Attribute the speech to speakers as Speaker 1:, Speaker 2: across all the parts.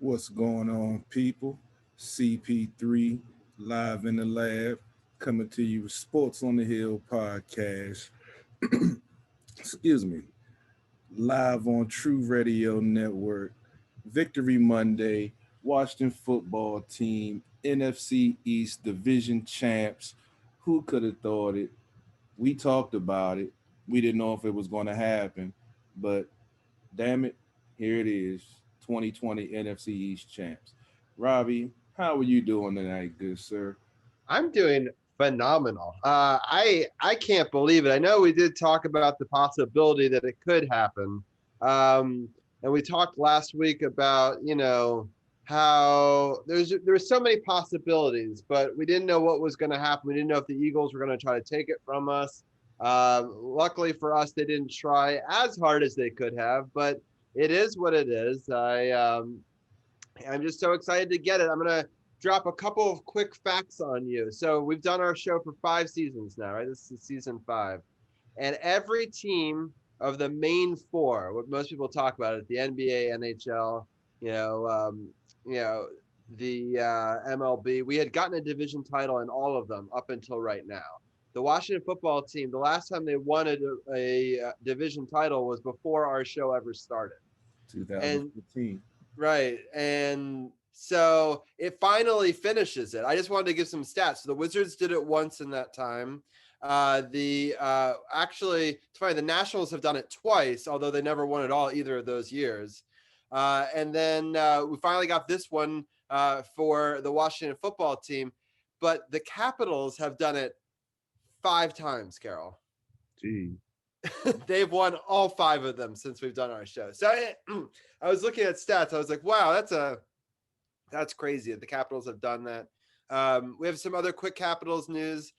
Speaker 1: What's going on, people? CP3 live in the lab, coming to you with Sports on the Hill podcast. Excuse me, live on True Radio Network. Victory Monday, Washington football team, NFC East Division champs. Who could have thought it? We talked about it. We didn't know if it was going to happen, but damn it, here it is, 2020 NFC East champs. Robbie, how are you doing tonight, good sir?
Speaker 2: I'm doing phenomenal. I can't believe it. I know we did talk about the possibility that it could happen, and we talked last week about how there was so many possibilities, but we didn't know what was going to happen. We didn't know if the Eagles were going to try to take it from us. Luckily for us, they didn't try as hard as they could have, but it is what it is. I'm just so excited to get it. I'm gonna drop a couple of quick facts on you. So we've done our show for 5 seasons now, right? This is season 5, and every team of the main four, what most people talk about it, the NBA, NHL, you know, um, you know, the MLB. We had gotten a division title in all of them up until right now. The Washington football team, the last time they won a division title was before our show ever started. And
Speaker 1: 2015.
Speaker 2: right. And so it finally finishes it. I just wanted to give some stats. So the Wizards did it once in that time. The actually, it's funny, the Nationals have done it twice, although they never won it all either of those years. And then we finally got this one for the Washington football team. But the Capitals have done it 5 times, Carol.
Speaker 1: Gee,
Speaker 2: They've won all 5 of them since we've done our show. So I was looking at stats. I was like, wow, that's crazy that the Capitals have done that. We have some other quick Capitals news.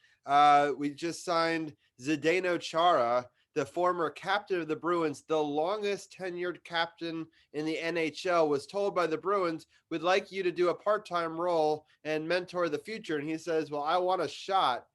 Speaker 2: We just signed Zdeno Chara, the former captain of the Bruins, the longest tenured captain in the NHL, was told by the Bruins, "We'd like you to do a part-time role and mentor the future." And he says, well, I want a shot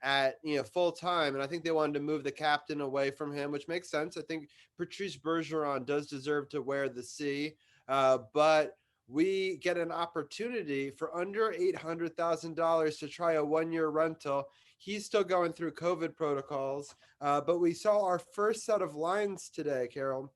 Speaker 2: at full time, and I think they wanted to move the captain away from him, which makes sense. I think Patrice Bergeron does deserve to wear the C, but we get an opportunity for under $800,000 to try a 1-year rental. He's still going through COVID protocols, but we saw our first set of lines today, Carol.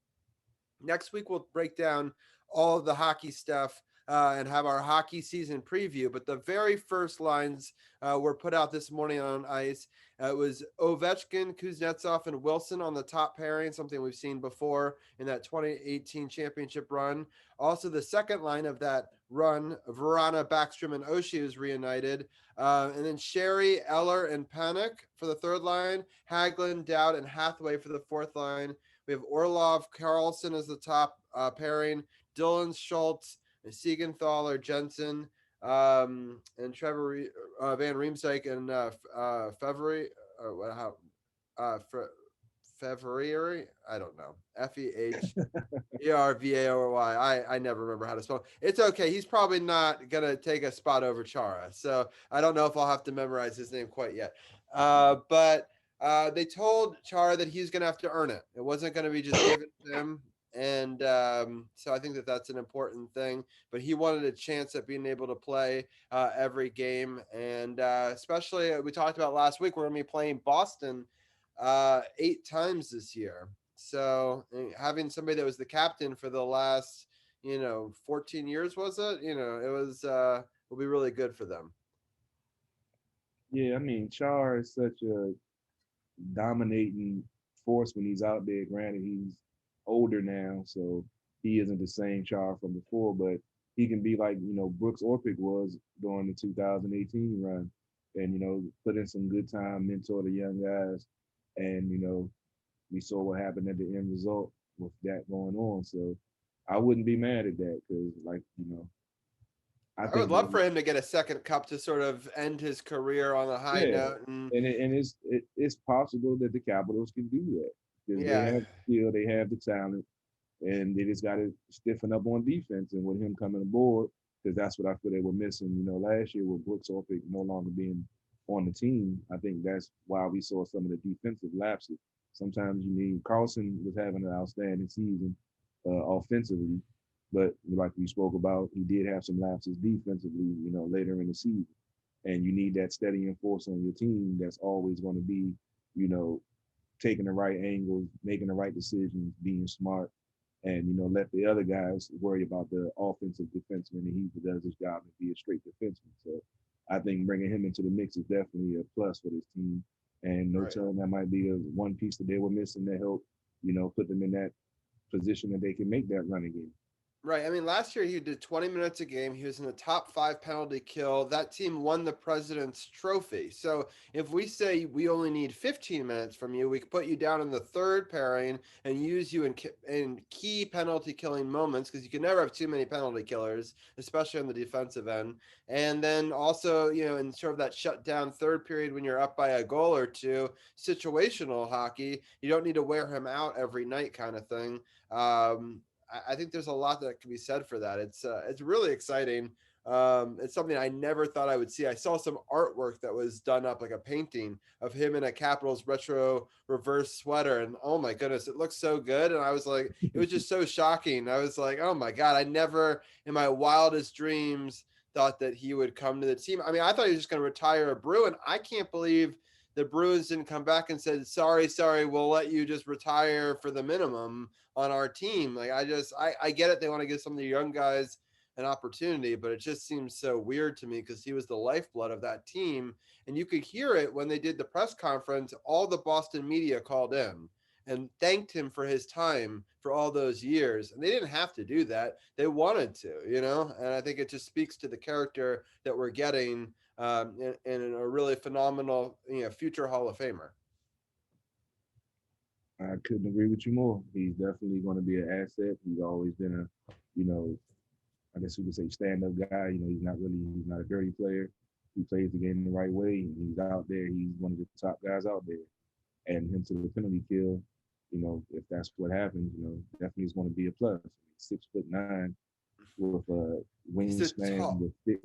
Speaker 2: Next week we'll break down all of the hockey stuff and have our hockey season preview. But the very first lines were put out this morning on ice. It was Ovechkin, Kuznetsov, and Wilson on the top pairing, something we've seen before in that 2018 championship run. Also, the second line of that run, Verana, Backstrom, and Oshie is reunited. And then Sherry, Eller, and Panik for the third line. Hagelin, Dowd, and Hathaway for the fourth line. We have Orlov, Carlson as the top pairing. Dylan Schultz, Siegenthaler, Jensen, and Trevor Van Riemsdyk and Fevry, Fevrier, I don't know, Fehervary. I never remember how to spell it. It's okay. He's probably not gonna take a spot over Chara, so I don't know if I'll have to memorize his name quite yet. But they told Chara that he's gonna have to earn it. It wasn't gonna be just given to him. And so I think that that's an important thing. But he wanted a chance at being able to play every game. And especially, we talked about last week, we're going to be playing Boston 8 times this year. So having somebody that was the captain for the last, 14 years, was it? It was will be really good for them.
Speaker 1: yeah, I mean, Char is such a dominating force when he's out there. Granted, he's older now, so he isn't the same Char from before, but he can be like, Brooks Orpik was during the 2018 run and, put in some good time, mentor the young guys. And, we saw what happened at the end result with that going on. So I wouldn't be mad at that because, like, I
Speaker 2: I would
Speaker 1: think
Speaker 2: love
Speaker 1: that,
Speaker 2: for him to get a second cup to sort of end his career on a high
Speaker 1: yeah,
Speaker 2: note. And
Speaker 1: it's possible that the Capitals can do that because they
Speaker 2: yeah,
Speaker 1: have the skill, they have the talent, and they just got to stiffen up on defense. And with him coming aboard, because that's what I feel they were missing. Last year with Brooks Orpik no longer being on the team, I think that's why we saw some of the defensive lapses. Sometimes you need Carlson was having an outstanding season offensively,
Speaker 3: But like we spoke about, he did have some lapses defensively, later in the season. And you need that steadying force on your team that's always going to be, you know, taking the right angles, making the right decisions, being smart, and let the other guys worry about the offensive defenseman, and he does his job and be a straight defenseman. So I think bringing him into the mix is definitely a plus for this team. And no
Speaker 2: Right.
Speaker 3: telling that might be a one piece that they were missing to help, put them in that position that they can make that run again.
Speaker 2: Right. I mean, last year he did 20 minutes a game. He was in the top 5 penalty kill. That team won the President's Trophy. So if we say we only need 15 minutes from you, we could put you down in the third pairing and use you in key penalty killing moments, because you can never have too many penalty killers, especially on the defensive end. And then also, in sort of that shutdown third period when you're up by a goal or two, situational hockey, you don't need to wear him out every night kind of thing. I think there's a lot that can be said for that. It's really exciting. It's something I never thought I would see. I saw some artwork that was done up, like a painting of him in a Capitals retro reverse sweater, and oh my goodness, it looks so good. And I was like, it was just so shocking. I was like, oh my god, I never in my wildest dreams thought that he would come to the team. I mean, I thought he was just going to retire a Bruin. I can't believe the Bruins didn't come back and said, sorry, we'll let you just retire for the minimum on our team. Like, I get it. They want to give some of the young guys an opportunity, but it just seems so weird to me because he was the lifeblood of that team. And you could hear it when they did the press conference. All the Boston media called in and thanked him for his time for all those years. And they didn't have to do that. They wanted to. And I think it just speaks to the character that we're getting, and a really phenomenal, future Hall of Famer.
Speaker 3: I couldn't agree with you more. He's definitely going to be an asset. He's always been I guess you could say stand-up guy. He's not a dirty player. He plays the game the right way. And he's out there. He's one of the top guys out there. And him to the penalty kill, if that's what happens, definitely is going to be a plus. 6'9" with a
Speaker 2: He's a
Speaker 3: wingspan
Speaker 2: tall,
Speaker 3: with thick.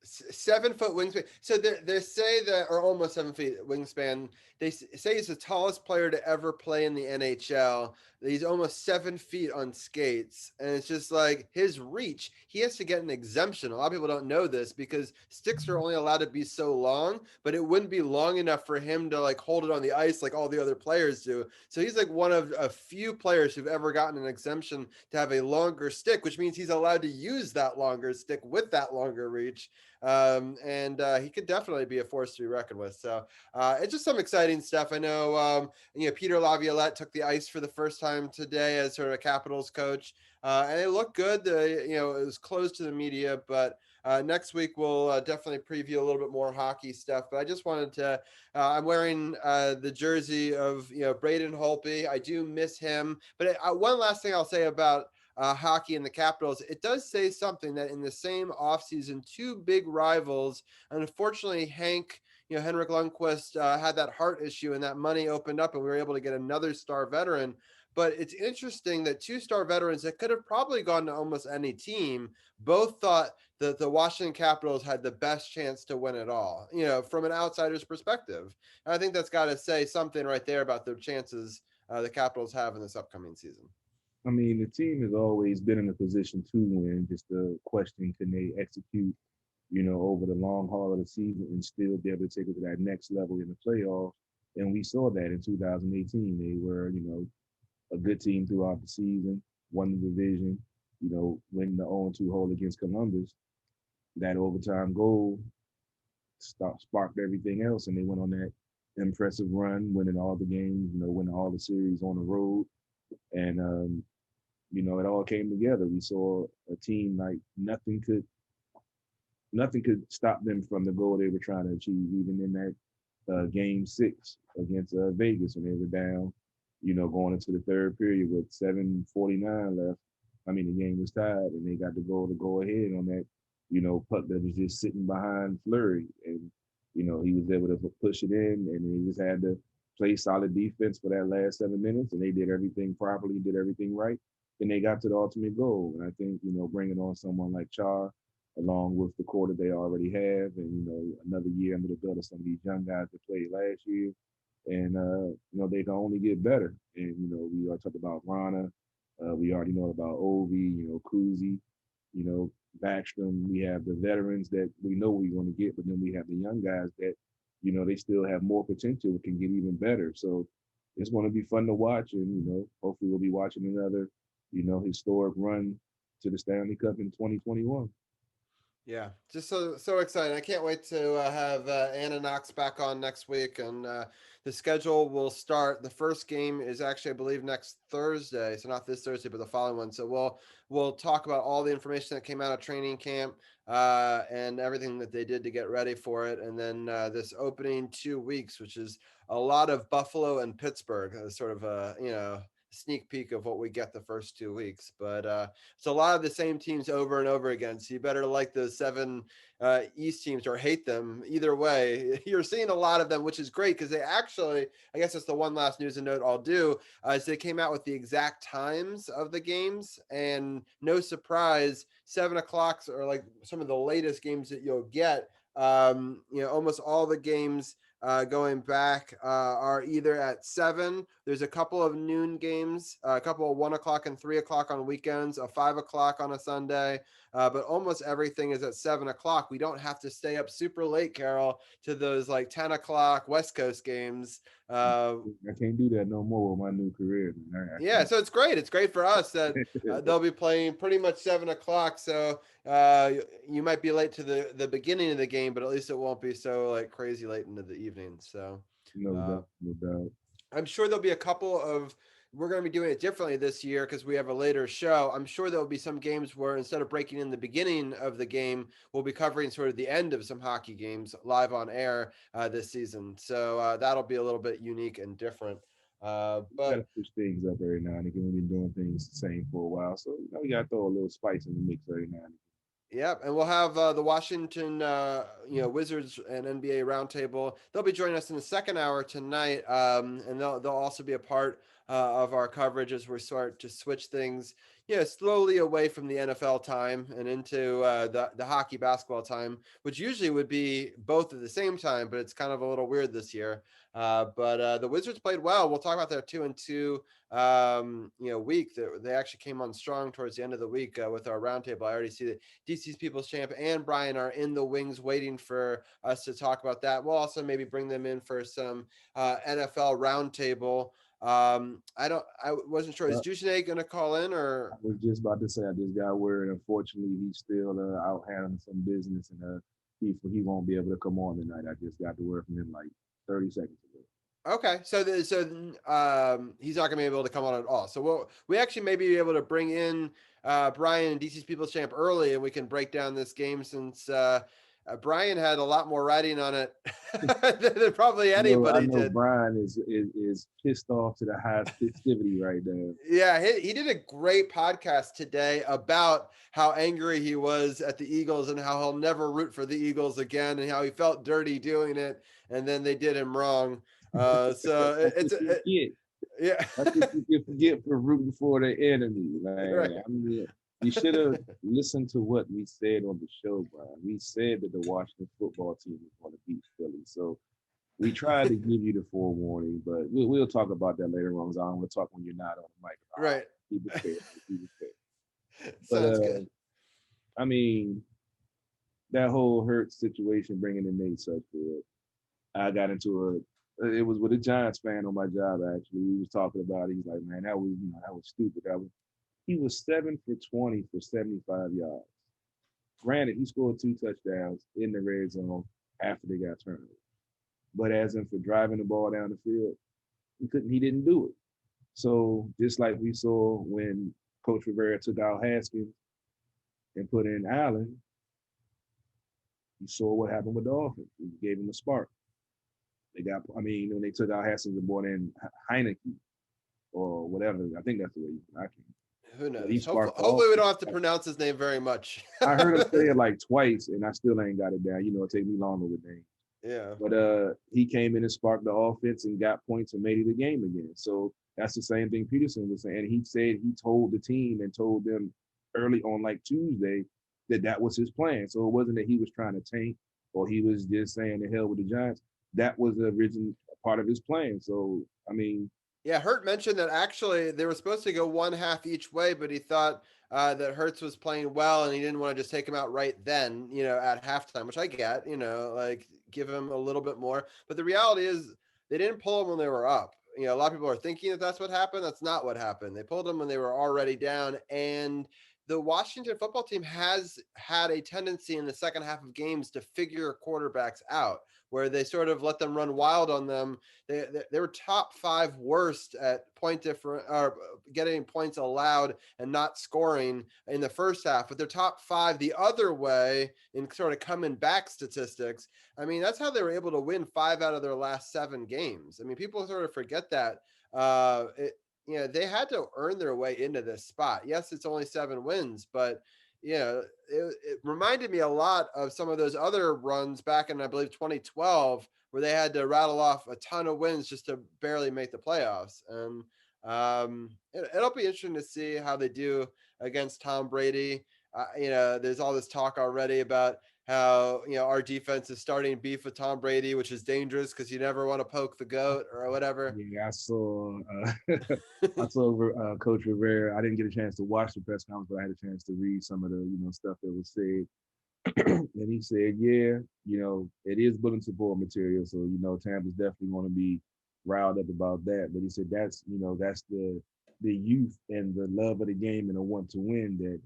Speaker 2: 7 foot wingspan. So they say that, or almost 7 feet wingspan. They say he's the tallest player to ever play in the NHL. He's almost 7 feet on skates, and it's just like his reach. He has to get an exemption. A lot of people don't know this because sticks are only allowed to be so long, but it wouldn't be long enough for him to like hold it on the ice like all the other players do. So he's like one of a few players who've ever gotten an exemption to have a longer stick, which means he's allowed to use that longer stick with that longer reach. And he could definitely be a force to be reckoned with. So it's just some exciting stuff. I know, Peter Laviolette took the ice for the first time today as sort of a Capitals coach, and it looked good. It was closed to the media, but next week we'll definitely preview a little bit more hockey stuff. But I just wanted to, I'm wearing the jersey of, Braden Holtby. I do miss him. But one last thing I'll say about hockey and the Capitals, it does say something that in the same offseason, two big rivals, and unfortunately Henrik Lundqvist had that heart issue and that money opened up and we were able to get another star veteran. But it's interesting that two star veterans that could have probably gone to almost any team both thought that the Washington Capitals had the best chance to win it all, from an outsider's perspective. And I think that's got to say something right there about the chances the Capitals have in this upcoming season.
Speaker 3: I mean, the team has always been in a position to win. Just the question, can they execute, over the long haul of the season and still be able to take it to that next level in the playoffs? And we saw that in 2018. They were, a good team throughout the season, won the division, winning the 0-2 hole against Columbus. That overtime goal sparked everything else, and they went on that impressive run, winning all the games, winning all the series on the road. And it all came together. We saw a team like nothing could stop them from the goal they were trying to achieve, even in that game 6 against Vegas when they were down, going into the third period with 7:49 left. I mean, the game was tied, and they got the goal to go ahead on that, puck that was just sitting behind Fleury, and he was able to push it in, and they just had to play solid defense for that last 7 minutes, and they did everything properly, did everything right, and they got to the ultimate goal. And I think bringing on someone like Char, along with the core that they already have, and another year under the belt of some of these young guys that played last year, and they can only get better. And we are talking about Rana, We already know about Ovi, Kuzi, Backstrom. We have the veterans that we know we're going to get, but then we have the young guys that, they still have more potential, can get even better. So it's going to be fun to watch, and hopefully we'll be watching another, historic run to the Stanley Cup in 2021.
Speaker 2: Yeah, just so exciting. I can't wait to have Anna Knox back on next week, and the schedule will start. The first game is actually, I believe, next Thursday, so not this Thursday, but the following one. So we'll talk about all the information that came out of training camp and everything that they did to get ready for it, and then this opening 2 weeks, which is a lot of Buffalo and Pittsburgh, sort of a sneak peek of what we get the first 2 weeks, but it's a lot of the same teams over and over again. So you better like those 7 East teams or hate them. Either way, you're seeing a lot of them, which is great because they actually, I guess that's the one last news and note I'll do, is they came out with the exact times of the games, and no surprise, 7 o'clock are like some of the latest games that you'll get. Almost all the games going back are either at 7. There's a couple of noon games, a couple of 1 o'clock and 3 o'clock on weekends, a 5 o'clock on a Sunday, but almost everything is at 7 o'clock. We don't have to stay up super late, Carol, to those like 10 o'clock West Coast games.
Speaker 3: I can't do that no more with my new career.
Speaker 2: Yeah, so it's great. It's great for us that they'll be playing pretty much 7 o'clock. So you might be late to the beginning of the game, but at least it won't be so like crazy late into the evening. So
Speaker 3: no doubt, no doubt.
Speaker 2: I'm sure there'll be a couple of, we're going to be doing it differently this year because we have a later show. I'm sure there'll be some games where instead of breaking in the beginning of the game, we'll be covering sort of the end of some hockey games live on air this season. So that'll be a little bit unique and different.
Speaker 3: But we gotta push things up every now and again. We've been doing things the same for a while, so we gotta throw a little spice in the mix every now and again.
Speaker 2: Yep, and we'll have the Washington, Wizards and NBA roundtable. They'll be joining us in the second hour tonight, and they'll also be a part of our coverage as we start to switch things, slowly away from the NFL time and into the hockey basketball time, which usually would be both at the same time, but it's kind of a little weird this year. But the Wizards played well. We'll talk about their 2-2 week. They actually came on strong towards the end of the week with our roundtable. I already see that DC's People's Champ and Brian are in the wings waiting for us to talk about that. We'll also maybe bring them in for some NFL roundtable. I wasn't sure. Is Duchesne going to call in or?
Speaker 3: I was just about to say I just got word. Unfortunately, he's still out handling some business, and he won't be able to come on tonight. I just got the word from him like 30 seconds ago.
Speaker 2: Okay, so he's not going to be able to come on at all. So we actually may be able to bring in Brian and DC's People's Champ early, and we can break down this game since Brian had a lot more writing on it than probably anybody
Speaker 3: I know
Speaker 2: did.
Speaker 3: Brian is pissed off to the highest festivity right now.
Speaker 2: Yeah, he did a great podcast today about how angry he was at the Eagles and how he'll never root for the Eagles again and how he felt dirty doing it, and then they did him wrong. So yeah.
Speaker 3: That's what you forget for rooting for the enemy. Right. I mean, you should have listened to what we said on the show, Brian. We said that the Washington football team was going to beat Philly. So we tried to give you the forewarning, but we'll talk about that later on. I don't want to talk when you're not on the mic.
Speaker 2: Right.
Speaker 3: Keep it fair.
Speaker 2: Sounds good.
Speaker 3: I mean, that whole Hurts situation, bringing in Nate Sudfeld, I got into it was with a Giants fan on my job, actually. He was talking about it. He's like, man, that was stupid. He was 7 for 20 for 75 yards. Granted, he scored 2 touchdowns in the red zone after they got turned. But as in for driving the ball down the field, he didn't do it. So just like we saw when Coach Rivera took out Haskins and put in Allen, you saw what happened with the offense. He gave him a spark. When they took out Haskins and brought in Heineke or whatever, I think that's the way I can.
Speaker 2: Who knows? Hopefully we don't have to pronounce his name very much.
Speaker 3: I heard him say it like twice, and I still ain't got it down. It take me longer with names.
Speaker 2: Yeah.
Speaker 3: But he came in and sparked the offense and got points and made it a game again. So that's the same thing Peterson was saying. And he said he told the team and told them early on like Tuesday that was his plan. So it wasn't that he was trying to tank or he was just saying the hell with the Giants. That was the original part of his plan. So, I mean,
Speaker 2: Yeah, Hurt mentioned that actually they were supposed to go one half each way, but he thought that Hurts was playing well and he didn't want to just take him out right then, at halftime, which I get, like give him a little bit more. But the reality is they didn't pull him when they were up. A lot of people are thinking that that's what happened. That's not what happened. They pulled him when they were already down. And the Washington football team has had a tendency in the second half of games to figure quarterbacks out, where they sort of let them run wild on them. They were top 5 worst at point different or getting points allowed and not scoring in the first half, but they're top 5 the other way in sort of coming back statistics. I mean, that's how they were able to win 5 out of their last 7 games. I mean, people sort of forget that. They had to earn their way into this spot. Yes, it's only 7 wins, but it reminded me a lot of some of those other runs back in, I believe, 2012, where they had to rattle off a ton of wins just to barely make the playoffs. And it'll be interesting to see how they do against Tom Brady. There's all this talk already about how our defense is starting beef with Tom Brady, which is dangerous because you never want to poke the goat or whatever.
Speaker 3: Yeah, I saw Coach Rivera. I didn't get a chance to watch the press conference, but I had a chance to read some of the stuff that was said. And he said, yeah, it is bulletin support material, so Tampa's definitely going to be riled up about that. But he said that's the youth and the love of the game and a want to win that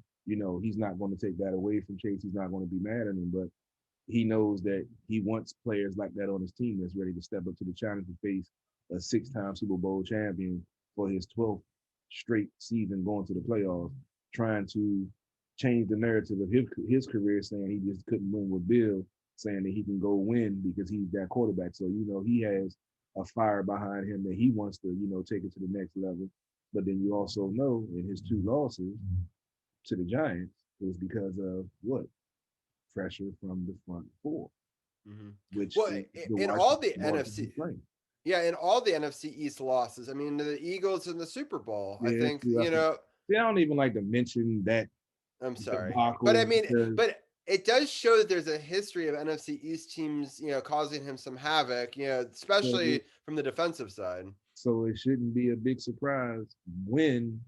Speaker 3: he's not going to take that away from Chase. He's not going to be mad at him, but he knows that he wants players like that on his team that's ready to step up to the challenge and face a 6-time Super Bowl champion for his 12th straight season going to the playoffs, trying to change the narrative of his career, saying he just couldn't win with Bill, saying that he can go win because he's that quarterback. So, he has a fire behind him that he wants to, take it to the next level. But then you also know in his 2 losses to the Giants, it was because of what? Pressure from the front 4, which
Speaker 2: in all the NFC, in all the NFC East losses, I mean, the Eagles in the Super Bowl, I think,
Speaker 3: I don't even like to mention that.
Speaker 2: I'm sorry, but I mean, but it does show that there's a history of NFC East teams, causing him some havoc, especially from the defensive side.
Speaker 3: So it shouldn't be a big surprise when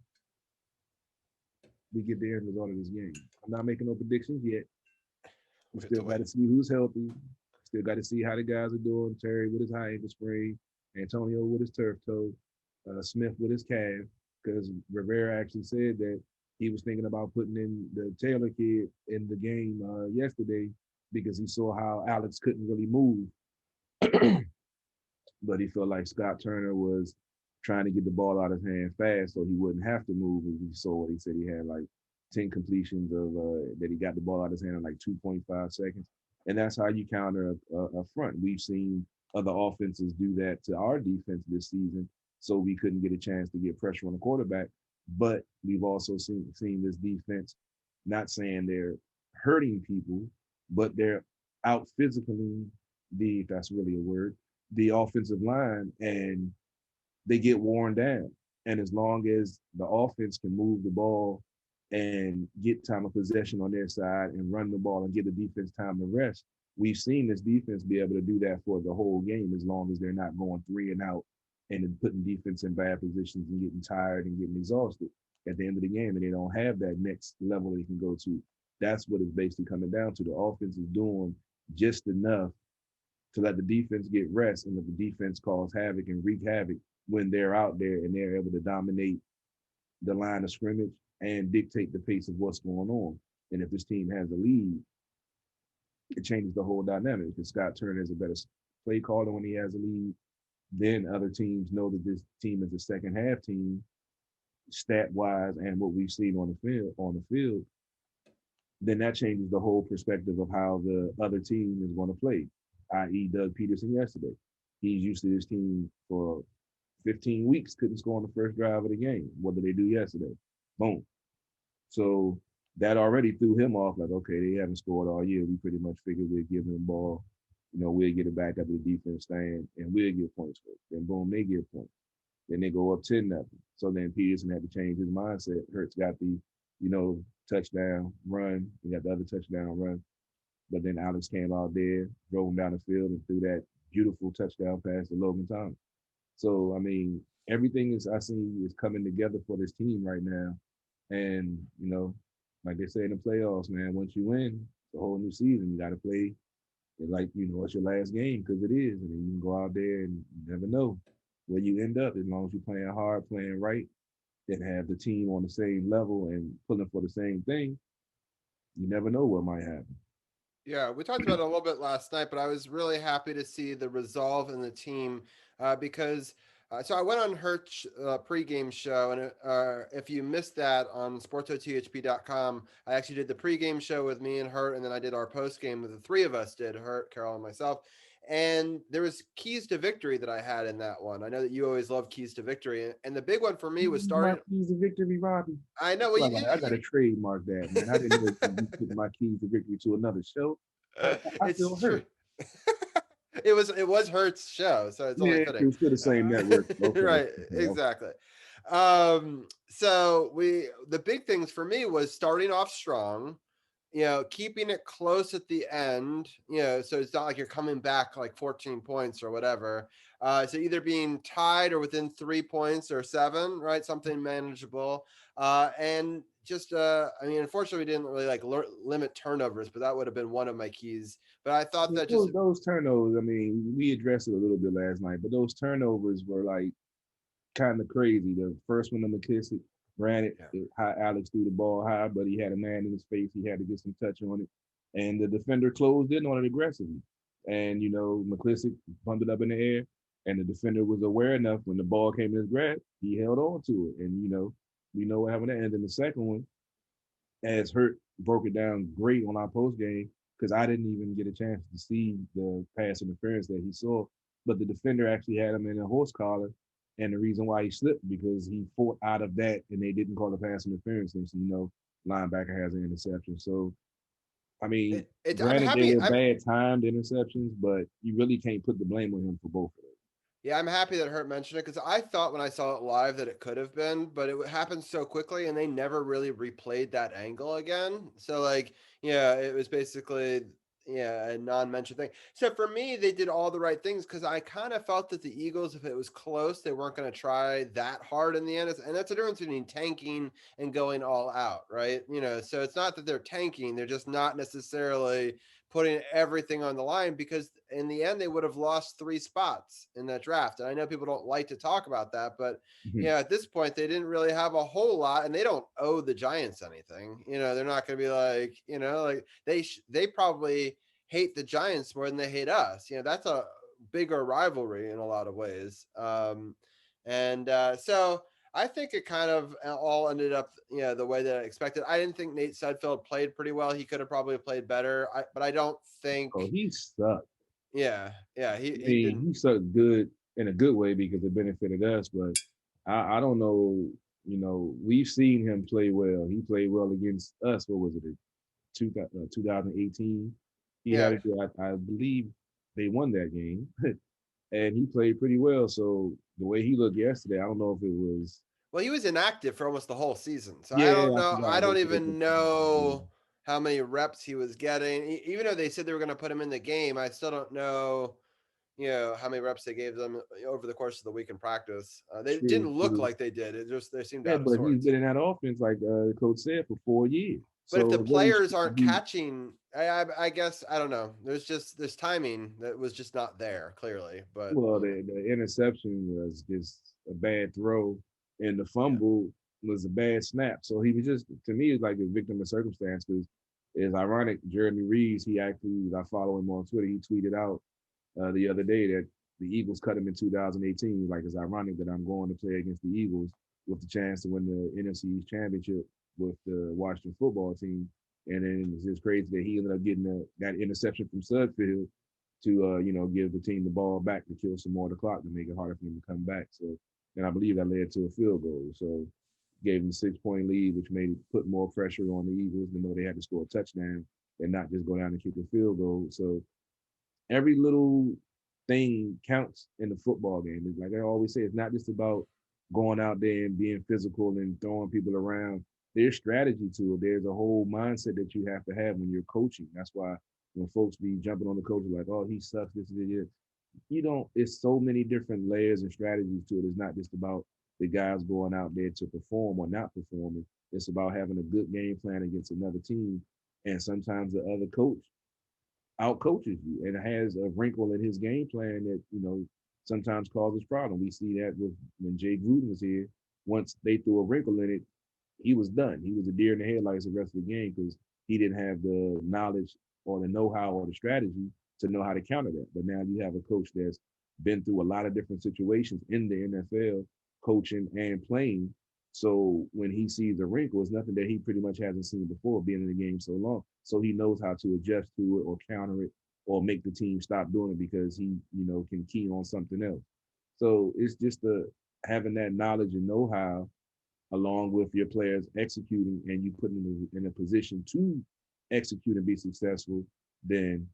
Speaker 3: we get the end result of this game. I'm not making no predictions yet. We still got to see who's healthy. Still got to see how the guys are doing. Terry with his high ankle sprain, Antonio with his turf toe, Smith with his calf. Because Rivera actually said that he was thinking about putting in the Taylor kid in the game yesterday because he saw how Alex couldn't really move. But he felt like Scott Turner was trying to get the ball out of his hand fast so he wouldn't have to move. And we saw what he said. He had like 10 completions of that he got the ball out of his hand in like 2.5 seconds. And that's how you counter a front. We've seen other offenses do that to our defense this season, so we couldn't get a chance to get pressure on the quarterback. But we've also seen this defense, not saying they're hurting people, but they're out physically, if that's really a word, the offensive line, and they get worn down. And as long as the offense can move the ball and get time of possession on their side and run the ball and get the defense time to rest, we've seen this defense be able to do that for the whole game as long as they're not going 3 and out and then putting defense in bad positions and getting tired and getting exhausted at the end of the game, and they don't have that next level they can go to. That's what it's basically coming down to. The offense is doing just enough to let the defense get rest and let the defense cause havoc and wreak havoc when they're out there and they're able to dominate the line of scrimmage and dictate the pace of what's going on. And if this team has a lead, it changes the whole dynamic because Scott Turner is a better play caller when he has a lead. Then other teams know that this team is a second half team, stat wise, and what we've seen on the field. Then that changes the whole perspective of how the other team is going to play, i.e. Doug Peterson yesterday. He's used to his team for 15 weeks, couldn't score on the first drive of the game. What did they do yesterday? Boom. So that already threw him off, like, okay, they haven't scored all year. We pretty much figured we'd give them the ball. We'll get it back up to the defense stand, and we'll get points for it. Then boom, they get points. Then they go up 10-0. So then Peterson had to change his mindset. Hurts got the, touchdown run. He got the other touchdown run. But then Alex came out there, drove him down the field, and threw that beautiful touchdown pass to Logan Thomas. So, I mean, everything I see is coming together for this team right now. And, like they say in the playoffs, man, once you win the whole new season, you got to play it like, it's your last game because it is. And then you can go out there and you never know where you end up as long as you're playing hard, playing right, then have the team on the same level and pulling for the same thing. You never know what might happen.
Speaker 2: Yeah, we talked about it a little bit last night, but I was really happy to see the resolve in the team because. So I went on Hertz pregame show, and if you missed that on sportsothp.com, I actually did the pregame show with me and Hurt, and then I did our postgame with the three of us did, Hurt, Carol, and myself. And there was keys to victory that I had in that one. I know that you always love keys to victory, and the big one for me was
Speaker 3: My
Speaker 2: starting.
Speaker 3: keys to victory, Robbie.
Speaker 2: I know. Well,
Speaker 3: I got to trademark that, man. I didn't know you took my keys to victory to another show. I feel
Speaker 2: it's
Speaker 3: hurt.
Speaker 2: true. it was Hertz show, so it's only
Speaker 3: Yeah,
Speaker 2: fitting.
Speaker 3: it was still the same network. Okay.
Speaker 2: Right,
Speaker 3: Okay.
Speaker 2: exactly. So the big things for me was starting off strong, keeping it close at the end, so it's not like you're coming back like 14 points or whatever. So either being tied or within 3 points or 7, right? Something manageable. And just, unfortunately, we didn't really like limit turnovers, but that would have been one of my keys. But I thought that just
Speaker 3: those turnovers, we addressed it a little bit last night, but those turnovers were like kind of crazy. The first one to McKissick, granted, high Alex threw the ball high, but he had a man in his face. He had to get some touch on it. And the defender closed in on it aggressively. And, McKissick bumped it up in the air, and the defender was aware enough when the ball came in his grasp, he held on to it. And, we know what happened there. And then the second one, as Hurt broke it down great on our post game, because I didn't even get a chance to see the pass interference that he saw. But the defender actually had him in a horse collar. And the reason why he slipped because he fought out of that and they didn't call the pass interference. And so, linebacker has an interception. So,
Speaker 2: I'm
Speaker 3: granted, they
Speaker 2: happy.
Speaker 3: were bad timed interceptions, but you really can't put the blame on him for both of them.
Speaker 2: Yeah, I'm happy that Hurt mentioned it because I thought when I saw it live that it could have been, but it happened so quickly and they never really replayed that angle again. So, it was basically, a non-mentioned thing. So for me, they did all the right things because I kind of felt that the Eagles, if it was close, they weren't going to try that hard in the end. And that's the difference between tanking and going all out, right? So it's not that they're tanking, they're just not necessarily putting everything on the line because in the end they would have lost 3 spots in that draft. And I know people don't like to talk about that, but at this point they didn't really have a whole lot, and they don't owe the Giants anything. They're not going to be like, like they probably hate the Giants more than they hate us. That's a bigger rivalry in a lot of ways. So I think it kind of all ended up, the way that I expected. I didn't think Nate Sudfeld played pretty well. He could have probably played better, but I don't think.
Speaker 3: Oh, he sucked.
Speaker 2: Yeah, he didn't.
Speaker 3: He sucked good in a good way because it benefited us. But I don't know. We've seen him play well. He played well against us. What was it? 2018. He had I believe they won that game, and he played pretty well. So the way he looked yesterday, I don't know if it was.
Speaker 2: Well, he was inactive for almost the whole season, so
Speaker 3: Yeah,
Speaker 2: I don't know. I don't
Speaker 3: they
Speaker 2: even know how many reps he was getting. Even though they said they were going to put him in the game, I still don't know. How many reps they gave them over the course of the week in practice. They didn't look like they did. It just they seemed out of sorts.
Speaker 3: He's been in that offense, like the coach said, for 4 years.
Speaker 2: But if the players aren't catching, I guess I don't know. There's timing that was just not there clearly. But
Speaker 3: the interception was just a bad throw, and the fumble was a bad snap. So he was just, to me, it's like a victim of circumstance. Because it's ironic. Jeremy Reeves, I follow him on Twitter. He tweeted out the other day that the Eagles cut him in 2018. Like, it's ironic that I'm going to play against the Eagles with the chance to win the NFC championship with the Washington football team. And then it's just crazy that he ended up getting that interception from Sudfeld to, give the team the ball back to kill some more of the clock to make it harder for him to come back. So, and I believe that led to a field goal. So gave him a 6-point lead, which made it put more pressure on the Eagles, even though they had to score a touchdown and not just go down and kick a field goal. So every little thing counts in the football game. It's like I always say, it's not just about going out there and being physical and throwing people around. There's strategy to it. There's a whole mindset that you have to have when you're coaching. That's why when folks be jumping on the coach like, oh, he sucks, this is it. you don't. It's so many different layers and strategies to it. It's not just about the guys going out there to perform or not performing. It's about having a good game plan against another team, and sometimes the other coach out coaches you and has a wrinkle in his game plan that sometimes causes problem. We see that with when Jay Gruden was here. Once they threw a wrinkle in it, he was done. He was a deer in the headlights the rest of the game because he didn't have the knowledge or the know-how or the strategy to know how to counter that. But now you have a coach that's been through a lot of different situations in the NFL, coaching and playing. So when he sees a wrinkle, it's nothing that he pretty much hasn't seen before, being in the game so long. So he knows how to adjust to it or counter it or make the team stop doing it because he, can key on something else. So it's just having that knowledge and know-how along with your players executing and you putting them in a position to execute and be successful, then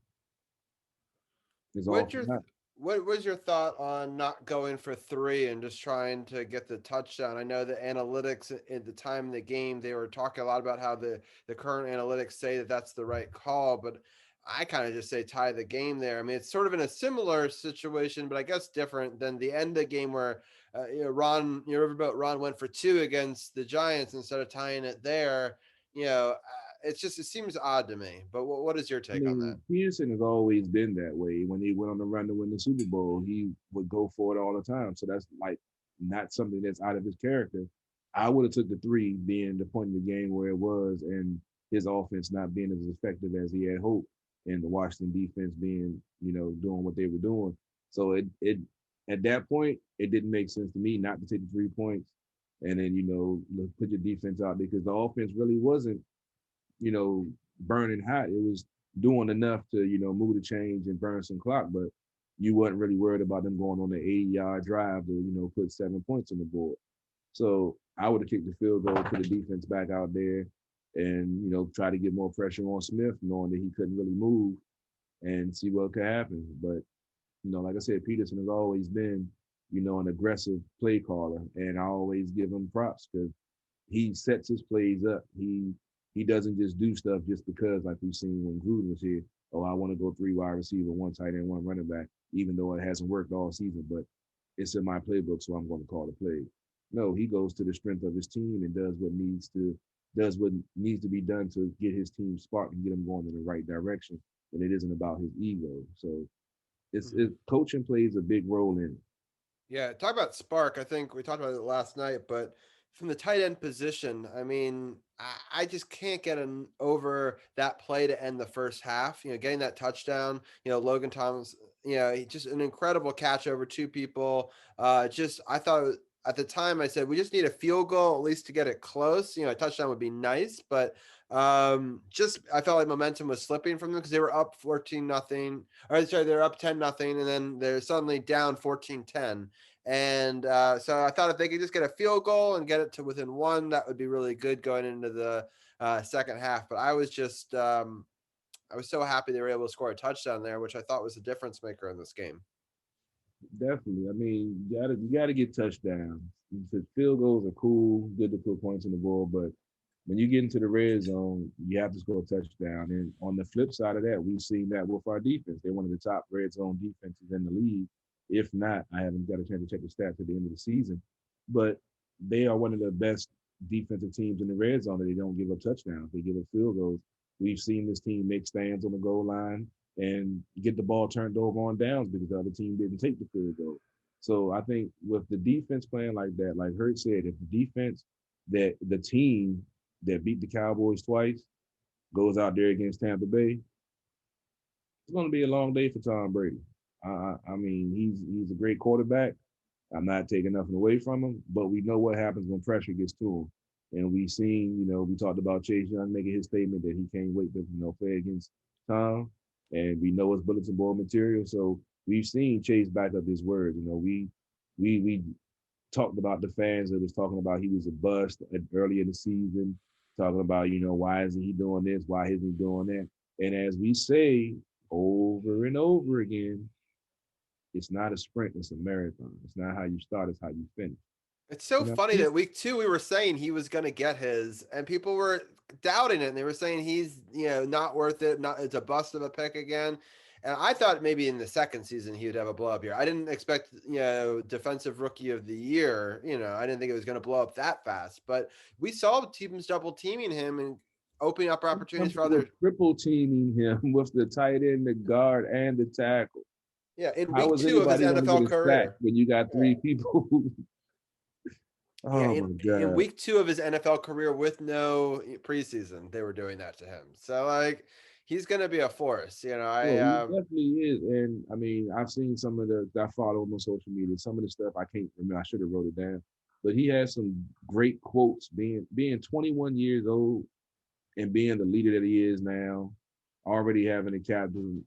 Speaker 3: it's all
Speaker 2: What's
Speaker 3: for
Speaker 2: your
Speaker 3: that.
Speaker 2: what was your thought on not going for three and just trying to get the touchdown? I know the analytics at the time of the game, they were talking a lot about how the current analytics say that that's the right call, but I kind of just say tie the game there. I mean, it's sort of in a similar situation, but I guess different than the end of the game where Ron, Riverboat Ron went for two against the Giants instead of tying it there. It seems odd to me. But what is your
Speaker 3: I
Speaker 2: take on that?
Speaker 3: mean, Peterson has always been that way. When he went on the run to win the Super Bowl, he would go for it all the time. So that's like not something that's out of his character. I would have took the three being the point of the game where it was and his offense not being as effective as he had hoped and the Washington defense being, doing what they were doing. So it at that point, it didn't make sense to me not to take the 3 points and then, put your defense out because the offense really wasn't you know, burning hot. It was doing enough to, move the change and burn some clock, but you wasn't really worried about them going on the 80-yard drive to, put 7 points on the board. So I would have kicked the field goal, put the defense back out there and, try to get more pressure on Smith, knowing that he couldn't really move and see what could happen. But, like I said, Peterson has always been, an aggressive play caller. And I always give him props because he sets his plays up. He doesn't just do stuff just because, like we've seen when Gruden was here. Oh, I want to go three wide receiver, one tight end, one running back, even though it hasn't worked all season. But it's in my playbook, so I'm going to call the play. No, he goes to the strength of his team and does what needs to be done to get his team sparked and get him going in the right direction. And it isn't about his ego. So coaching plays a big role in it.
Speaker 2: Yeah, talk about spark. I think we talked about it last night, but from the tight end position, I mean, I just can't get over that play to end the first half. Getting that touchdown. Logan Thomas. Just an incredible catch over two people. I thought at the time I said we just need a field goal at least to get it close. A touchdown would be nice, but just I felt like momentum was slipping from them because they were up 14-0, or sorry, they're up 10-0, and then they're suddenly down 14-10. And so I thought if they could just get a field goal and get it to within one, that would be really good going into the second half. But I was just I was so happy they were able to score a touchdown there, which I thought was the difference maker in this game.
Speaker 3: Definitely. I mean, you gotta get touchdowns. The field goals are cool, good to put points on the board, but when you get into the red zone, you have to score a touchdown. And on the flip side of that, we've seen that with our defense. They're one of the top red zone defenses in the league. If not, I haven't got a chance to check the stats at the end of the season, but they are one of the best defensive teams in the red zone that they don't give up touchdowns. They give up field goals. We've seen this team make stands on the goal line and get the ball turned over on downs because the other team didn't take the field goal. So I think with the defense playing like that, like Hurt said, if the defense that the team that beat the Cowboys twice goes out there against Tampa Bay, it's going to be a long day for Tom Brady. I mean, he's a great quarterback. I'm not taking nothing away from him, but we know what happens when pressure gets to him. And we've seen, we talked about Chase Young making his statement that he can't wait to, play against Tom. And we know it's bulletin board material. So we've seen Chase back up his words. We talked about the fans that was talking about he was a bust early in the season, talking about, why isn't he doing this? Why isn't he doing that? And as we say over and over again, it's not a sprint, it's a marathon. It's not how you start, it's how you finish.
Speaker 2: It's so funny that week 2 we were saying he was going to get his, and people were doubting it. And they were saying he's not worth it. Not it's a bust of a pick again. And I thought maybe in the second season he would have a blow up year. I didn't expect, defensive rookie of the year. I didn't think it was going to blow up that fast. But we saw teams double teaming him and opening up opportunities for other.
Speaker 3: Triple teaming him with the tight end, the guard, and the tackle.
Speaker 2: Yeah, in
Speaker 3: How
Speaker 2: week
Speaker 3: is
Speaker 2: 2 of his
Speaker 3: anybody gonna
Speaker 2: NFL
Speaker 3: get a sack
Speaker 2: career.
Speaker 3: when you got 3 people?
Speaker 2: Yeah,
Speaker 3: Oh my God.
Speaker 2: in week 2 of his NFL career with no preseason, they were doing that to him. So like, he's going to be a force.
Speaker 3: Well, he definitely is. And I mean, I've seen some of the, I follow him on social media, some of the stuff I can't remember. I should have wrote it down. But he has some great quotes being 21 years old and being the leader that he is now, already having a captain,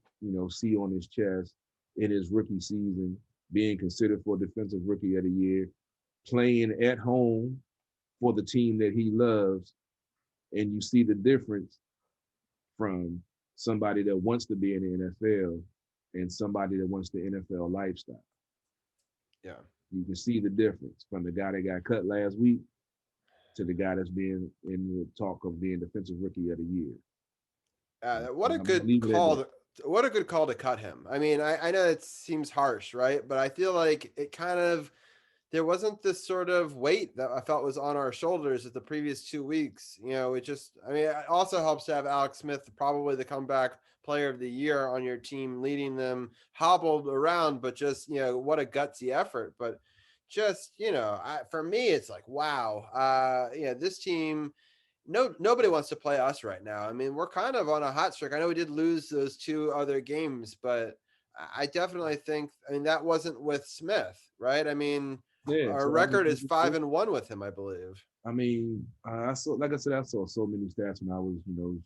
Speaker 3: C on his chest in his rookie season, being considered for defensive rookie of the year, playing at home for the team that he loves. And you see the difference from somebody that wants to be in the NFL and somebody that wants the NFL lifestyle.
Speaker 2: Yeah.
Speaker 3: You can see the difference from the guy that got cut last week to the guy that's being in the talk of being defensive rookie of the year.
Speaker 2: What a good call. What a good call to cut him. I mean, I know it seems harsh, right? But I feel like it kind of, there wasn't this sort of weight that I felt was on our shoulders at the previous 2 weeks. It also helps to have Alex Smith, probably the comeback player of the year on your team, leading them hobbled around, but just, what a gutsy effort. But just, for me, it's like, wow, this team, nobody wants to play us right now. I mean, we're kind of on a hot streak. I know we did lose those 2 other games, but I definitely think, that wasn't with Smith, right? I mean, our record is 5-1 with him, I believe.
Speaker 3: I mean, I saw, like I said, I saw so many stats when I was,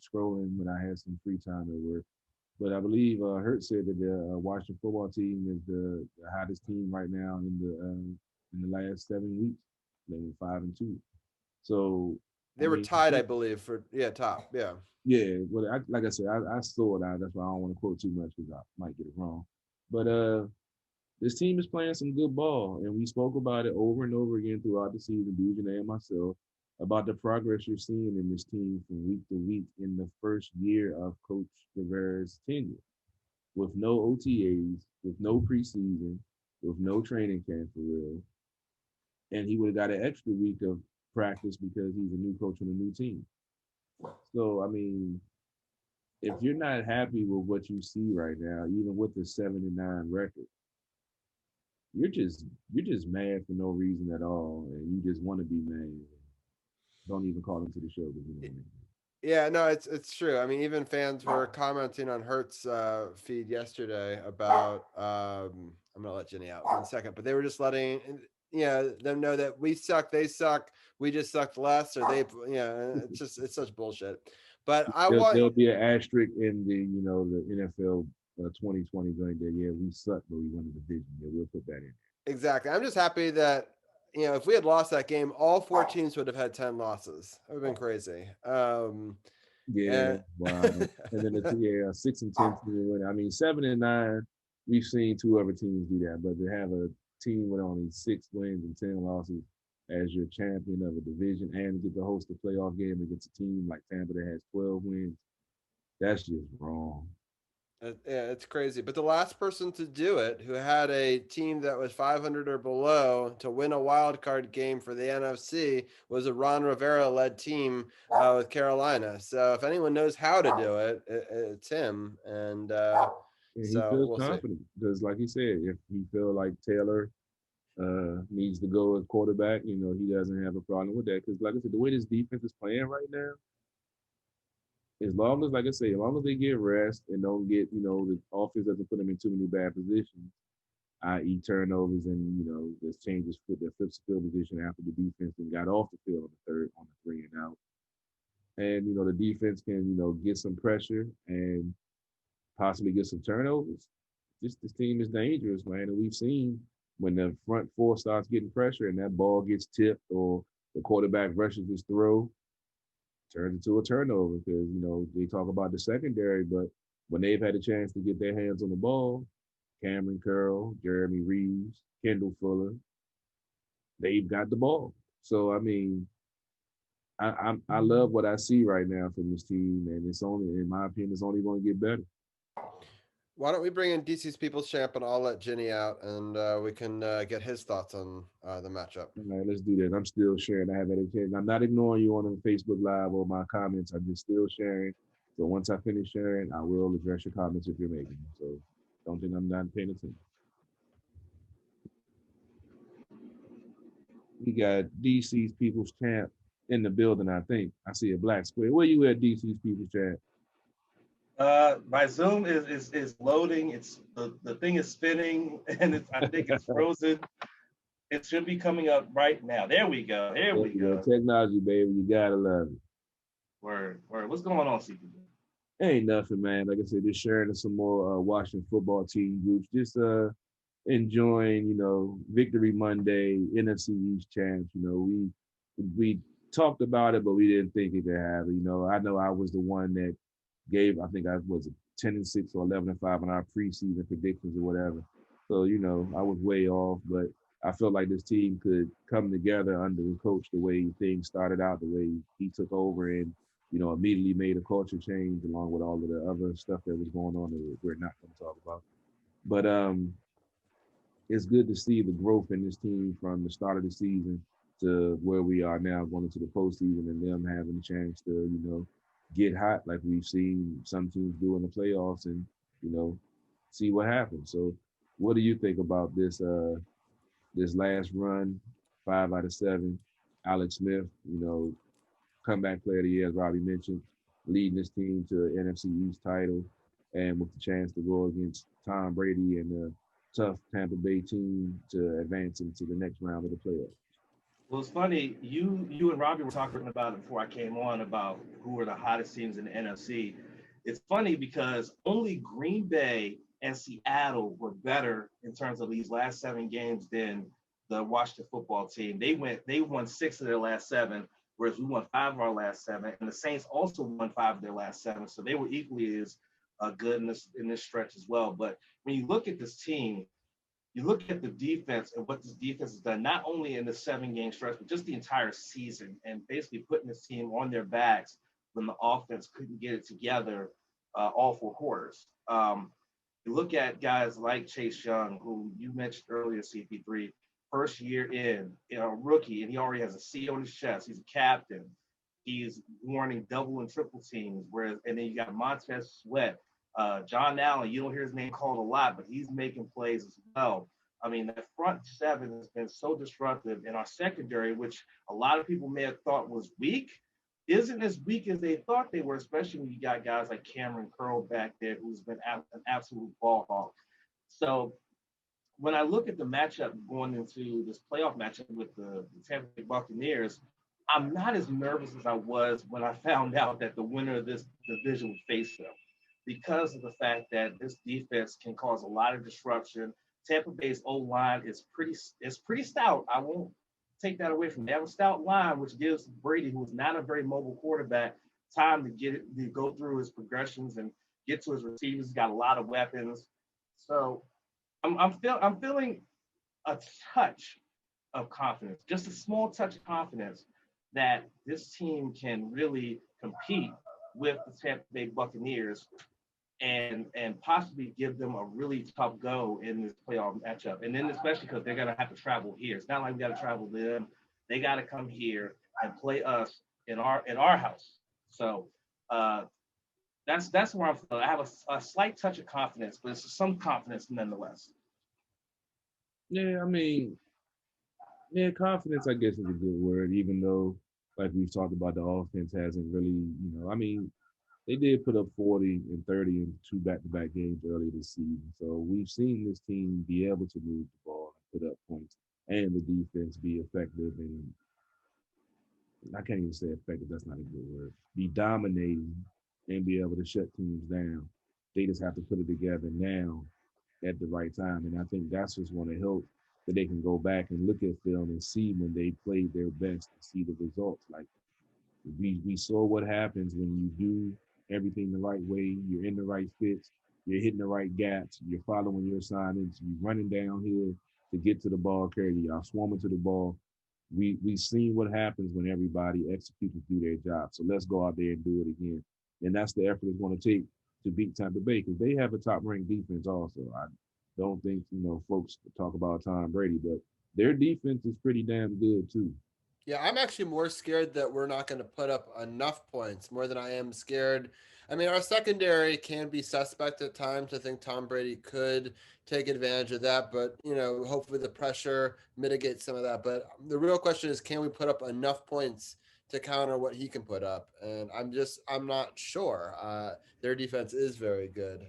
Speaker 3: scrolling when I had some free time at work. But I believe Hurt said that the Washington football team is the hottest team right now in the last 7 weeks. They were 5-2. So
Speaker 2: they were tied, I believe, for top. Yeah.
Speaker 3: Yeah. Well, like I said, I saw it out. That's why I don't want to quote too much because I might get it wrong. But this team is playing some good ball, and we spoke about it over and over again throughout the season, Dujan and myself, about the progress you're seeing in this team from week to week in the first year of Coach Rivera's tenure, with no OTAs, with no preseason, with no training camp for real, and he would have got an extra week of practice because he's a new coach on a new team. So I mean, if you're not happy with what you see right now, even with the 7-9 record, you're just mad for no reason at all, and you just want to be mad. Don't even call into the show.
Speaker 2: Yeah, no, it's true. I mean, even fans were commenting on Hurt's feed yesterday about. I'm gonna let Jenny out in a second, but they were just letting them know that we suck, they suck, we just sucked less, or they, it's such bullshit. But
Speaker 3: there'll be an asterisk in the NFL 2020 going there. Yeah, we suck, but we won the division. Yeah, we'll put that in.
Speaker 2: Exactly. I'm just happy that if we had lost that game, all 4 teams would have had 10 losses. That would have been crazy.
Speaker 3: Yeah, wow. And then 6 and 10 team win. I mean, 7 and 9. We've seen 2 other teams do that, but to have a team with only 6 wins and 10 losses as your champion of a division and get to host a playoff game against a team like Tampa that has 12 wins, that's just wrong.
Speaker 2: Yeah, it's crazy. But the last person to do it, who had a team that was 500 or below to win a wild card game for the NFC, was a Ron Rivera-led team with Carolina. So if anyone knows how to do it, it's him. And
Speaker 3: he feels confident because, like he said, if he feels like Taylor needs to go as quarterback, he doesn't have a problem with that. Because, like I said, the way this defense is playing right now, as long as, like I say, as long as they get rest and don't get, the offense doesn't put them in too many bad positions, i.e. turnovers and, just changes for their fifth field position after the defense and got off the field on the 3 and out. And, the defense can, get some pressure and possibly get some turnovers. This team is dangerous, man. And we've seen when the front 4 starts getting pressure and that ball gets tipped or the quarterback rushes his throw, turns into a turnover because, they talk about the secondary, but when they've had a chance to get their hands on the ball, Cameron Curl, Jeremy Reeves, Kendall Fuller, they've got the ball. So, I mean, I love what I see right now from this team, and it's only, in my opinion, it's only going to get better.
Speaker 2: Why don't we bring in DC's People's Champ and I'll let Ginny out and we can get his thoughts on the matchup.
Speaker 3: All right, let's do that. I'm still sharing. I have education. I'm not ignoring you on Facebook Live or my comments. I'm just still sharing. So once I finish sharing, I will address your comments if you're making them. So don't think I'm not paying attention. We got DC's People's Champ in the building, I think. I see a black square. Where you at, DC's People's Champ?
Speaker 4: My Zoom is loading. It's the thing is spinning, and I think it's frozen. It should be coming up right now. There we go. There we go.
Speaker 3: Technology, baby. You gotta love it.
Speaker 4: Word. What's going on, CP?
Speaker 3: Ain't nothing, man. Like I said, just sharing some more Washington football team groups. Just enjoying, Victory Monday, NFC East champs. We talked about it, but we didn't think it could happen. I know I was the one that gave, I think I was 10-6 or 11-5 on our preseason predictions or whatever. So, I was way off, but I felt like this team could come together under the coach the way things started out, the way he took over and, immediately made a culture change along with all of the other stuff that was going on that we're not going to talk about. But it's good to see the growth in this team from the start of the season to where we are now going into the postseason and them having a chance to, get hot like we've seen some teams do in the playoffs and, see what happens. So what do you think about this this last run, 5 out of 7, Alex Smith, comeback player of the year, as Robbie mentioned, leading this team to an NFC East title and with the chance to go against Tom Brady and a tough Tampa Bay team to advance into the next round of the playoffs.
Speaker 4: Well, it's funny. You and Robbie were talking about it before I came on about who were the hottest teams in the NFC. It's funny because only Green Bay and Seattle were better in terms of these last 7 games than the Washington football team. They won 6 of their last 7, whereas we won 5 of our last 7, and the Saints also won 5 of their last 7. So they were equally as good in this stretch as well. But when you look at this team, you look at the defense and what this defense has done, not only in the 7-game stretch, but just the entire season, and basically putting this team on their backs when the offense couldn't get it together all 4 quarters. You look at guys like Chase Young, who you mentioned earlier, CP3, first year in, rookie, and he already has a C on his chest. He's a captain. He's warning double and triple teams. And then you got Montez Sweat, John Allen. You don't hear his name called a lot, but he's making plays as well. I mean, that front 7 has been so disruptive, and our secondary, which a lot of people may have thought was weak, isn't as weak as they thought they were, especially when you got guys like Cameron Curl back there, who's been an absolute ball hawk. So when I look at the matchup going into this playoff matchup with the Tampa Bay Buccaneers, I'm not as nervous as I was when I found out that the winner of this division would face them, because of the fact that this defense can cause a lot of disruption. Tampa Bay's O-line is pretty stout. I won't take that away from them. They have a stout line, which gives Brady, who is not a very mobile quarterback, time to go through his progressions and get to his receivers. He's got a lot of weapons. So I'm feeling a touch of confidence, just a small touch of confidence that this team can really compete with the Tampa Bay Buccaneers and possibly give them a really tough go in this playoff matchup. And then especially because they're going to have to travel here. It's not like we got to travel to them. They got to come here and play us in our house. So that's where I'm feeling. I have a slight touch of confidence, but it's some confidence nonetheless.
Speaker 3: Yeah, I mean, confidence, I guess, is a good word, even though, like we've talked about, the offense hasn't really, they did put up 40 and 30 in 2 back-to-back games earlier this season. So we've seen this team be able to move the ball and put up points, and the defense be effective. And I can't even say effective. That's not a good word. Be dominating and be able to shut teams down. They just have to put it together now at the right time. And I think that's just going to help that they can go back and look at film and see when they played their best and see the results. Like we saw what happens when you do everything the right way, you're in the right fits, you're hitting the right gaps, you're following your assignments, you're running downhill to get to the ball carrier, you're swarming to the ball. We've seen what happens when everybody executes and do their job. So let's go out there and do it again. And that's the effort it's going to take to beat Tampa Bay because they have a top-ranked defense also. I don't think, folks talk about Tom Brady, but their defense is pretty damn good too.
Speaker 2: Yeah, I'm actually more scared that we're not going to put up enough points more than I am scared. I mean, our secondary can be suspect at times. I think Tom Brady could take advantage of that, but, hopefully the pressure mitigates some of that. But the real question is, can we put up enough points to counter what he can put up? And I'm not sure. Their defense is very good.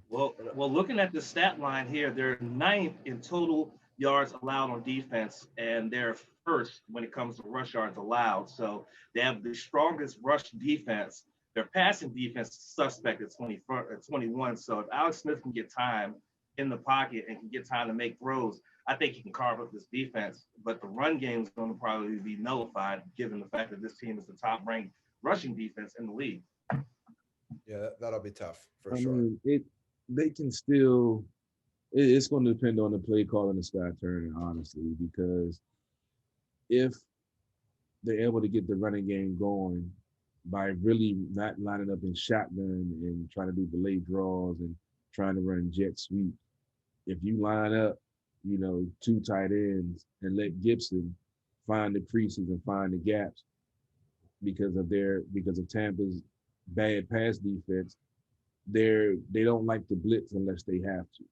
Speaker 4: Well, looking at the stat line here, they're 9th in total yards allowed on defense, and they're first when it comes to rush yards allowed. So they have the strongest rush defense. Their passing defense is suspect at 21. So if Alex Smith can get time in the pocket and can get time to make throws, I think he can carve up this defense. But the run game is going to probably be nullified given the fact that this team is the top-ranked rushing defense in the league.
Speaker 2: Yeah, that'll be tough for
Speaker 3: I
Speaker 2: sure.
Speaker 3: mean, they can still. It's going to depend on the play call and the Scott Turner, honestly, because if they're able to get the running game going by really not lining up in shotgun and trying to do delayed draws and trying to run jet sweep, if you line up, 2 tight ends and let Gibson find the creases and find the gaps because of Tampa's bad pass defense, they don't like to blitz unless they have to.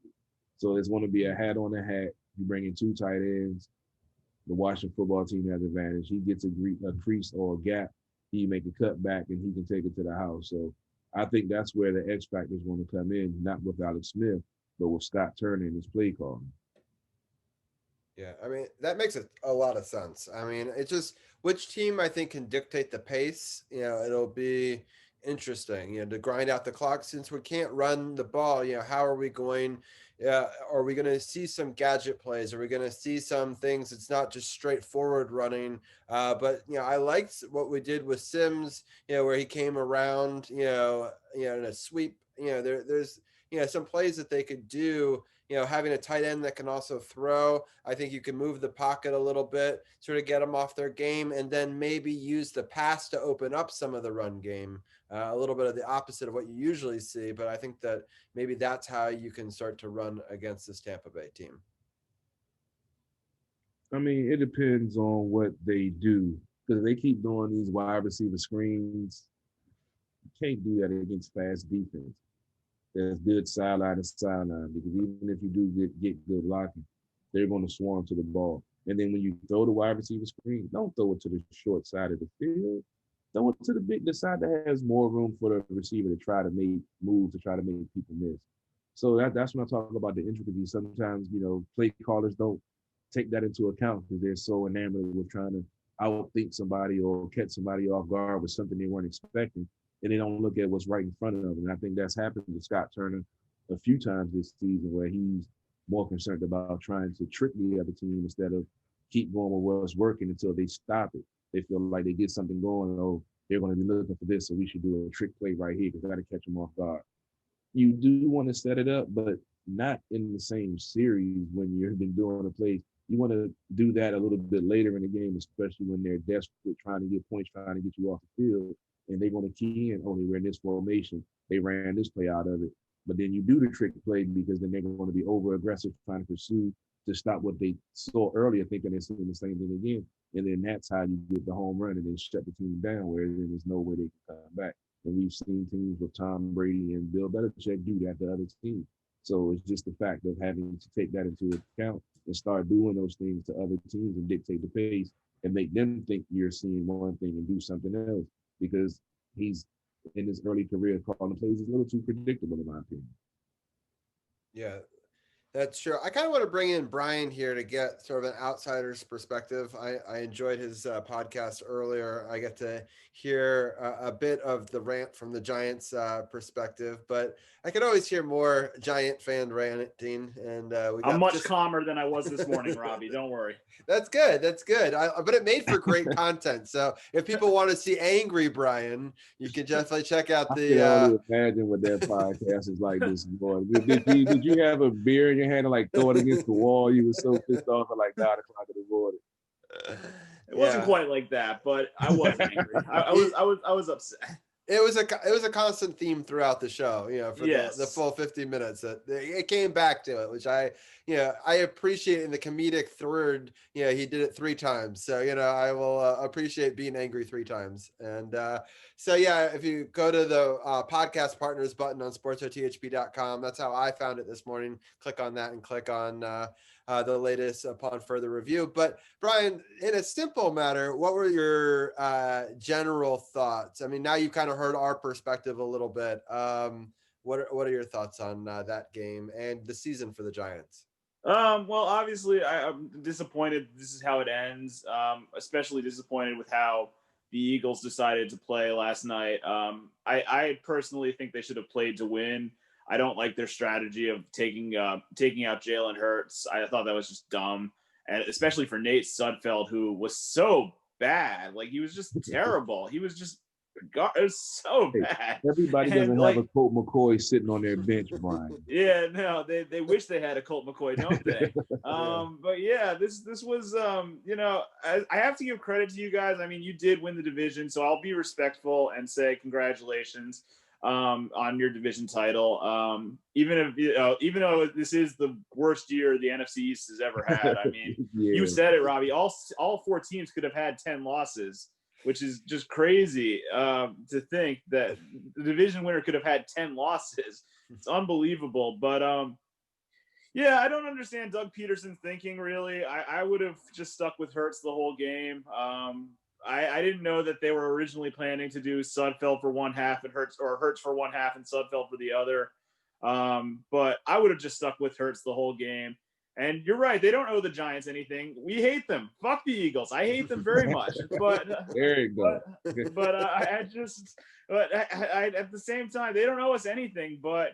Speaker 3: So it's going to be a hat on a hat. You bring in 2 tight ends. The Washington football team has advantage. He gets a crease or a gap. He make a cutback and he can take it to the house. So I think that's where the X factor is going to come in, not with Alex Smith, but with Scott Turner and his play calling.
Speaker 2: Yeah, I mean, that makes a lot of sense. I mean, it's just which team I think can dictate the pace. It'll be interesting, to grind out the clock since we can't run the ball. How are we going? Are we going to see some gadget plays? Are we going to see some things? It's not just straightforward running. But I liked what we did with Sims. Where he came around. In a sweep. There's some plays that they could do. Having a tight end that can also throw. I think you can move the pocket a little bit, sort of get them off their game, and then maybe use the pass to open up some of the run game. A little bit of the opposite of what you usually see, but I think that maybe that's how you can start to run against this Tampa Bay team.
Speaker 3: I mean, it depends on what they do because they keep doing these wide receiver screens. You can't do that against fast defense. There's good sideline to sideline because even if you do get good blocking, they're going to swarm to the ball. And then when you throw the wide receiver screen, don't throw it to the short side of the field. Throw it to the side that has more room for the receiver to try to make moves to try to make people miss. So that's when I talk about the intricacies. Sometimes, play callers don't take that into account because they're so enamored with trying to outthink somebody or catch somebody off guard with something they weren't expecting. And they don't look at what's right in front of them. And I think that's happened to Scott Turner a few times this season where he's more concerned about trying to trick the other team instead of keep going with what's working until they stop it. They feel like they get something going. Oh, they're going to be looking for this, so we should do a trick play right here because I got to catch them off guard. You do want to set it up, but not in the same series when you've been doing the plays. You want to do that a little bit later in the game, especially when they're desperate, trying to get points, trying to get you off the field. And they're going to key in, they were in this formation. They ran this play out of it. But then you do the trick play because then they're going to be over aggressive trying to pursue to stop what they saw earlier, thinking they're seeing the same thing again. And then that's how you get the home run and then shut the team down where then there's no way they can come back. And we've seen teams with Tom Brady and Bill Belichick do that to other teams. So it's just the fact of having to take that into account and start doing those things to other teams and dictate the pace and make them think you're seeing one thing and do something else. Because he's in his early career calling plays is a little too predictable in my opinion.
Speaker 2: Yeah, that's true. I kind of want to bring in Brian here to get sort of an outsider's perspective. I enjoyed his podcast earlier. I get to hear a bit of the rant from the Giants perspective, but I could always hear more Giant fan ranting. And
Speaker 5: I'm much calmer than I was this morning, Robbie. Don't worry.
Speaker 2: That's good. That's good. But it made for great content. So if people want to see angry Brian, you can definitely check out the.
Speaker 3: I can only imagine what that podcast is like this morning. Did you have a beer in your hand and like throw it against the wall? You were so pissed off at like 9 o'clock in the morning.
Speaker 5: It wasn't quite like that, but I was angry. I was upset.
Speaker 2: It was a constant theme throughout the show, for
Speaker 5: Yes.
Speaker 2: the full 50 minutes. That it came back to it, which I appreciate in the comedic third. He did it 3 times, so I will appreciate being angry 3 times. And so if you go to the podcast partners button on sportsothp.com, that's how I found it this morning. Click on that and click on the latest upon further review. But Brian, in a simple matter, what were your general thoughts? I mean, now you've kind of heard our perspective a little bit. What are your thoughts on that game and the season for the Giants?
Speaker 5: Well, obviously, I'm disappointed. This is how it ends. Especially disappointed with how the Eagles decided to play last night. I personally think they should have played to win. I don't like their strategy of taking out Jalen Hurts. I thought that was just dumb, and especially for Nate Sudfeld, who was so bad. Like, he was just terrible. He was just it was so bad.
Speaker 3: Everybody doesn't have a Colt McCoy sitting on their bench, Brian.
Speaker 5: Yeah, no, they wish they had a Colt McCoy, don't they? But yeah, this was I have to give credit to you guys. I mean, you did win the division, so I'll be respectful and say congratulations on your division title. Even though this is the worst year the NFC East has ever had. I mean, You said it, Robbie. All 4 teams could have had 10 losses, which is just crazy to think that the division winner could have had 10 losses. It's unbelievable. But I don't understand Doug Peterson's thinking, really. I would have just stuck with Hurts the whole game. I didn't know that they were originally planning to do Sudfeld for one half and Hurts for one half and Sudfeld for the other. But I would have just stuck with Hurts the whole game. And you're right, they don't owe the Giants anything. We hate them. Fuck the Eagles. I hate them very much. But
Speaker 3: there you go.
Speaker 5: But at the same time, they don't owe us anything. But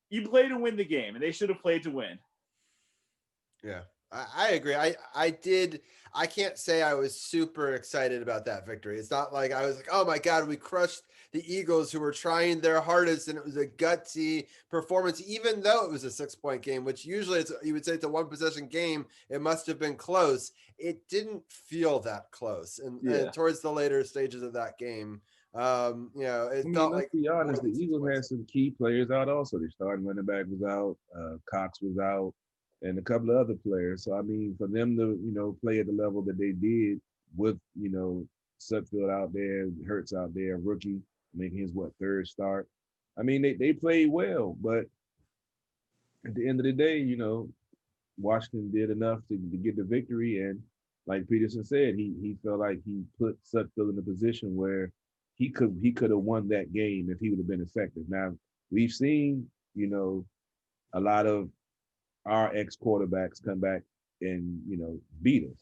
Speaker 5: you play to win the game, and they should have played to win.
Speaker 2: Yeah, I agree. I can't say I was super excited about that victory. It's not like I was like, oh my God, we crushed the Eagles, who were trying their hardest, and it was a gutsy performance, even though it was a 6-point game, which usually you would say it's a 1-possession game. It must have been close. It didn't feel that close. And towards the later stages of that game, it felt like,
Speaker 3: let's be honest, the Eagles had some key players out also. Their starting running back was out, Cox was out, and a couple of other players. So, I mean, for them to, play at the level that they did with, Sudfeld out there, Hurts out there, rookie, making his, 3rd start. I mean, they played well, but at the end of the day, Washington did enough to get the victory. And like Peterson said, he felt like he put Sudfeld in a position where he could have won that game if he would have been effective. Now, we've seen, a lot of our ex-quarterbacks come back and, beat us.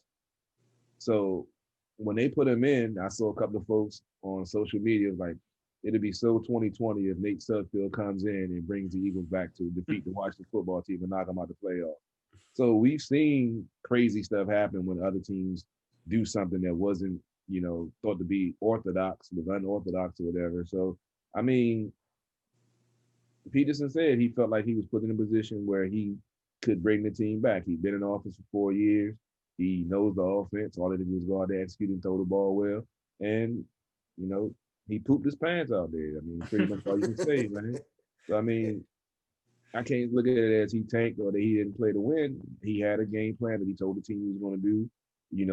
Speaker 3: So when they put him in, I saw a couple of folks on social media like, it'd be so 2020 if Nate Sudfeld comes in and brings the Eagles back to defeat the Washington football team and knock them out the playoffs. So we've seen crazy stuff happen when other teams do something that wasn't, thought to be orthodox, was unorthodox or whatever. So, I mean, Peterson said he felt like he was put in a position where he could bring the team back. He'd been in office for 4 years. He knows the offense. All they did was go out there, execute and throw the ball well. And, he pooped his pants out there. I mean, pretty much all you can say, man. So, I mean, I can't look at it as he tanked or that he didn't play to win. He had a game plan that he told the team he was going to do,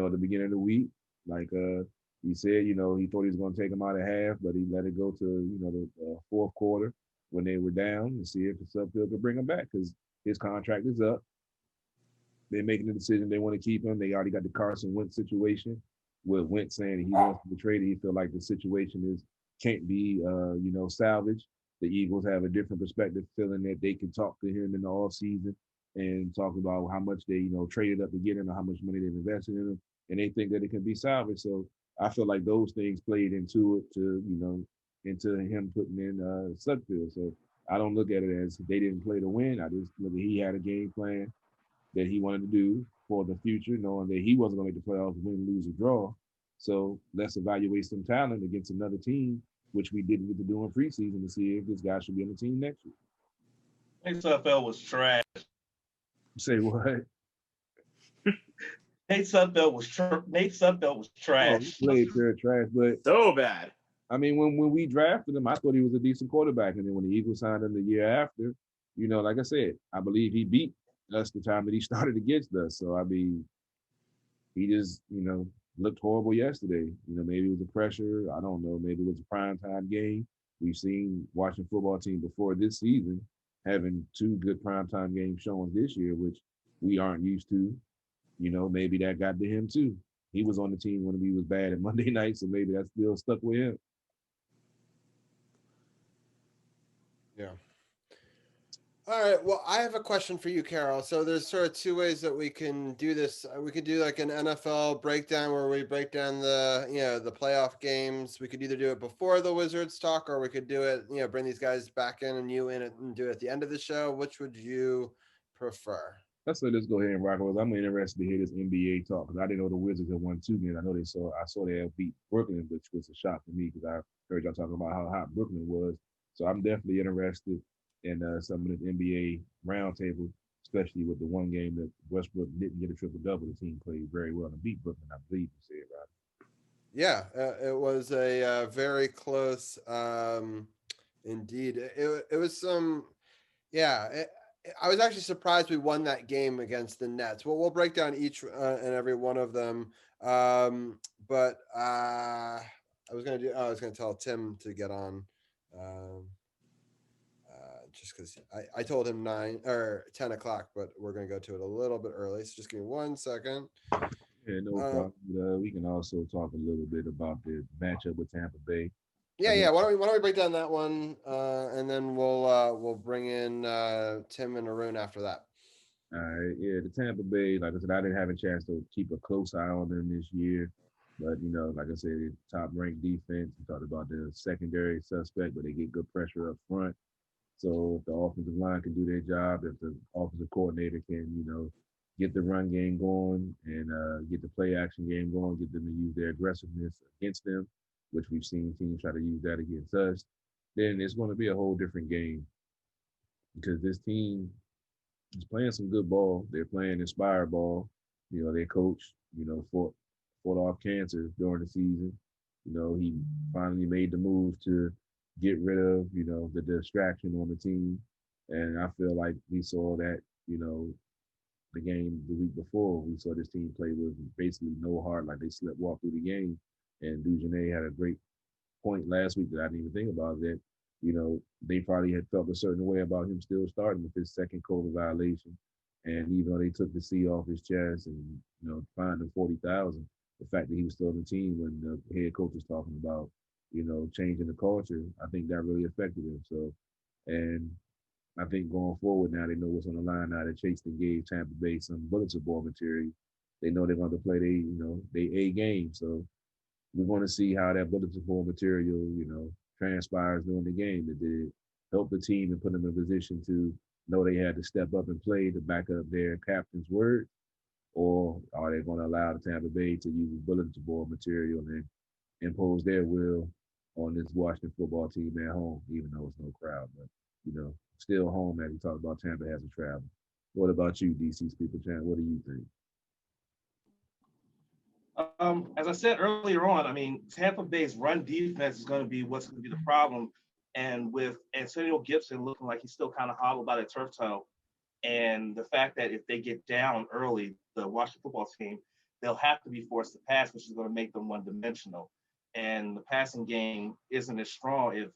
Speaker 3: at the beginning of the week. Like he said, he thought he was going to take him out at half, but he let it go to, the 4th quarter when they were down and see if the Sudfeld could bring him back because his contract is up. They're making the decision they want to keep him. They already got the Carson Wentz situation with Wentz saying that he wants to be traded. He feel like the situation can't be, salvaged. The Eagles have a different perspective, feeling that they can talk to him in the offseason and talk about how much they, traded up to get him or how much money they've invested in him, and they think that it can be salvaged. So I feel like those things played into it into him putting in Sudfeld. So I don't look at it as they didn't play to win. I just look at he had a game plan that he wanted to do for the future, knowing that he wasn't going to make the playoffs, win, lose, or draw. So let's evaluate some talent against another team, which we didn't get to do in preseason, to see if this guy should be on the team next year.
Speaker 4: Nate Sudfeld was trash.
Speaker 3: Say what?
Speaker 4: Nate Sudfeld was trash.
Speaker 3: Oh, he played fair trash, but
Speaker 5: so bad.
Speaker 3: I mean, when we drafted him, I thought he was a decent quarterback. And then when the Eagles signed him the year after, like I said, I believe he beat us the time that he started against us. So, I mean, he just, looked horrible yesterday. Maybe it was the pressure. I don't know. Maybe it was a primetime game. We've seen Washington football team before this season having 2 good primetime game showings this year, which we aren't used to. Maybe that got to him too. He was on the team when he was bad at Monday night, so maybe that still stuck with him.
Speaker 2: Yeah. All right. Well, I have a question for you, Carol. So there's sort of 2 ways that we can do this. We could do like an NFL breakdown where we break down the playoff games. We could either do it before the Wizards talk, or we could do it, bring these guys back in and you in it and do it at the end of the show. Which would you prefer?
Speaker 3: Let's go ahead and rock with. I'm interested to hear this NBA talk because I didn't know the Wizards had won 2 games. I saw they had beat Brooklyn, which was a shock to me because I heard y'all talking about how hot Brooklyn was. So I'm definitely interested in some of this NBA roundtable, especially with the one game that Westbrook didn't get a triple-double. The team played very well and beat Brooklyn, I believe you said, right?
Speaker 2: Yeah, it was a very close, indeed. It was some, yeah. I was actually surprised we won that game against the Nets. Well, we'll break down each and every one of them. But I was gonna tell Tim to get on. Just because I told him 9 or 10 o'clock, but we're going to go to it a little bit early. So just give me 1 second.
Speaker 3: Yeah, no problem. We can also talk a little bit about the matchup with Tampa Bay.
Speaker 2: Yeah. Why don't we break down that one, and then we'll bring in Tim and Arun after that.
Speaker 3: All right. Yeah, the Tampa Bay, like I said, I didn't have a chance to keep a close eye on them this year. But, like I said, top-ranked defense. We talked about the secondary suspect, but they get good pressure up front. So if the offensive line can do their job, if the offensive coordinator can, get the run game going and get the play action game going, get them to use their aggressiveness against them, which we've seen teams try to use that against us, then it's going to be a whole different game because this team is playing some good ball. They're playing inspired ball. Their coach, fought off cancer during the season. He finally made the move to get rid of, the distraction on the team. And I feel like we saw that, the game the week before. We saw this team play with basically no heart, like they walk through the game. And Dujanay had a great point last week that I didn't even think about that, they probably had felt a certain way about him still starting with his second COVID violation. And even though they took the C off his chest and, fined him $40,000, the fact that he was still on the team when the head coach was talking about, changing the culture, I think that really affected him. So, and I think going forward now, they know what's on the line now that Chaston gave Tampa Bay some bulletin board material. They know they're going to play they A game. So we want to see how that bulletin board material, transpires during the game. That did help the team and put them in a position to know they had to step up and play to back up their captain's word, or are they going to allow the Tampa Bay to use bulletin board material and impose their will on this Washington football team at home, even though it's no crowd, but still home as we talked about Tampa has a travel. What about you, DC's People Channel? What do you think?
Speaker 4: As I said earlier on, I mean, Tampa Bay's run defense is going to be what's going to be the problem. And with Antonio Gibson looking like he's still kind of hobbled by the turf toe, and the fact that if they get down early, the Washington football team, they'll have to be forced to pass, which is going to make them one-dimensional. And the passing game isn't as strong if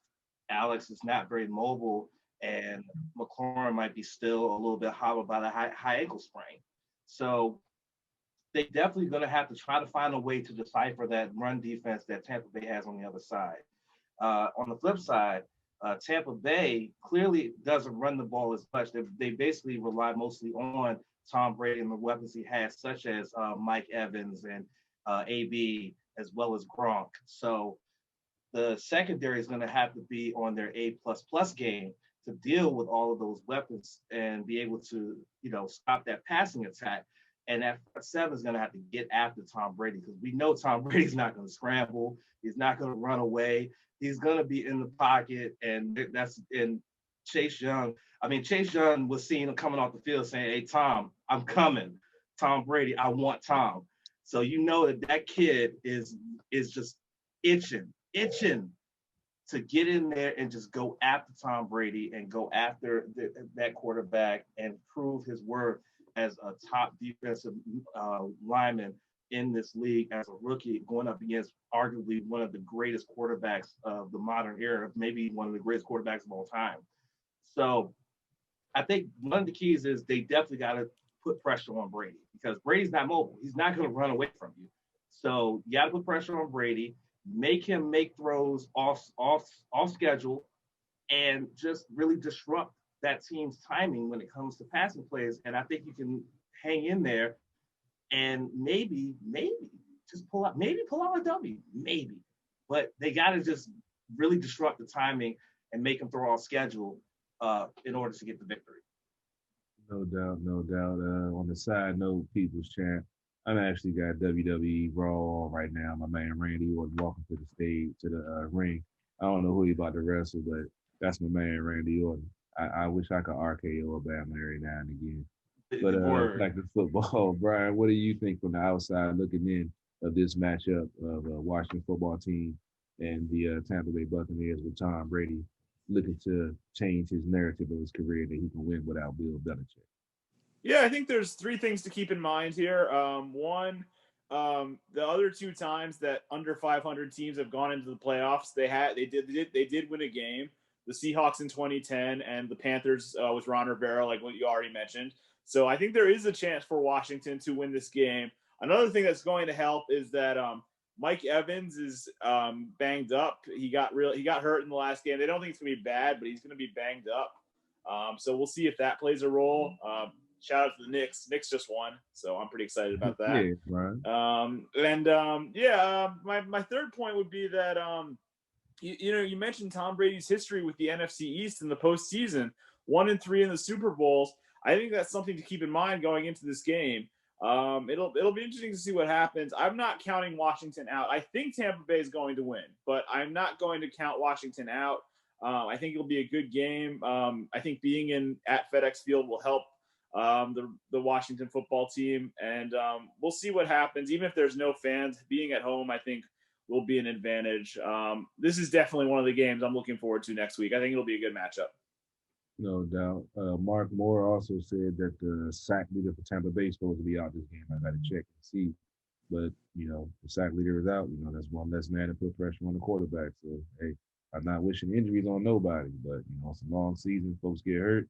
Speaker 4: Alex is not very mobile and McLaurin might be still a little bit hobbled by the high ankle sprain. So they definitely going to have to try to find a way to decipher that run defense that Tampa Bay has on the other side. On the flip side, Tampa Bay clearly doesn't run the ball as much. They basically rely mostly on Tom Brady and the weapons he has, such as Mike Evans and AB, as well as Gronk. So the secondary is going to have to be on their A++ game to deal with all of those weapons and be able to, stop that passing attack. And that front seven is going to have to get after Tom Brady because we know Tom Brady's not going to scramble. He's not going to run away. He's going to be in the pocket. And Chase Young. I mean, Chase Young was seen coming off the field saying, "Hey, Tom, I'm coming. Tom Brady, I want Tom." So that kid is just itching to get in there and just go after Tom Brady and go after that quarterback and prove his worth as a top defensive lineman in this league as a rookie, going up against arguably one of the greatest quarterbacks of the modern era, maybe one of the greatest quarterbacks of all time. So I think one of the keys is they definitely got to put pressure on Brady, because Brady's not mobile. He's not going to run away from you. So you got to put pressure on Brady, make him make throws off schedule, and just really disrupt that team's timing when it comes to passing plays. And I think you can hang in there and maybe just pull out a W, maybe. But they got to just really disrupt the timing and make them throw off schedule in order to get the victory.
Speaker 3: No doubt, no doubt. On the side note, People's Champ, I'm actually got WWE Raw right now. My man Randy Orton walking to the stage, to the ring. I don't know who he about to wrestle, but that's my man Randy Orton. I wish I could RKO Obama every now and again. But back to football, Brian, what do you think from the outside looking in of this matchup of Washington football team and the Tampa Bay Buccaneers with Tom Brady looking to change his narrative of his career that he can win without Bill Belichick?
Speaker 5: Yeah, I think there's three things to keep in mind here. One, the other two times that under 500 teams have gone into the playoffs, they did win a game. The Seahawks in 2010 and the Panthers with Ron Rivera, like what you already mentioned. So I think there is a chance for Washington to win this game. Another thing that's going to help is that Mike Evans is banged up. He got hurt in the last game. They don't think it's going to be bad, but he's going to be banged up. So we'll see if that plays a role. Shout out to the Knicks. Knicks just won, so I'm pretty excited about that.
Speaker 3: Yeah, right.
Speaker 5: My third point would be that you mentioned Tom Brady's history with the NFC East in the postseason, 1-3 in the Super Bowls. I think that's something to keep in mind going into this game. It'll be interesting to see what happens. I'm not counting Washington out. I think Tampa Bay is going to win, but I'm not going to count Washington out. I think it'll be a good game. I think being at FedEx Field will help the Washington football team, and we'll see what happens. Even if there's no fans, being at home, I think will be an advantage. This is definitely one of the games I'm looking forward to next week. I think it'll be a good matchup.
Speaker 3: No doubt. Mark Moore also said that the sack leader for Tampa Bay is supposed to be out this game. I got to check and see. But, the sack leader is out. That's one less man to put pressure on the quarterback. So, hey, I'm not wishing injuries on nobody. But, it's a long season. Folks get hurt.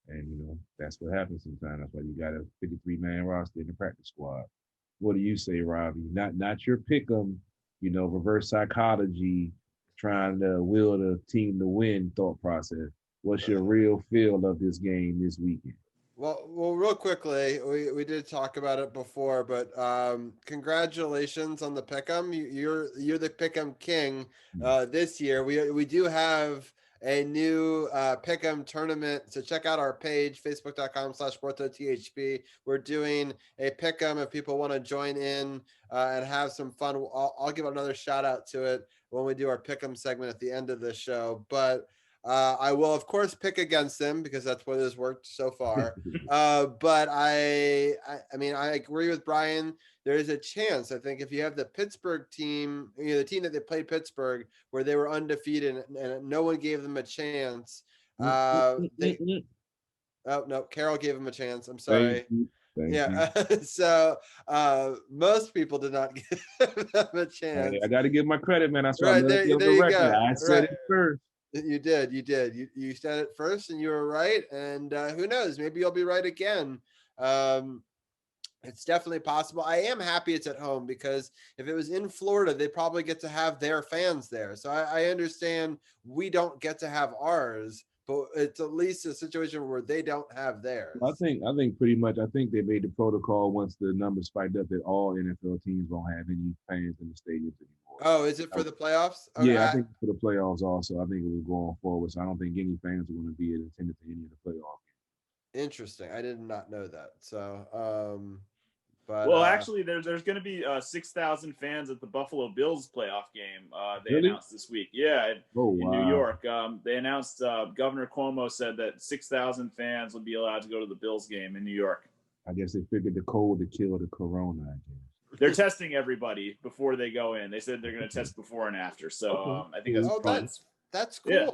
Speaker 3: And, that's what happens sometimes. That's why you got a 53-man roster in the practice squad. What do you say, Robbie? Not your pick'em, reverse psychology, trying to will the team to win thought process. What's your real feel of this game this weekend?
Speaker 2: Well, real quickly, we did talk about it before, but congratulations on the pick'em. You're the pick'em king this year. We do have a new pick'em tournament, so check out our page, facebook.com/SportsOTHP. We're doing a pick'em if people want to join in and have some fun. I'll give another shout out to it when we do our pick'em segment at the end of the show, but I will, of course, pick against them because that's what has worked so far. But I agree with Brian. There is a chance. I think if you have the Pittsburgh team, the team that they played Pittsburgh, where they were undefeated and no one gave them a chance. Oh no, Carol gave them a chance. I'm sorry.
Speaker 3: Thank you.
Speaker 2: So most people did not give them a chance.
Speaker 3: Hey, I got to give my credit, man. That's
Speaker 2: right there you go.
Speaker 3: I said it first.
Speaker 2: You did. You said it first, and you were right. And who knows? Maybe you'll be right again. It's definitely possible. I am happy it's at home because if it was in Florida, they probably get to have their fans there. So I understand we don't get to have ours, but it's at least a situation where they don't have theirs.
Speaker 3: I think pretty much. I think they made the protocol once the numbers spiked up that all NFL teams won't have any fans in the stadiums anymore.
Speaker 2: Oh, is it for the playoffs? Okay.
Speaker 3: Yeah, I think for the playoffs also. I think it was going forward. So I don't think any fans are going to be attended to any of the playoff games.
Speaker 2: Interesting. I did not know that. So, but
Speaker 5: actually, there's going to be 6,000 fans at the Buffalo Bills playoff game. They
Speaker 3: Really?
Speaker 5: announced this week. Yeah, in New York. They announced Governor Cuomo said that 6,000 fans would be allowed to go to the Bills game in New York.
Speaker 3: I guess they figured the cold to kill the corona, I guess.
Speaker 5: they're testing everybody before they go in. They said they're going to test before and after. So I think that's fun.
Speaker 2: That's cool.
Speaker 5: Yeah.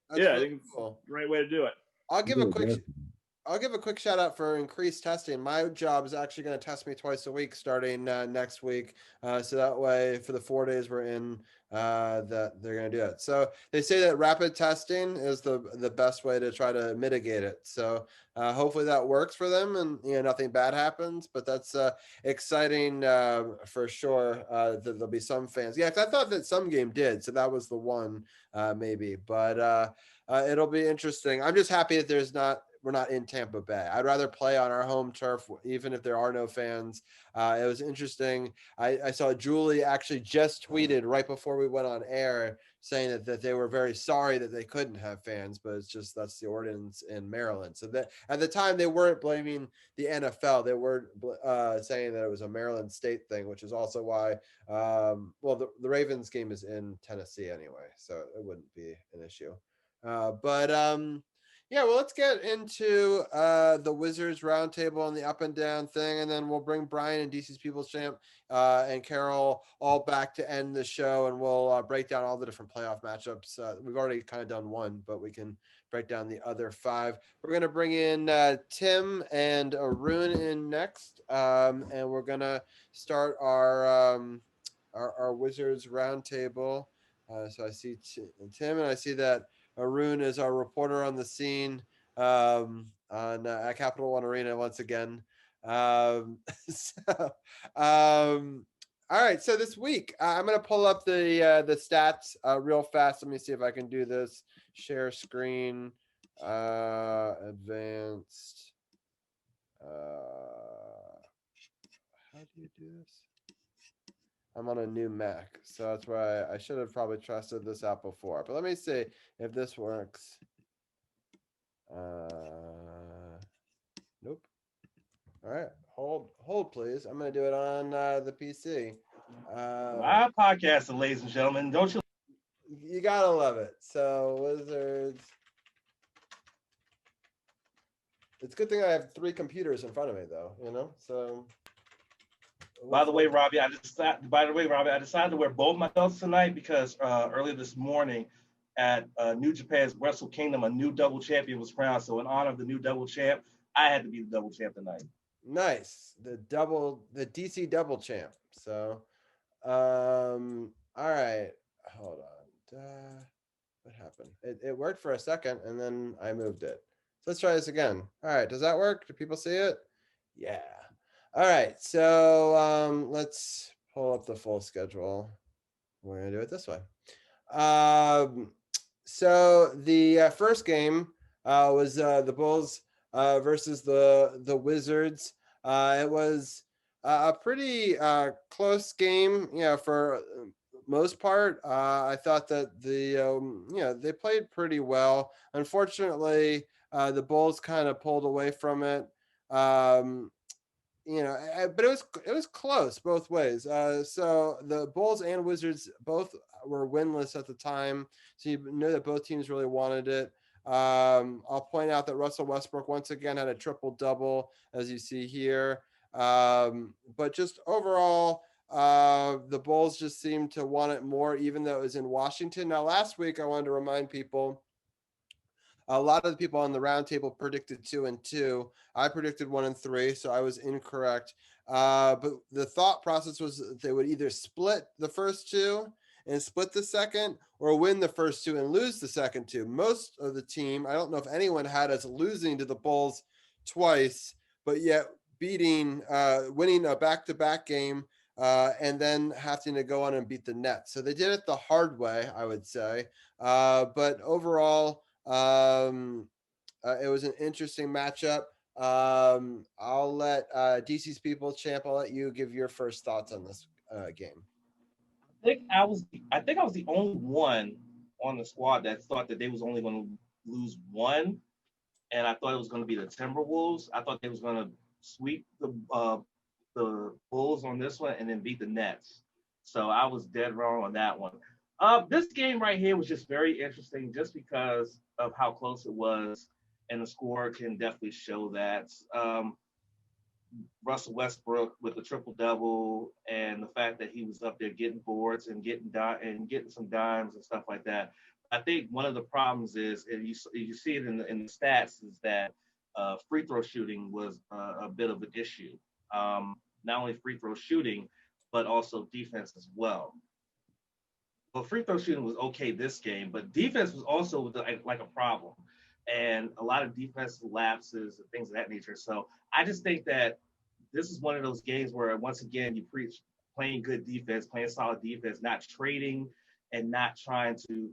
Speaker 2: That's
Speaker 5: I
Speaker 2: really
Speaker 5: think it's
Speaker 2: cool.
Speaker 5: the right way to do it.
Speaker 2: I'll give a quick shout out for increased testing. My job is actually going to test me twice a week starting next week. So that way for the 4 days we're in, that they're going to do it. So they say that rapid testing is the best way to try to mitigate it. So hopefully that works for them and nothing bad happens, but that's exciting for sure that there'll be some fans. Yeah, 'cause I thought that some game did. So that was the one maybe, but it'll be interesting. I'm just happy that we're not in Tampa Bay. I'd rather play on our home turf, even if there are no fans. It was interesting. I saw Julie actually just tweeted right before we went on air saying that they were very sorry that they couldn't have fans, but it's just that's the ordinance in Maryland. So that at the time they weren't blaming the NFL. They were saying that it was a Maryland state thing, which is also why, the Ravens game is in Tennessee anyway, so it wouldn't be an issue. Yeah, well, let's get into the Wizards roundtable and the up and down thing, and then we'll bring Brian and DC's People's Champ and Carol all back to end the show, and we'll break down all the different playoff matchups. We've already kind of done one, but we can break down the other 5. We're going to bring in Tim and Arun in next, and we're going to start our Wizards roundtable. So I see Tim, and I see that Arun is our reporter on the scene on at Capital One Arena once again. All right, so this week I'm going to pull up the stats real fast. Let me see if I can do this. Share screen, advanced. How do you do this? I'm on a new Mac, so that's why I should have probably trusted this out before. But let me see if this works. Nope. All right, hold, please. I'm gonna do it on the PC.
Speaker 4: Live podcasting, ladies and gentlemen. Don't you?
Speaker 2: You gotta love it. So Wizards. It's a good thing I have 3 computers in front of me, though. So.
Speaker 4: By the way, Robbie, I decided to wear both my belts tonight because earlier this morning at New Japan's Wrestle Kingdom, a new double champion was crowned. So in honor of the new double champ, I had to be the double champ tonight.
Speaker 2: Nice. The DC double champ. So, all right. Hold on. What happened? It worked for a second and then I moved it. So let's try this again. All right. Does that work? Do people see it? Yeah. All right, so let's pull up the full schedule. We're gonna do it this way. So the first game was the Bulls versus the Wizards. It was a pretty close game, for most part. I thought that they played pretty well. Unfortunately, the Bulls kind of pulled away from it. But it was close both ways. So the Bulls and Wizards both were winless at the time. So you know that both teams really wanted it. I'll point out that Russell Westbrook once again had a triple-double, as you see here. But just overall, the Bulls just seemed to want it more, even though it was in Washington. Now, last week, I wanted to remind people, a lot of the people on the roundtable predicted 2-2. I predicted 1-3, so I was incorrect. But the thought process was that they would either split the first 2 and split the second, or win the first 2 and lose the second 2. Most of the team, I don't know if anyone had us losing to the Bulls twice, but yet winning a back-to-back game and then having to go on and beat the Nets. So they did it the hard way, I would say. But overall, it was an interesting matchup. I'll let DC's People's Champ, I'll let you give your first thoughts on this game.
Speaker 4: I think I was the only one on the squad that thought that they was only going to lose one, and I thought it was going to be the Timberwolves. I thought they was going to sweep the Bulls on this one and then beat the Nets. So I was dead wrong on that one. This game right here was just very interesting just because of how close it was, and the score can definitely show that. Russell Westbrook with the triple double and the fact that he was up there getting boards and getting some dimes and stuff like that. I think one of the problems is, and you see it in the stats, is that free throw shooting was a bit of an issue. Not only free throw shooting, but also defense as well. Well, free throw shooting was okay this game, but defense was also like a problem, and a lot of defensive lapses and things of that nature. So I just think that this is one of those games where, once again, you preach playing good defense, playing solid defense, not trading and not trying to,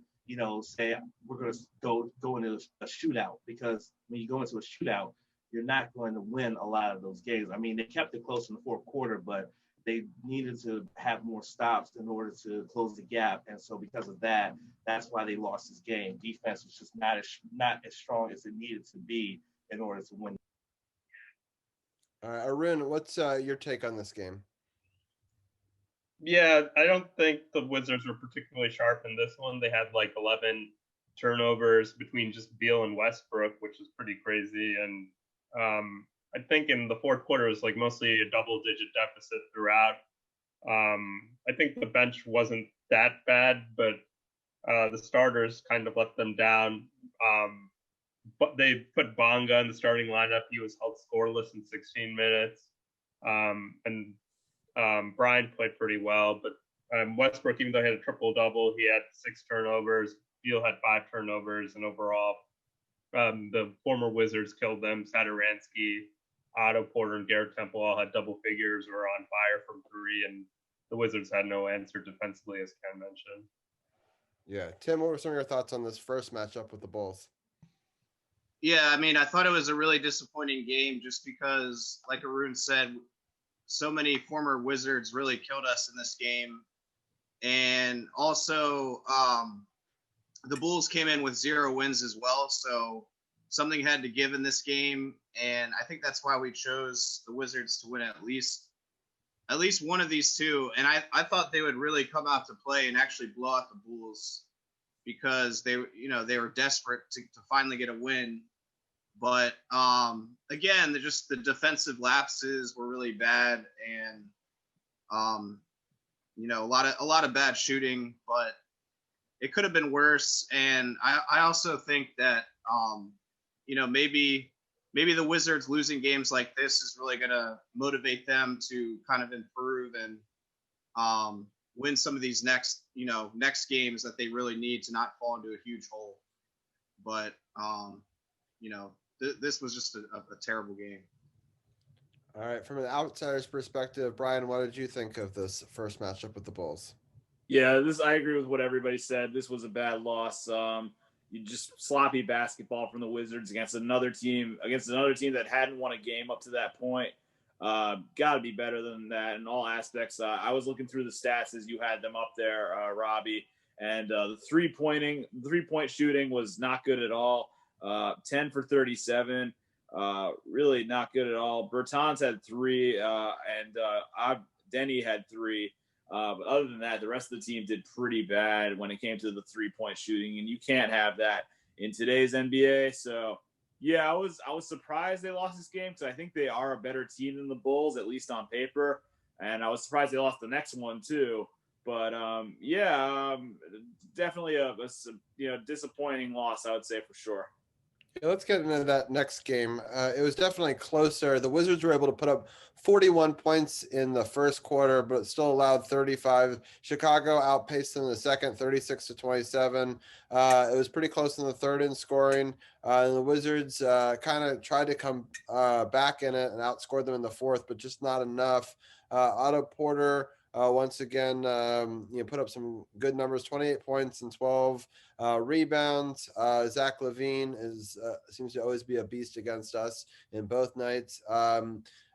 Speaker 4: say we're going to go into a shootout, because when you go into a shootout, you're not going to win a lot of those games. I mean, they kept it close in the fourth quarter, but they needed to have more stops in order to close the gap. And so because of that, that's why they lost this game. Defense was just not as strong as it needed to be in order to win.
Speaker 2: All right, Arun, what's your take on this game?
Speaker 6: Yeah, I don't think the Wizards were particularly sharp in this one. They had like 11 turnovers between just Beal and Westbrook, which is pretty crazy. And I think in the fourth quarter, it was like mostly a double-digit deficit throughout. I think the bench wasn't that bad, but the starters kind of let them down. But they put Bonga in the starting lineup. He was held scoreless in 16 minutes. And Bryant played pretty well, but Westbrook, even though he had a triple-double, he had 6 turnovers. Beal had 5 turnovers, and overall, the former Wizards killed them. Satoransky, Otto Porter, and Garrett Temple all had double figures, were on fire from 3, and the Wizards had no answer defensively, as Ken mentioned.
Speaker 2: Yeah. Tim, what were some of your thoughts on this first matchup with the Bulls?
Speaker 7: Yeah, I mean, I thought it was a really disappointing game just because, like Arun said, so many former Wizards really killed us in this game. And also, the Bulls came in with 0 wins as well, so something had to give in this game. And I think that's why we chose the Wizards to win at least one of these two. And I thought they would really come out to play and actually blow out the Bulls, because they were desperate to finally get a win. But again, the defensive lapses were really bad, and a lot of bad shooting, but it could have been worse. And I also think that maybe the Wizards losing games like this is really going to motivate them to kind of improve and win some of these next games that they really need to not fall into a huge hole. But this was just a terrible game.
Speaker 2: All right, from an outsider's perspective, Brian, what did you think of this first matchup with the Bulls?
Speaker 5: Yeah, I agree with what everybody said. This was a bad loss. You just sloppy basketball from the Wizards against another team that hadn't won a game up to that point. Got to be better than that in all aspects. I was looking through the stats as you had them up there, Robbie, and the three-point shooting was not good at all. 10 for 37, really not good at all. Bertans had 3, and Denny had 3. But other than that, the rest of the team did pretty bad when it came to the 3-point shooting, and you can't have that in today's NBA. So, yeah, I was surprised they lost this game, because I think they are a better team than the Bulls, at least on paper. And I was surprised they lost the next one too. But definitely a disappointing loss, I would say, for sure.
Speaker 2: Yeah, let's get into that next game. It was definitely closer. The Wizards were able to put up 41 points in the first quarter, but still allowed 35. Chicago outpaced them in the second, 36-27. It was pretty close in the third in scoring. And the Wizards kind of tried to come back in it and outscored them in the fourth, but just not enough. Otto Porter once again, put up some good numbers, 28 points and 12 rebounds. Zach LaVine seems to always be a beast against us in both nights.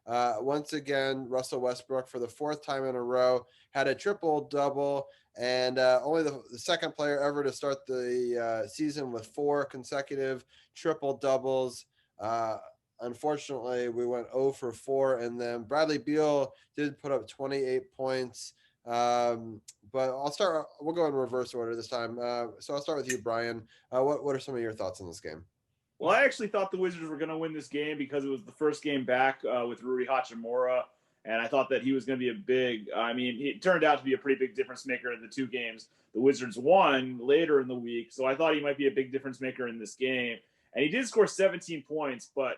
Speaker 2: Once again, Russell Westbrook, for the 4th time in a row, had a triple-double, and only the second player ever to start the season with 4 consecutive triple-doubles. Unfortunately, we went 0 for 4, and then Bradley Beal did put up 28 points. But we'll go in reverse order this time. So I'll start with you, Brian. What are some of your thoughts on this game?
Speaker 5: Well, I actually thought the Wizards were going to win this game because it was the first game back with Rui Hachimura, and I thought that he was going to be it turned out to be a pretty big difference maker in the two games the Wizards won later in the week, so I thought he might be a big difference maker in this game. And he did score 17 points, but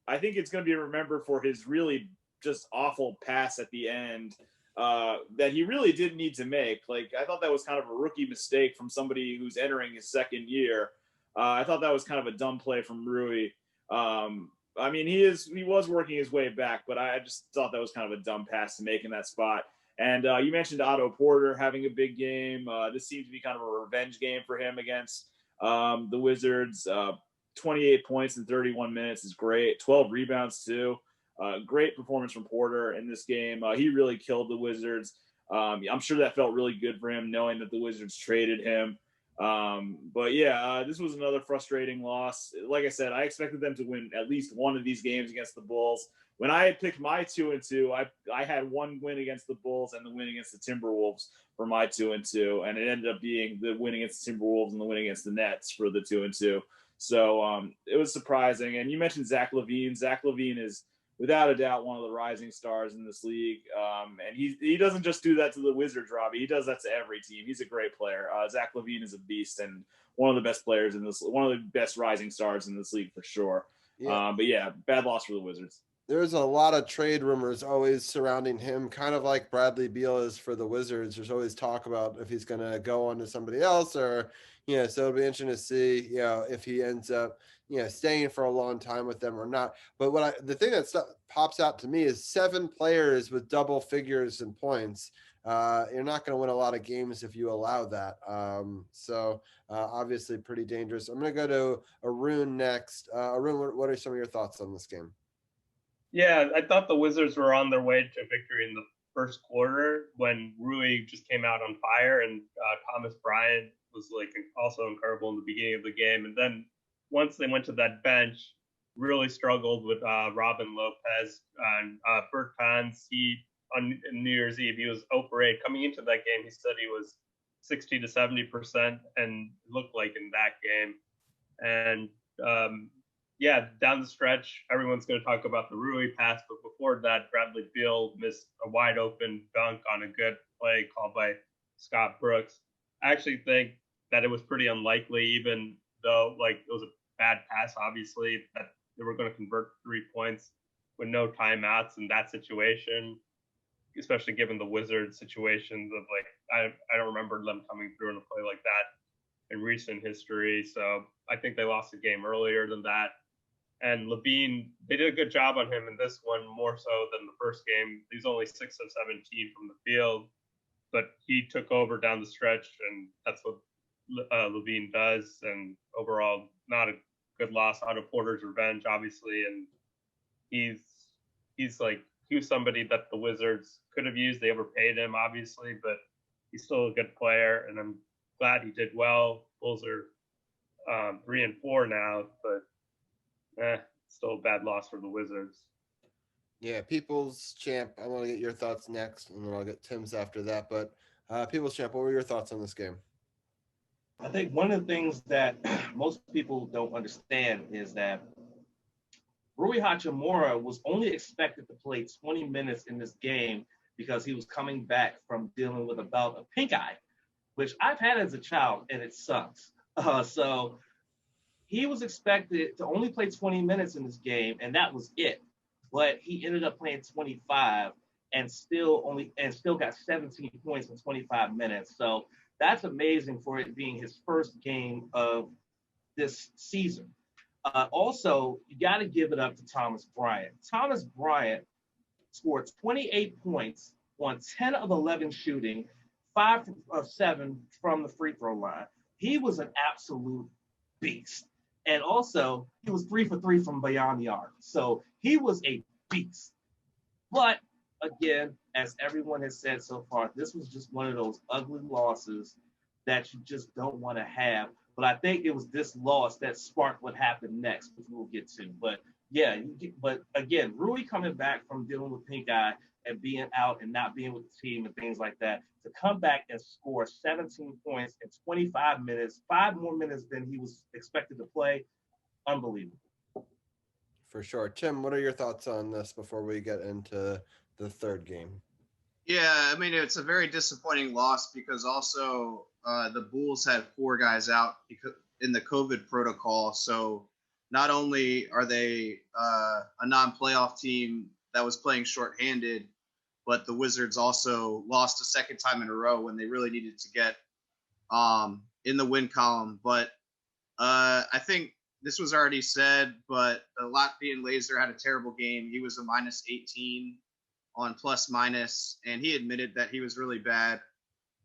Speaker 5: I think it's going to be remembered for his really just awful pass at the end that he really didn't need to make. Like, I thought that was kind of a rookie mistake from somebody who's entering his second year. I thought that was kind of a dumb play from Rui. He was working his way back, but I just thought that was kind of a dumb pass to make in that spot. And you mentioned Otto Porter having a big game. This seemed to be kind of a revenge game for him against the Wizards. 28 points in 31 minutes is great. 12 rebounds too. Great performance from Porter in this game. He really killed the Wizards. I'm sure that felt really good for him, knowing that the Wizards traded him. This was another frustrating loss. Like I said, I expected them to win at least one of these games against the Bulls. When I had picked my 2-2, I had one win against the Bulls and the win against the Timberwolves for my 2-2, and it ended up being the win against the Timberwolves and the win against the Nets for the 2-2. So it was surprising. And you mentioned Zach LaVine. Zach LaVine is without a doubt one of the rising stars in this league. And he doesn't just do that to the Wizards, Robbie. He does that to every team. He's a great player. Zach LaVine is a beast and one of the best players one of the best rising stars in this league for sure. Yeah. Bad loss for the Wizards.
Speaker 2: There's a lot of trade rumors always surrounding him, kind of like Bradley Beal is for the Wizards. There's always talk about if he's going to go on to somebody else so it'll be interesting to see, if he ends up, staying for a long time with them or not. But the thing that pops out to me is 7 players with double figures in points. You're not going to win a lot of games if you allow that. Obviously pretty dangerous. I'm going to go to Arun next. Arun, what are some of your thoughts on this game?
Speaker 6: Yeah, I thought the Wizards were on their way to victory in the first quarter when Rui just came out on fire and Thomas Bryant was also incredible in the beginning of the game. And then once they went to that bench, really struggled with Robin Lopez and Bertans. On New Year's Eve, he was 0 for 8. Coming into that game, he said he was 60 to 70%, and looked like in that game. And down the stretch, everyone's going to talk about the Rui pass, but before that, Bradley Beal missed a wide open dunk on a good play called by Scott Brooks. I actually think that it was pretty unlikely, even though it was a bad pass, obviously, that they were going to convert 3 points with no timeouts in that situation, especially given the Wizards situations of I don't remember them coming through in a play like that in recent history. So I think they lost the game earlier than that. And LaVine, they did a good job on him in this one, more so than the first game. He was only 6 of 17 from the field, but he took over down the stretch, and that's what LaVine does. And overall, not a good loss. Otto Porter's revenge, obviously, and he was somebody that the Wizards could have used. They overpaid him, obviously, but he's still a good player, and I'm glad he did well. Bulls are 3-4 now, but still a bad loss for the Wizards.
Speaker 2: Yeah, People's Champ, I want to get your thoughts next, and then I'll get Tim's after that. But People's Champ, what were your thoughts on this game?
Speaker 4: I think one of the things that most people don't understand is that Rui Hachimura was only expected to play 20 minutes in this game because he was coming back from dealing with a bout of pink eye, which I've had as a child, and it sucks. So he was expected to only play 20 minutes in this game, and that was it. But he ended up playing 25 and still got 17 points in 25 minutes. So that's amazing for it being his first game of this season. Also, you got to give it up to Thomas Bryant. Thomas Bryant scored 28 points on 10 of 11 shooting, 5 of 7 from the free throw line. He was an absolute beast. And also, he was 3 for 3 from beyond the arc. So he was a beast. But again, as everyone has said so far, this was just one of those ugly losses that you just don't want to have. But I think it was this loss that sparked what happened next, which we'll get to. But yeah, but again, Rui coming back from dealing with pink eye and being out and not being with the team and things like that, to come back and score 17 points in 25 minutes, 5 more minutes than he was expected to play, unbelievable.
Speaker 2: For sure. Tim, what are your thoughts on this before we get into the third game?
Speaker 7: Yeah, I mean, it's a very disappointing loss because also the Bulls had 4 guys out because in the COVID protocol. So not only are they a non-playoff team that was playing shorthanded, but the Wizards also lost a second time in a row when they really needed to get in the win column. But I think this was already said, but the Latvian Laser had a terrible game. He was a minus 18 on plus minus, and he admitted that he was really bad.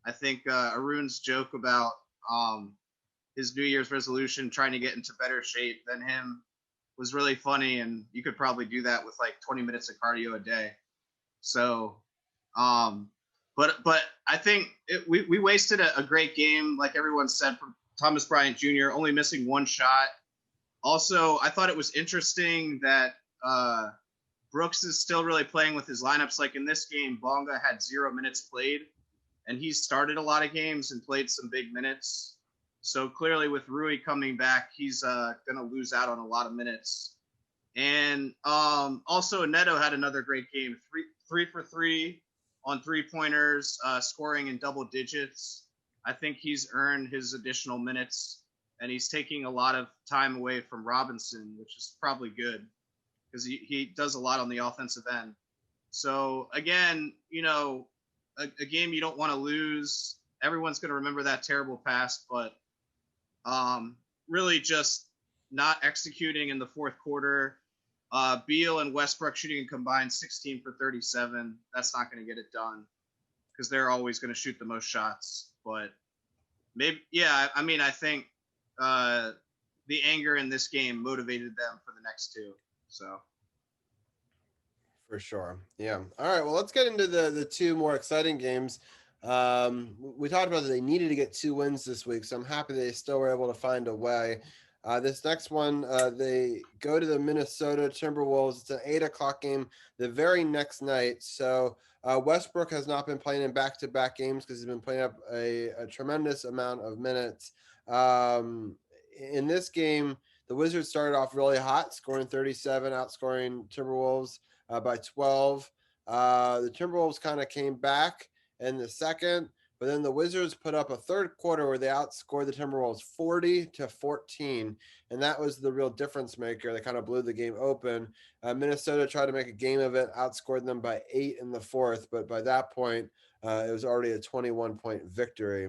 Speaker 7: I think Arun's joke about his New Year's resolution trying to get into better shape than him was really funny, and you could probably do that with like 20 minutes of cardio a day. So, but I think we wasted a great game, like everyone said, from Thomas Bryant Jr., only missing 1 shot. Also, I thought it was interesting that Brooks is still really playing with his lineups. Like in this game, Bonga had 0 minutes played, and he's started a lot of games and played some big minutes. So clearly with Rui coming back, he's going to lose out on a lot of minutes. And also Neto had another great game, 3 for 3 on 3-pointers, scoring in double digits. I think he's earned his additional minutes, and he's taking a lot of time away from Robinson, which is probably good because he does a lot on the offensive end. So again, you know, a game you don't want to lose. Everyone's going to remember that terrible pass, but really just not executing in the fourth quarter. Beal and Westbrook shooting a combined 16 for 37. That's not going to get it done because they're always going to shoot the most shots. But maybe, yeah, I mean, I think the anger in this game motivated them for the next 2. So.
Speaker 2: For sure. Yeah. All right. Well, let's get into the 2 more exciting games. We talked about that they needed to get 2 wins this week, so I'm happy they still were able to find a way. This next one, they go to the Minnesota Timberwolves. It's an 8:00 game the very next night. So Westbrook has not been playing in back-to-back games because he's been playing up a tremendous amount of minutes. In this game, the Wizards started off really hot, scoring 37, outscoring Timberwolves by 12. The Timberwolves kind of came back in the second, but then the Wizards put up a third quarter where they outscored the Timberwolves 40-14, and that was the real difference maker. They kind of blew the game open. Minnesota tried to make a game of it, outscored them by 8 in the fourth, but by that point, it was already a 21-point victory.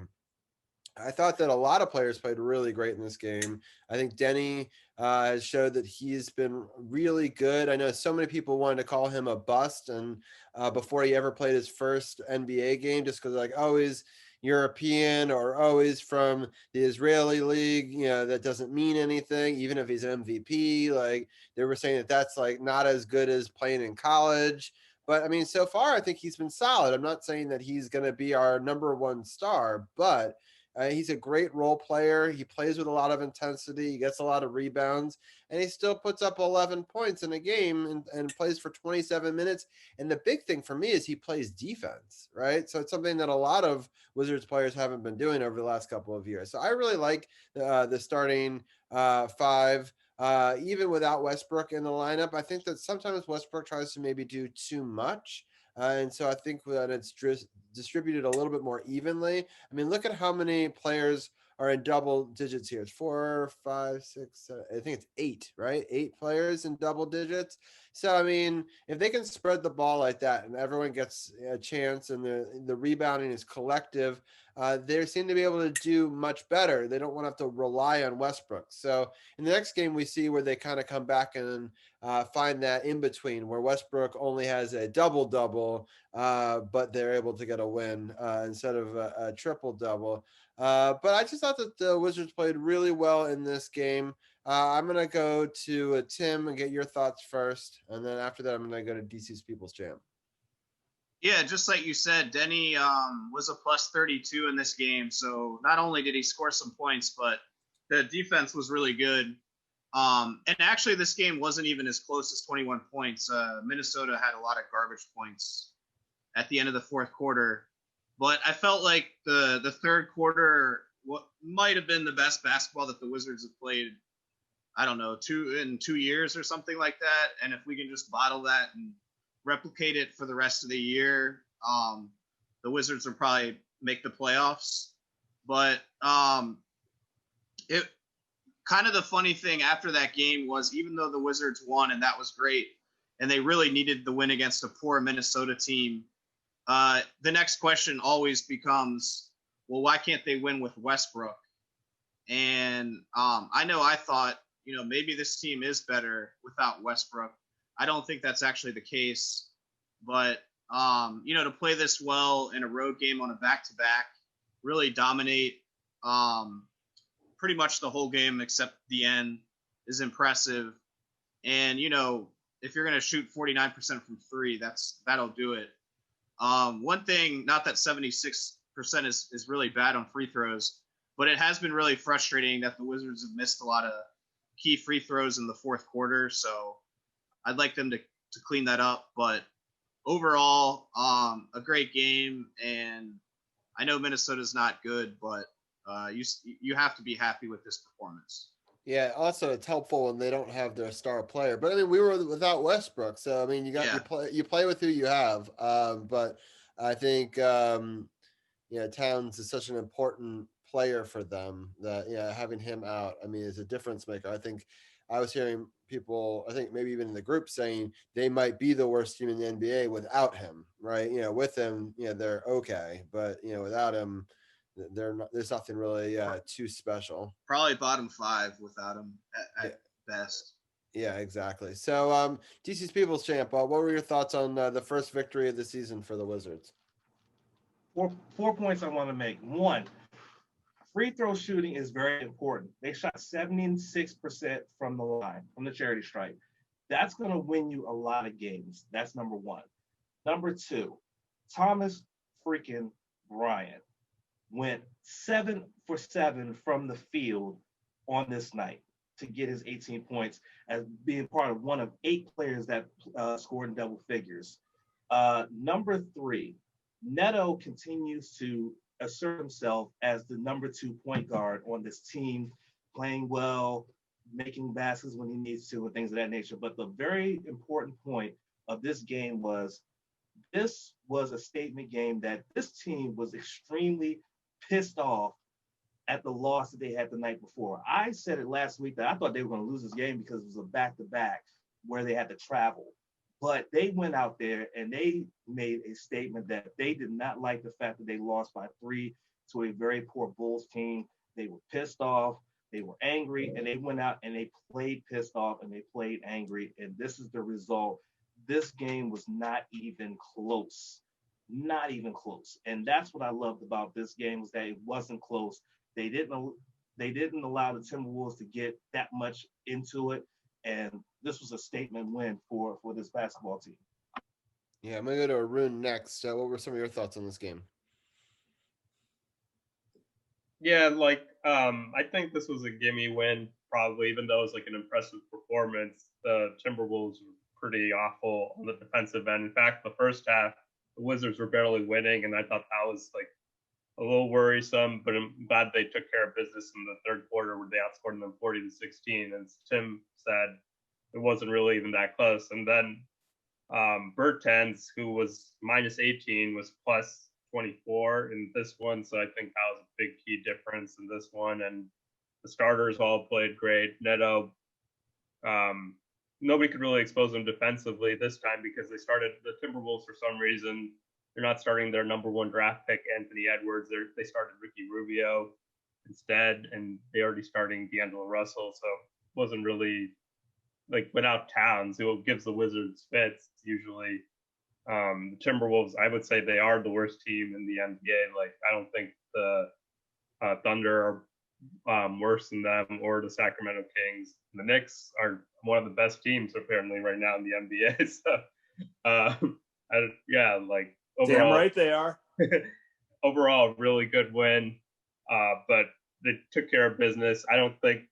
Speaker 2: I thought that a lot of players played really great in this game. I think Denny has showed that he's been really good. I know so many people wanted to call him a bust, and before he ever played his first NBA game, just because like, oh, he's European or oh, he's from the Israeli league, you know, that doesn't mean anything. Even if he's an MVP, like they were saying that that's like not as good as playing in college. But I mean, so far, I think he's been solid. I'm not saying that he's going to be our number 1 star, but he's a great role player. He plays with a lot of intensity. He gets a lot of rebounds, and he still puts up 11 points in a game and plays for 27 minutes. And the big thing for me is he plays defense, right? So it's something that a lot of Wizards players haven't been doing over the last couple of years. So I really like the starting 5. Even without Westbrook in the lineup, I think that sometimes Westbrook tries to maybe do too much. And so I think that it's distributed a little bit more evenly. I mean, look at how many players are in double digits here. It's 4, 5, 6, 7, I think it's 8, right? 8 players in double digits. So, I mean, if they can spread the ball like that and everyone gets a chance and the rebounding is collective, they seem to be able to do much better. They don't want to have to rely on Westbrook. So in the next game, we see where they kind of come back and find that in between where Westbrook only has a double-double, but they're able to get a win instead of a triple-double. But I just thought that the Wizards played really well in this game. I'm going to go to Tim and get your thoughts first. And then after that, I'm going to go to DC's People's Champ.
Speaker 7: Yeah, just like you said, Denny was a plus 32 in this game. So not only did he score some points, but the defense was really good. And actually, this game wasn't even as close as 21 points. Minnesota had a lot of garbage points at the end of the fourth quarter. But I felt like the third quarter might have been the best basketball that the Wizards have played I don't know, 2 years or something like that. And if we can just bottle that and replicate it for the rest of the year, the Wizards will probably make the playoffs. But it kind of the funny thing after that game was, even though the Wizards won and that was great, and they really needed the win against a poor Minnesota team, the next question always becomes, well, why can't they win with Westbrook? And I know I thought, maybe this team is better without Westbrook. I don't think that's actually the case. But, to play this well in a road game on a back-to-back, really dominate pretty much the whole game except the end is impressive. And, if you're going to shoot 49% from three, that'll do it. One thing, not that 76% is really bad on free throws, but it has been really frustrating that the Wizards have missed a lot of key free throws in the fourth quarter. So I'd like them to clean that up. But overall, a great game. And I know Minnesota's not good, but you have to be happy with this performance.
Speaker 2: Yeah, also it's helpful when they don't have their star player. But I mean, we were without Westbrook, so I mean, you play with who you have. But I think Towns is such an important player for them that having him out, I mean, is a difference maker. I think I was hearing people, I think maybe even in the group, saying they might be the worst team in the NBA without him. Right? With him, they're okay, but without him, there's nothing really too special.
Speaker 7: Probably bottom 5 without him at best.
Speaker 2: Yeah, exactly. So, DC's People's Champ, what were your thoughts on the first victory of the season for the Wizards?
Speaker 4: 4 points I want to make. One, free throw shooting is very important. They shot 76% from the line, from the charity stripe. That's going to win you a lot of games. That's number one. Number two, Thomas freaking Bryant went 7 for 7 from the field on this night to get his 18 points as being part of one of 8 players that scored in double figures. Number 3, Neto continues to assert himself as the number 2 point guard on this team, playing well, making baskets when he needs to, and things of that nature. But the very important point of this game was this was a statement game that this team was extremely pissed off at the loss that they had the night before. I said it last week that I thought they were going to lose this game because it was a back-to-back where they had to travel. But they went out there and they made a statement that they did not like the fact that they lost by 3 to a very poor Bulls team. They were pissed off, they were angry, and they went out and they played pissed off and they played angry. And this is the result. This game was not even close. Not even close. And that's what I loved about this game, was that it wasn't close. They didn't allow the Timberwolves to get that much into it. And this was a statement win for this basketball team.
Speaker 2: Yeah, I'm going to go to Arun next. What were some of your thoughts on this game?
Speaker 6: Yeah, I think this was a gimme win, probably, even though it was an impressive performance. The Timberwolves were pretty awful on the defensive end. In fact, the first half, the Wizards were barely winning, and I thought that was a little worrisome, but I'm glad they took care of business in the third quarter where they outscored them 40-16. As Tim said, it wasn't really even that close. And then Bertans, who was -18, was +24 in this one. So I think that was a big key difference in this one. And the starters all played great. Neto, nobody could really expose them defensively this time because they started the Timberwolves for some reason. They're not starting their number 1 draft pick, Anthony Edwards. They started Ricky Rubio instead, and they already starting D'Angelo Russell. So it wasn't really without Towns, who gives the Wizards fits usually. The Timberwolves, I would say they are the worst team in the NBA. I don't think the Thunder are worse than them, or the Sacramento Kings. The Knicks are one of the best teams apparently right now in the NBA. So, overall,
Speaker 5: damn right they are.
Speaker 6: Overall, really good win, but they took care of business. I don't think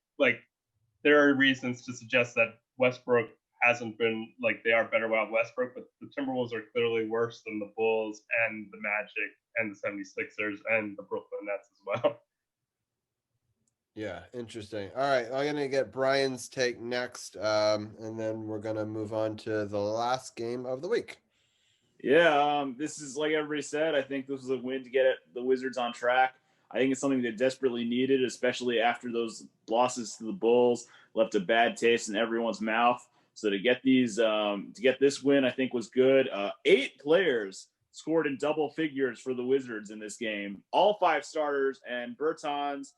Speaker 6: there are reasons to suggest that Westbrook hasn't been they are better without Westbrook, but the Timberwolves are clearly worse than the Bulls and the Magic and the 76ers and the Brooklyn Nets as well.
Speaker 2: Yeah, interesting. All right, I'm gonna get Brian's take next, and then we're gonna move on to the last game of the week.
Speaker 5: Yeah, this is like everybody said. I think this was a win to get the Wizards on track. I think it's something they desperately needed, especially after those losses to the Bulls left a bad taste in everyone's mouth. So to get this win, I think was good. 8 players scored in double figures for the Wizards in this game. All 5 starters and Bertans,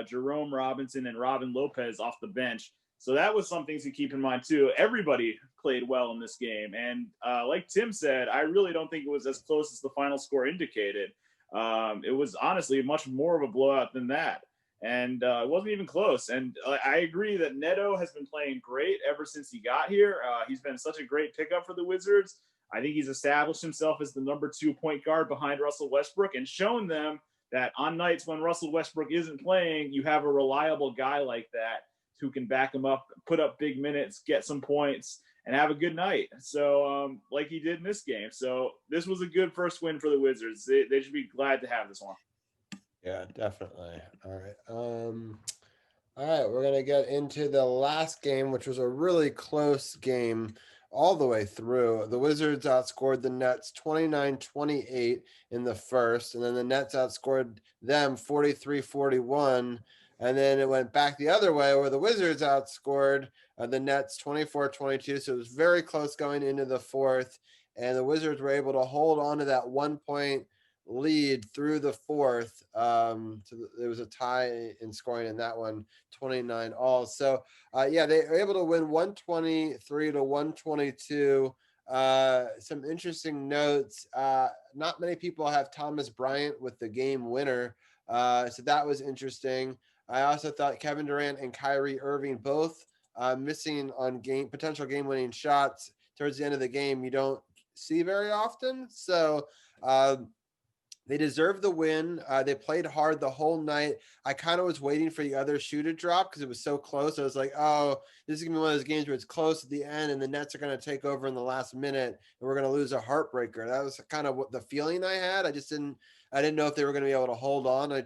Speaker 5: Jerome Robinson, and Robin Lopez off the bench. So that was something to keep in mind too. Everybody played well in this game, and like Tim said, I really don't think it was as close as the final score indicated. It was honestly much more of a blowout than that, and it wasn't even close. And I agree that Neto has been playing great ever since he got here. He's been such a great pickup for the Wizards. I think he's established himself as the number 2 point guard behind Russell Westbrook and shown them that on nights when Russell Westbrook isn't playing, you have a reliable guy like that who can back him up, put up big minutes, get some points, and have a good night. So like he did in this game. So this was a good first win for the Wizards. They should be glad to have this one.
Speaker 2: Yeah, definitely. All right. All right, we're gonna get into the last game, which was a really close game all the way through. The Wizards outscored the Nets 29-28 in the first, and then the Nets outscored them 43-41. And then it went back the other way where the Wizards outscored the Nets 24-22. So it was very close going into the fourth. And the Wizards were able to hold on to that 1 point lead through the fourth. So there was a tie in scoring in that one, 29 all. So yeah, they were able to win 123-122. Some interesting notes. Not many people have Thomas Bryant with the game winner. So that was interesting. I also thought Kevin Durant and Kyrie Irving both missing on potential game-winning shots towards the end of the game. You don't see very often. So they deserved the win. They played hard the whole night. I kind of was waiting for the other shoe to drop because it was so close. I was like, oh, this is going to be one of those games where it's close at the end and the Nets are going to take over in the last minute and we're going to lose a heartbreaker. That was kind of what the feeling I had. I didn't know if they were going to be able to hold on. I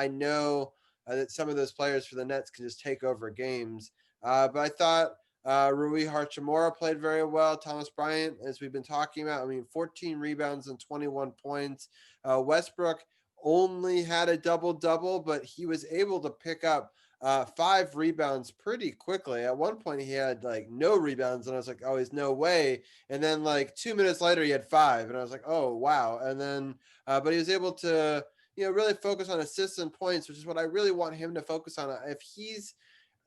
Speaker 2: know that some of those players for the Nets can just take over games. But I thought Rui Hachimura played very well. Thomas Bryant, as we've been talking about, 14 rebounds and 21 points. Westbrook only had a double-double, but he was able to pick up 5 rebounds pretty quickly. At one point, he had no rebounds, and I was like, oh, there's no way. And then 2 minutes later, he had 5, and I was like, oh, wow. And then, but he was able to, really focus on assists and points, which is what I really want him to focus on. If he's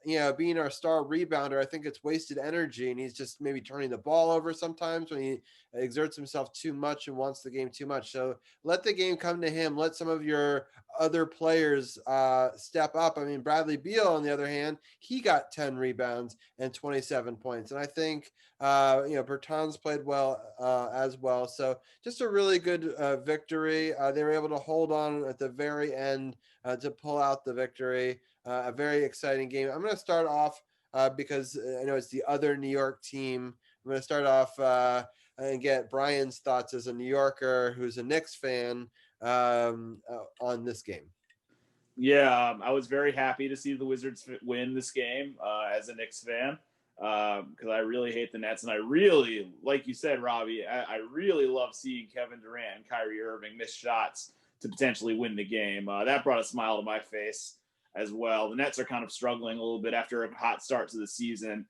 Speaker 2: being our star rebounder, I think it's wasted energy, and he's just maybe turning the ball over sometimes when he exerts himself too much and wants the game too much. So let the game come to him. Let some of your other players step up. Bradley Beal, on the other hand, he got 10 rebounds and 27 points. And I think, Bertans played well as well. So just a really good victory. They were able to hold on at the very end to pull out the victory. A very exciting game. I'm going to start off because I know it's the other New York team. I'm going to start off and get Brian's thoughts as a New Yorker who's a Knicks fan on this game.
Speaker 5: Yeah, I was very happy to see the Wizards win this game as a Knicks fan because I really hate the Nets. And I really, like you said, Robbie, I really love seeing Kevin Durant and Kyrie Irving miss shots to potentially win the game. That brought a smile to my face as well. The Nets are kind of struggling a little bit after a hot start to the season.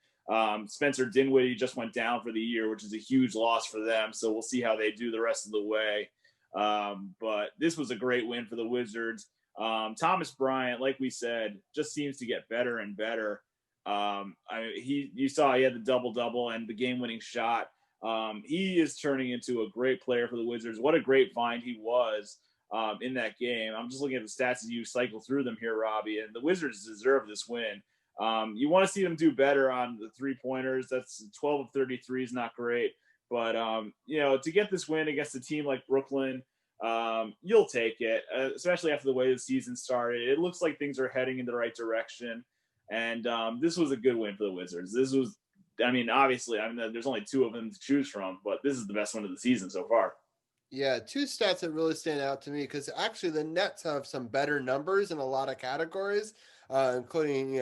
Speaker 5: Spencer Dinwiddie just went down for the year, which is a huge loss for them. So we'll see how they do the rest of the way. But this was a great win for the Wizards. Thomas Bryant, like we said, just seems to get better and better. You saw he had the double-double and the game-winning shot. He is turning into a great player for the Wizards. What a great find he was in that game. I'm just looking at the stats as you cycle through them here, Robbie, and the Wizards deserve this win. You want to see them do better on the three-pointers. That's 12 of 33 is not great. But, to get this win against a team like Brooklyn, you'll take it, especially after the way the season started. It looks like things are heading in the right direction. And this was a good win for the Wizards. This was, obviously, there's only 2 of them to choose from, but this is the best one of the season so far.
Speaker 2: Yeah, 2 stats that really stand out to me because actually the Nets have some better numbers in a lot of categories. including,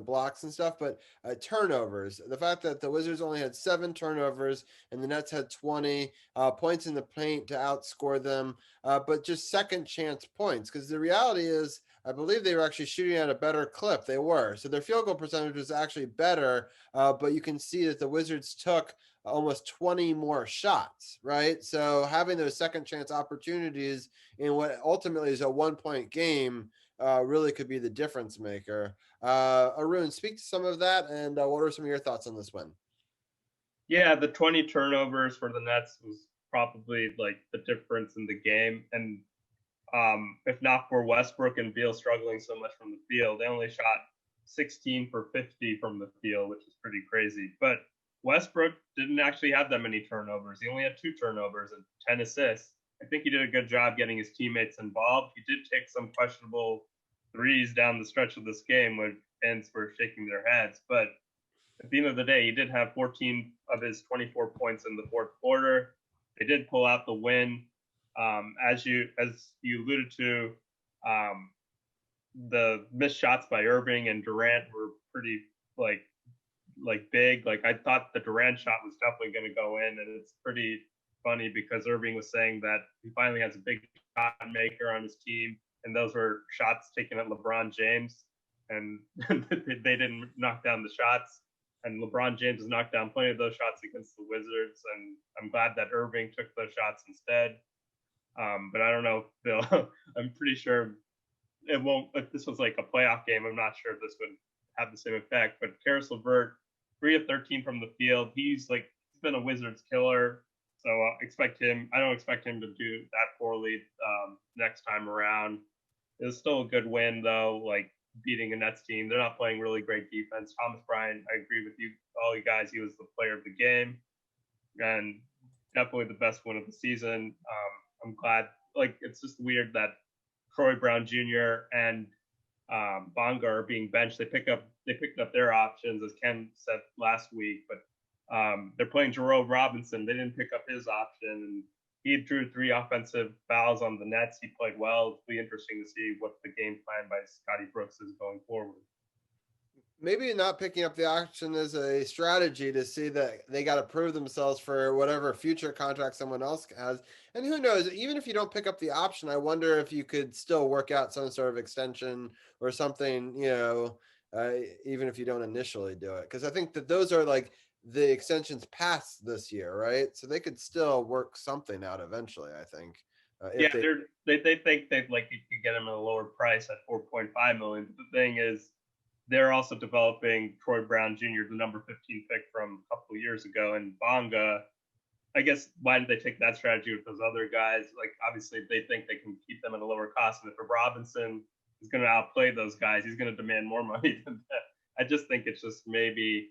Speaker 2: blocks and stuff, but turnovers. The fact that the Wizards only had 7 turnovers and the Nets had 20 points in the paint to outscore them, but just second chance points. Because the reality is, I believe they were actually shooting at a better clip. They were. So their field goal percentage was actually better, but you can see that the Wizards took almost 20 more shots, right? So having those second chance opportunities in what ultimately is a 1-point game really could be the difference maker. Arun, speak to some of that, and what are some of your thoughts on this one?
Speaker 6: Yeah, the 20 turnovers for the Nets was probably like the difference in the game. And if not for Westbrook and Beal struggling so much from the field, they only shot 16 for 50 from the field, which is pretty crazy. But Westbrook didn't actually have that many turnovers. He only had 2 turnovers and 10 assists. I think he did a good job getting his teammates involved. He did take some questionable threes down the stretch of this game when fans were shaking their heads. But at the end of the day, he did have 14 of his 24 points in the fourth quarter. They did pull out the win. As you alluded to, the missed shots by Irving and Durant were pretty big. Like I thought the Durant shot was definitely going to go in, and it's pretty funny because Irving was saying that he finally has a big shot maker on his team, and those were shots taken at LeBron James, and they didn't knock down the shots. And LeBron James has knocked down plenty of those shots against the Wizards, and I'm glad that Irving took those shots instead. But I don't know, Bill. I'm pretty sure it won't. If this was like a playoff game, I'm not sure if this would have the same effect. But Karis LeVert, 3 of 13 from the field. He's been a Wizards killer, so I don't expect him to do that poorly next time around. It was still a good win, though. Like beating a Nets team, they're not playing really great defense. Thomas Bryant, I agree with you, all you guys. He was the player of the game, and definitely the best win of the season. I'm glad. It's just weird that Troy Brown Jr. and Bonga are being benched. They picked up their options, as Ken said last week, but they're playing Jerome Robinson. They didn't pick up his option, and he drew 3 offensive fouls on the Nets. He played well. It'll be interesting to see what the game plan by Scotty Brooks is going forward.
Speaker 2: Maybe not picking up the option is a strategy to see that they got to prove themselves for whatever future contract someone else has. And who knows, even if you don't pick up the option, I wonder if you could still work out some sort of extension or something, even if you don't initially do it. Because I think that those are like the extensions past this year, right? So they could still work something out eventually, I think.
Speaker 6: They think you could get him at a lower price at $4.5 million. But the thing is, they're also developing Troy Brown Jr., the number 15 pick from a couple of years ago, and Bonga. I guess why did they take that strategy with those other guys? Obviously, they think they can keep them at a lower cost. And if Robinson is going to outplay those guys, he's going to demand more money than that. I just think maybe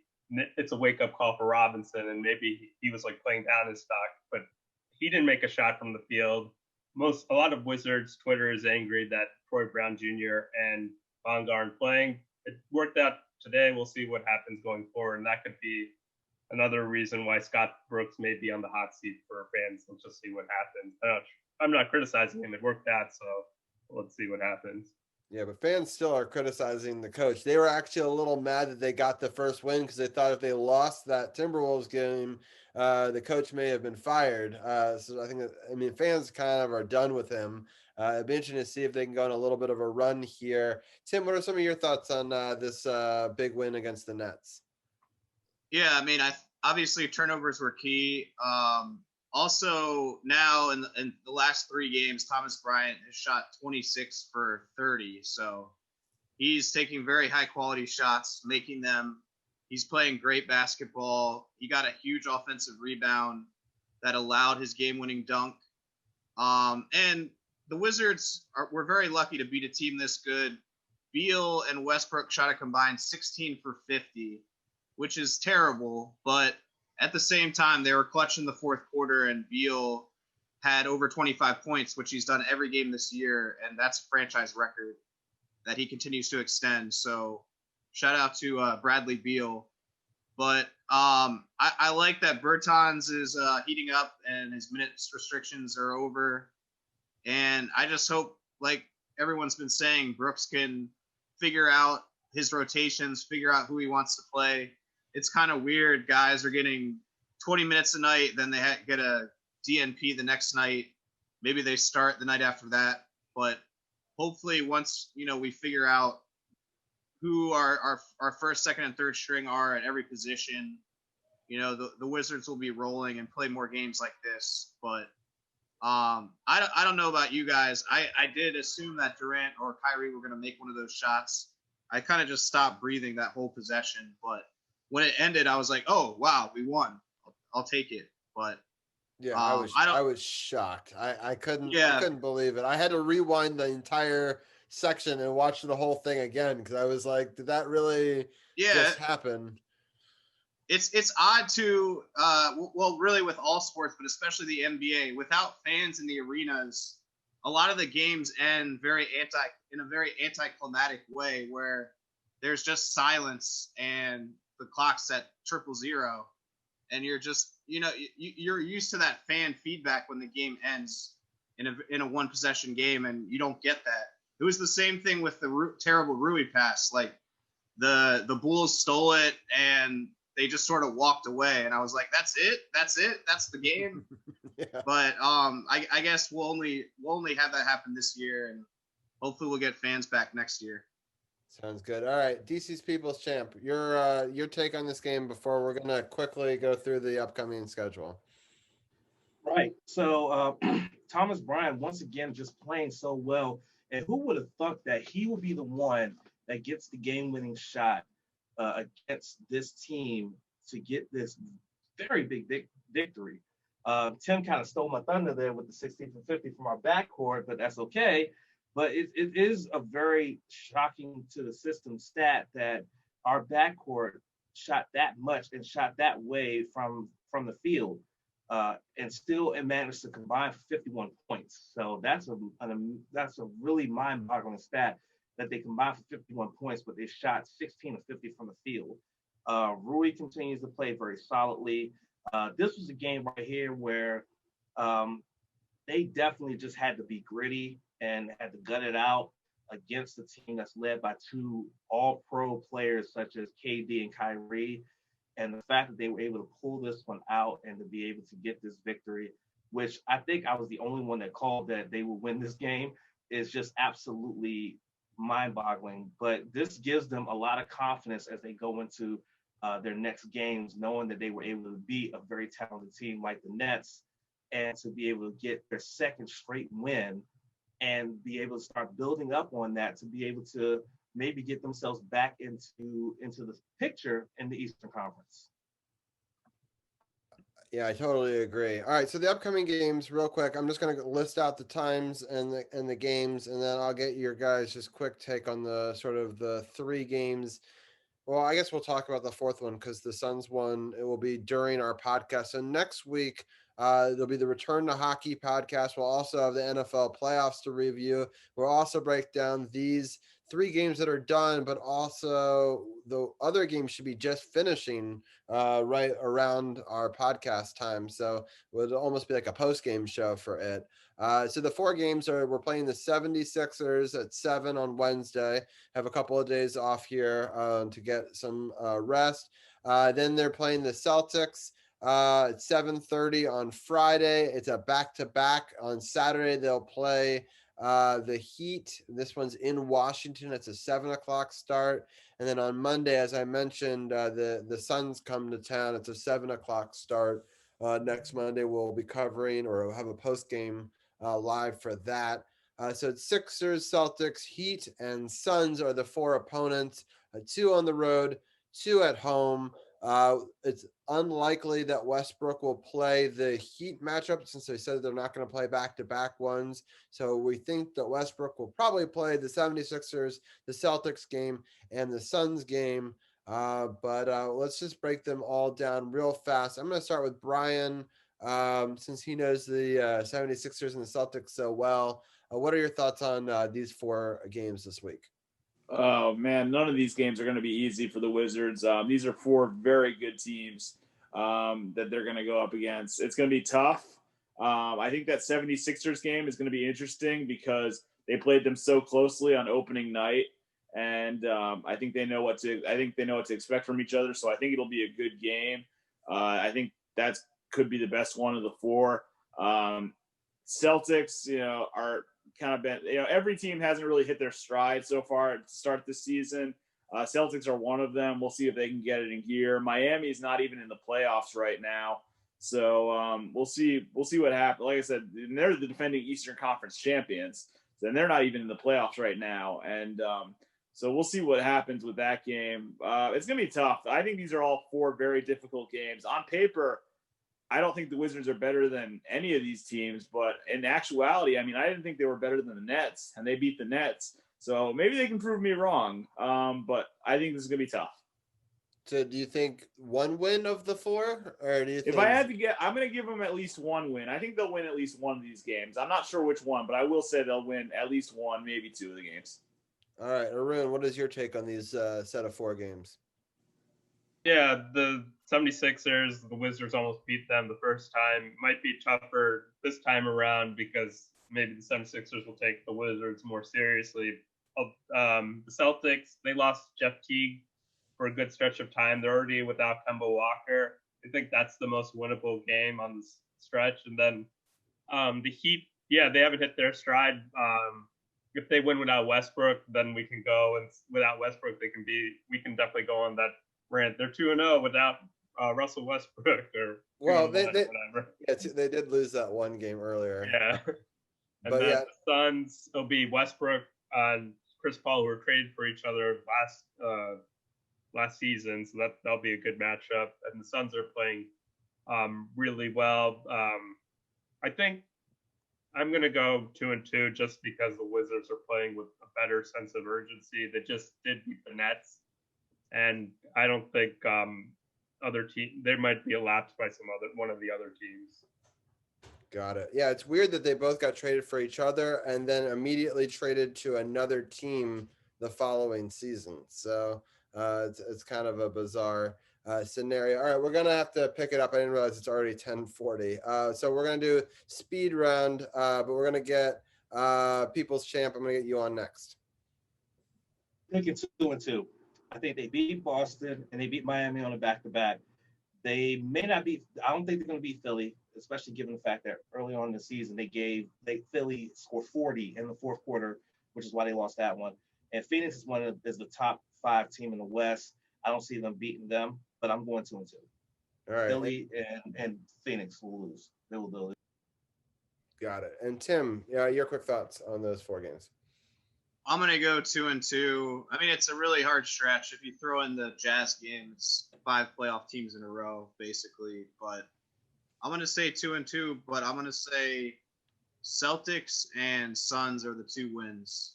Speaker 6: it's a wake-up call for Robinson, and maybe he was playing down his stock, but he didn't make a shot from the field. A lot of Wizards Twitter is angry that Troy Brown Jr. and Bonga aren't playing. It worked out today. We'll see what happens going forward, and that could be another reason why Scott Brooks may be on the hot seat for fans. Let's just see what happens. I'm not criticizing him. It worked out, so let's see what happens.
Speaker 2: Yeah, but fans still are criticizing the coach. They were actually a little mad that they got the first win because they thought if they lost that Timberwolves game, the coach may have been fired. So I think fans kind of are done with him. It'd be interesting to see if they can go on a little bit of a run here. Tim, what are some of your thoughts on this big win against the Nets?
Speaker 7: Yeah, obviously turnovers were key. Also, now in the last 3 games, Thomas Bryant has shot 26 for 30. So he's taking very high quality shots, making them. He's playing great basketball. He got a huge offensive rebound that allowed his game-winning dunk. And the Wizards were very lucky to beat a team this good. Beal and Westbrook shot a combined 16 for 50, which is terrible, but at the same time, they were clutch in the fourth quarter, and Beal had over 25 points, which he's done every game this year, and that's a franchise record that he continues to extend. So shout out to Bradley Beal. But I like that Bertans is heating up and his minutes restrictions are over. And I just hope, like everyone's been saying, Brooks can figure out his rotations, figure out who he wants to play. It's kind of weird. Guys are getting 20 minutes a night, then they get a DNP the next night. Maybe they start the night after that. But hopefully once, we figure out who our first, second, and third string are at every position, the Wizards will be rolling and play more games like this. But I don't know about you guys. I did assume that Durant or Kyrie were going to make one of those shots. I kind of just stopped breathing that whole possession. But when it ended, I was like, oh, wow, we won. I'll take it. But
Speaker 2: yeah, I was shocked. I couldn't believe it. I had to rewind the entire section and watch the whole thing again because I was like, did that really just happen?
Speaker 7: It's odd to well, really with all sports, but especially the NBA, without fans in the arenas, a lot of the games end in a very anticlimactic way where there's just silence and the clock's at 000, and you're just you're used to that fan feedback when the game ends in a one possession game, and you don't get that. It was the same thing with the terrible Rui pass. Like the Bulls stole it and they just sort of walked away, and I was like, that's it, that's the game.
Speaker 2: Yeah.
Speaker 7: But I guess we'll only have that happen this year, and hopefully we'll get fans back next year.
Speaker 2: Sounds good. All right, DC's People's Champ, your take on this game before we're gonna quickly go through the upcoming schedule.
Speaker 4: Right. So Thomas Bryant once again just playing so well, and who would have thought that he would be the one that gets the game-winning shot against this team to get this very big victory. Tim kind of stole my thunder there with the 16 for 50 from our backcourt, but that's okay. But it is a very shocking to the system stat that our backcourt shot that much and shot that way from the field, and still managed to combine for 51 points. So that's a really mind-boggling stat that they combined for 51 points, but they shot 16 of 50 from the field. Rui continues to play very solidly. This was a game right here where they definitely just had to be gritty and had to gut it out against a team that's led by two all-pro players such as KD and Kyrie. And the fact that they were able to pull this one out and to be able to get this victory, which I think I was the only one that called that they would win this game, is just absolutely mind-boggling. But this gives them a lot of confidence as they go into their next games, knowing that they were able to beat a very talented team like the Nets and to be able to get their second straight win and be able to start building up on that to be able to maybe get themselves back into the picture in the Eastern Conference.
Speaker 2: Yeah, I totally agree. All right, so the upcoming games, real quick, I'm just going to list out the times and the games, and then I'll get your guys' just quick take on the sort of the three games. Well, I guess we'll talk about the fourth one because the Suns one, it will be during our podcast. So next week, there'll be the Return to Hockey podcast. We'll also have the NFL playoffs to review. We'll also break down these three games that are done, but also the other games should be just finishing right around our podcast time. So it would almost be like a post-game show for it. So the four games we're playing the 76ers at 7 on Wednesday, have a couple of days off here to get some rest. Then they're playing the Celtics at 7:30 on Friday. It's a back-to-back. On Saturday, they'll play the Heat. This one's in Washington. It's a 7:00 start. And then on Monday, as I mentioned, the Suns come to town. It's a 7:00 start. Next Monday, we'll be covering or have a post-game live for that. So it's Sixers, Celtics, Heat, and Suns are the four opponents. 2 on the road, 2 at home. It's unlikely that Westbrook will play the Heat matchup since they said they're not going to play back-to-back ones. So we think that Westbrook will probably play the 76ers, the Celtics game, and the Suns game. But let's just break them all down real fast. I'm going to start with Brian since he knows the 76ers and the Celtics so well. What are your thoughts on these 4 games this week?
Speaker 5: Oh, man, none of these games are going to be easy for the Wizards. These are 4 very good teams that they're going to go up against. It's going to be tough. I think that 76ers game is going to be interesting because they played them so closely on opening night. and I think they know what to expect from each other. So I think it'll be a good game. I think that could be the best one of the four. Celtics, are kind of been, every team hasn't really hit their stride so far to start the season. Celtics are one of them. We'll see if they can get it in gear. Miami is not even in the playoffs right now. So we'll see what happens. Like I said, they're the defending Eastern Conference champions, and they're not even in the playoffs right now. And so we'll see what happens with that game. It's going to be tough. I think these are all four very difficult games. On paper, I don't think the Wizards are better than any of these teams, but in actuality, I didn't think they were better than the Nets, and they beat the Nets. So maybe they can prove me wrong, but I think this is going to be tough.
Speaker 2: So do you think one win of the four, or do you think...
Speaker 5: If I had to get, I'm going to give them at least one win. I think they'll win at least one of these games. I'm not sure which one, but I will say they'll win at least one, maybe two of the games.
Speaker 2: All right, Arun, what is your take on these set of four games?
Speaker 6: Yeah, the 76ers, the Wizards almost beat them the first time. Might be tougher this time around because maybe the 76ers will take the Wizards more seriously. The Celtics, they lost Jeff Teague for a good stretch of time. They're already without Kemba Walker. I think that's the most winnable game on this stretch. And then the Heat, they haven't hit their stride. If they win without Westbrook, then we can go, and without Westbrook, we can definitely go on that rant. They're 2-0 without Russell Westbrook.
Speaker 2: They did lose that one game earlier.
Speaker 6: Yeah. And then the Suns, it'll be Westbrook and Chris Paul, who were traded for each other last season, so that'll be a good matchup. And the Suns are playing really well. I think I'm going to go 2-2 just because the Wizards are playing with a better sense of urgency. They just did beat the Nets, and I don't think other team they might be elapsed by one of the other teams.
Speaker 2: Got it. Yeah, it's weird that they both got traded for each other and then immediately traded to another team the following season. So it's kind of a bizarre scenario. All right, we're gonna have to pick it up. I didn't realize it's already 10:40. So we're gonna do speed round, but we're gonna get People's Champ. I'm gonna get you on next.
Speaker 4: Thinking 2-2. I think they beat Boston and they beat Miami on a back-to-back. They may not be. I don't think they're going to beat Philly, especially given the fact that early on in the season Philly scored 40 in the fourth quarter, which is why they lost that one. And Phoenix is the top 5 team in the West. I don't see them beating them, but I'm going 2-2.
Speaker 2: All right.
Speaker 4: Philly and Phoenix will lose. They will lose.
Speaker 2: Got it. And Tim, your quick thoughts on those 4 games.
Speaker 7: I'm going to go 2-2. It's a really hard stretch. If you throw in the Jazz game, it's 5 playoff teams in a row, basically. But I'm going to say 2-2, but I'm going to say Celtics and Suns are the 2 wins.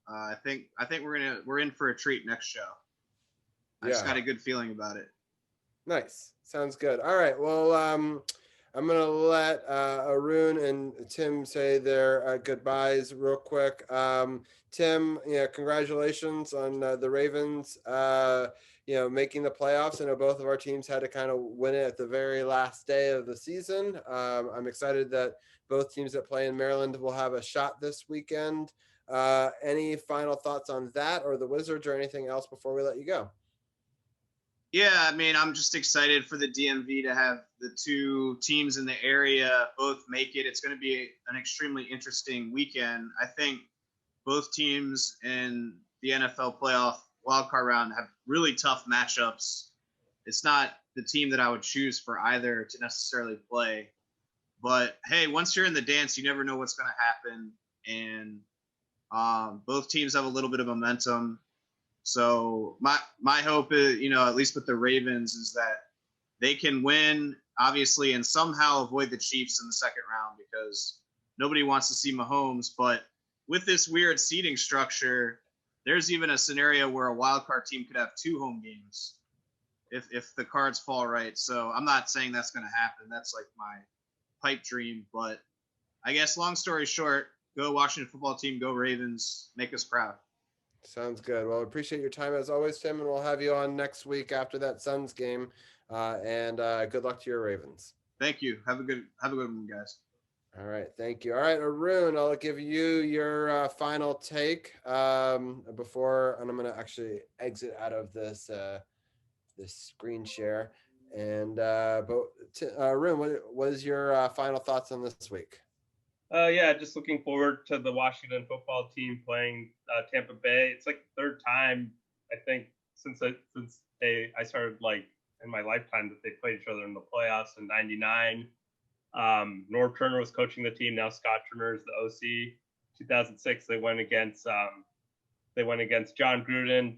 Speaker 7: I think we're in for a treat next show. I just got a good feeling about it.
Speaker 2: Nice. Sounds good. All right. Well, I'm going to let Arun and Tim say their goodbyes real quick. Tim, congratulations on the Ravens, making the playoffs. I know both of our teams had to kind of win it at the very last day of the season. I'm excited that both teams that play in Maryland will have a shot this weekend. Any final thoughts on that or the Wizards or anything else before we let you go?
Speaker 7: Yeah, I'm just excited for the DMV to have the 2 teams in the area both make it. It's going to be an extremely interesting weekend. I think both teams in the NFL playoff wildcard round have really tough matchups. It's not the team that I would choose for either to necessarily play. But, hey, once you're in the dance, you never know what's going to happen. And both teams have a little bit of momentum. So my hope is, at least with the Ravens, is that they can win, obviously, and somehow avoid the Chiefs in the second round because nobody wants to see Mahomes. But with this weird seeding structure, there's even a scenario where a wild card team could have 2 home games if the cards fall right. So I'm not saying that's going to happen. That's like my pipe dream. But I guess long story short, go Washington football team, go Ravens, make us proud.
Speaker 2: Sounds good. Well, appreciate your time as always, Tim, and we'll have you on next week after that Suns game. And good luck to your Ravens.
Speaker 7: Thank you. Have a good one, guys.
Speaker 2: All right, thank you. All right, Arun, I'll give you your final take before, and I'm going to actually exit out of this this screen share. And Arun, what is your final thoughts on this week?
Speaker 6: Yeah, just looking forward to the Washington football team playing Tampa Bay. It's like the third time I think since I started like in my lifetime that they played each other in the playoffs in '99. Norv Turner was coaching the team. Now Scott Turner is the OC. 2006, they went against John Gruden,